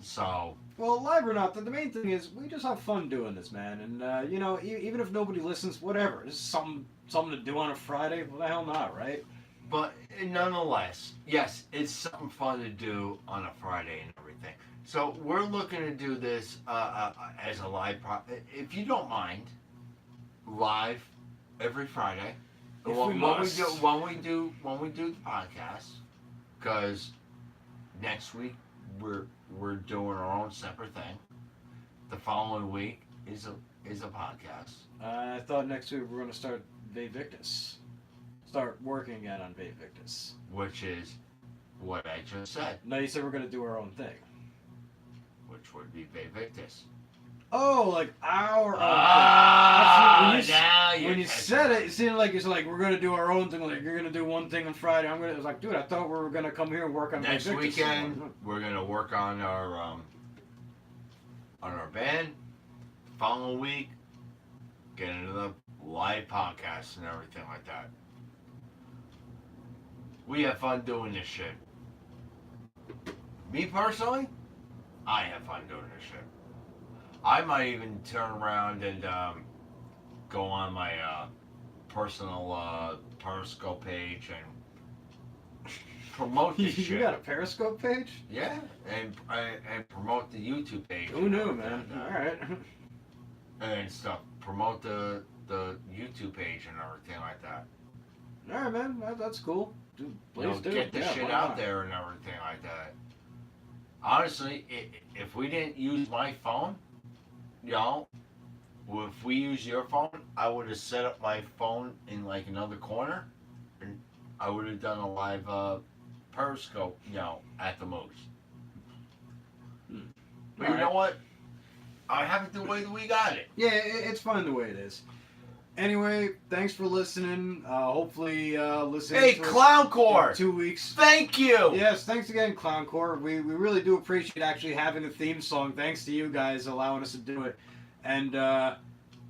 A: So,
B: Well, live or not, the main thing is we just have fun doing this, man. And you know, even if nobody listens, whatever. This is something to do on a Friday. Well, the hell not, right?
A: but nonetheless, yes, it's something fun to do on a Friday and everything. So, we're looking to do this as a live if you don't mind, live every Friday.
B: If
A: when,
B: we
A: when
B: must.
A: we do the podcast, because next week we're doing our own separate thing. The following week is a podcast.
B: I thought next week we were gonna start Vevictus. Start working again on Vevictus.
A: Which is what I just said,
B: No, you said we're gonna do our own thing.
A: which would be Vevictus.
B: Oh, like our own
A: Ah,
B: thing.
A: now you're
B: When you said it seemed like it's like we're gonna do our own thing. Like you're gonna do one thing on Friday. It was like, dude, I thought we were gonna come here and work on
A: Next
B: Vevictus.
A: weekend we're gonna work on our band. Following week, get into the live podcast and everything like that. We have fun doing this shit. Me personally, I have fun doing this shit. I might even turn around and go on my personal Periscope page and promote this
B: You
A: shit.
B: got a Periscope page?
A: Yeah, and promote the YouTube page.
B: Who knew, man? All right.
A: And stuff. Promote the YouTube page and everything like that.
B: All right, man. That's cool. Dude,
A: You know,
B: please do.
A: get the
B: Yeah,
A: shit
B: why
A: out
B: not?
A: there and everything like that. Honestly, if we didn't use my phone, you know, if we use your phone, I would have set up my phone in like another corner, and I would have done a live Periscope, you know, at the most. But you
B: Alright.
A: know what? I have it the way that we got it.
B: Yeah, it's fine the way it is. Anyway, thanks for listening. Hopefully, listen.
A: Hey,
B: to us
A: Clown
B: in
A: Core!
B: 2 weeks.
A: Thank you!
B: Yes, thanks again, Clown Core. We really do appreciate actually having a theme song. Thanks to you guys allowing us to do it. And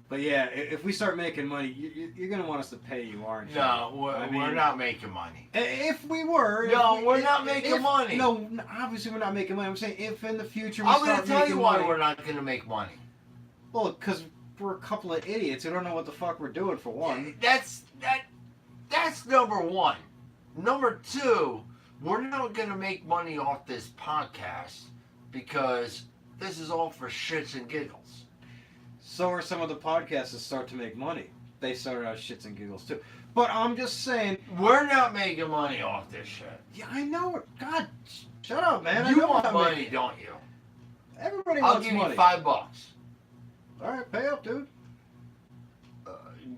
B: but yeah, if we start making money, you're gonna want us to pay you, aren't you?
A: No, we're,
B: I
A: we're
B: mean-
A: not making money.
B: If we were,
A: No,
B: if
A: we're not making money.
B: No, obviously we're not making money. I'm saying if in the future we
A: I'm
B: start
A: going to tell you
B: making
A: why
B: money,
A: we're not going to make money.
B: well, because we're a couple of idiots who don't know what the fuck we're doing for one.
A: That's number one. Number two, we're not going to make money off this podcast because this is all for shits and giggles.
B: So are some of the podcasts that start to make money. They started out shits and giggles too. But I'm just saying.
A: We're not making money off this shit.
B: Yeah, I know it. God, shut up, man. I
A: You
B: know
A: want
B: I'm not
A: money,
B: making-
A: don't you?
B: Everybody
A: I'll
B: wants
A: give
B: money.
A: you $5.
B: All right, pay up, dude.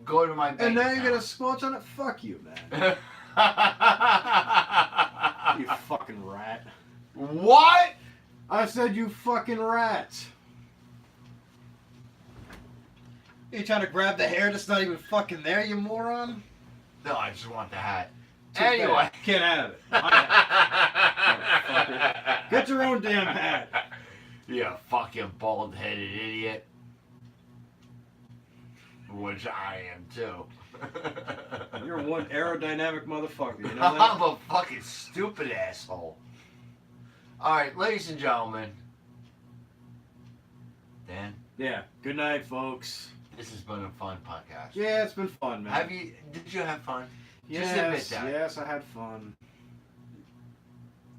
A: Go to my bank
B: And now you're gonna
A: account.
B: squelch on it. Fuck you, man. You fucking rat.
A: What?
B: I said you fucking rat. You trying to grab the hair that's not even fucking there, you moron?
A: No, I just want the hat.
B: Too
A: Anyway.
B: bad. Can't have it. My hat. Get your own damn hat.
A: You fucking bald-headed idiot. Which I am too.
B: You're one aerodynamic motherfucker, you know that?
A: I'm a fucking stupid asshole. Alright, ladies and gentlemen. Dan,
B: Yeah. Good night, folks.
A: this has been a fun podcast.
B: Yeah, it's been fun, man.
A: Did you have fun?
B: Yes,
A: Just admit that.
B: yes, I had fun.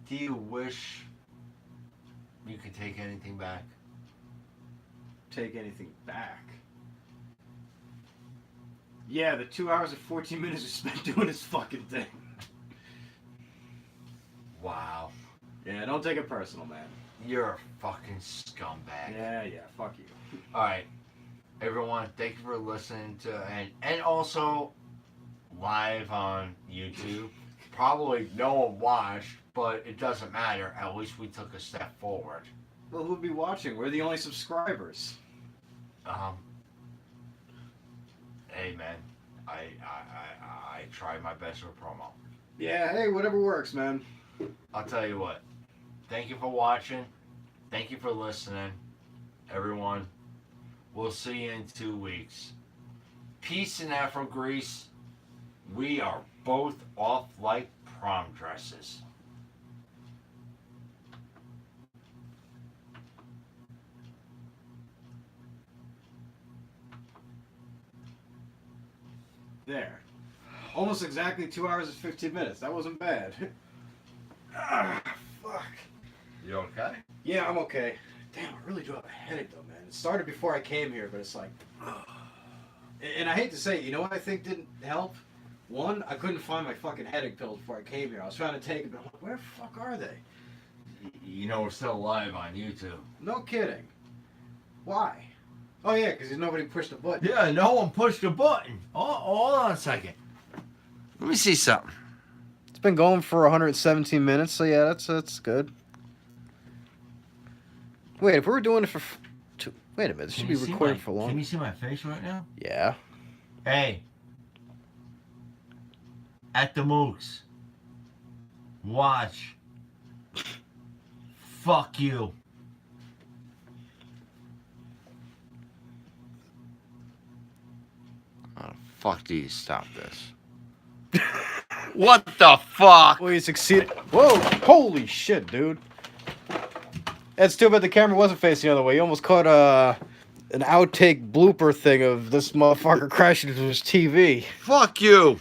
A: Do you wish you could take anything back?
B: Take anything back. Yeah, the 2 hours and 14 minutes we spent doing this fucking thing.
A: Wow.
B: Yeah, don't take it personal, man.
A: You're a fucking scumbag.
B: Yeah, fuck you.
A: Alright. Everyone, thank you for listening to and also live on YouTube. Probably no one watched, but it doesn't matter. At least we took a step forward.
B: Well, who'd be watching? We're the only subscribers.
A: Hey man, I tried my best with promo.
B: Yeah, hey, whatever works, man.
A: I'll tell you what. Thank you for watching. Thank you for listening, everyone. We'll see you in 2 weeks. Peace in Afro Greece. We are both off like prom dresses.
B: There. Almost exactly 2 hours and 15 minutes. That wasn't bad. Ah, fuck.
A: You okay?
B: Yeah, I'm okay. Damn, I really do have a headache though, man. It started before I came here, but it's like... And I hate to say it, you know what I think didn't help? One, I couldn't find my fucking headache pills before I came here. I was trying to take them, but I'm like, where the fuck are they?
A: You know we're still live on YouTube.
B: No kidding. Why? Oh yeah, because nobody pushed the button.
A: Yeah, no one pushed a button. Oh, hold on a second. Let me see something.
B: It's been going for 117 minutes, so yeah, that's good. Wait, if we were doing it for... Wait a minute, this should be recording for long.
A: Can you see my face right now?
B: Yeah.
A: Hey. At the Mooks. Watch. Fuck you. How the fuck do you stop this? What the fuck?
B: Well, you succeeded. Whoa! Holy shit, dude. It's too bad the camera wasn't facing the other way. You almost caught an outtake blooper thing of this motherfucker crashing into his TV.
A: Fuck you.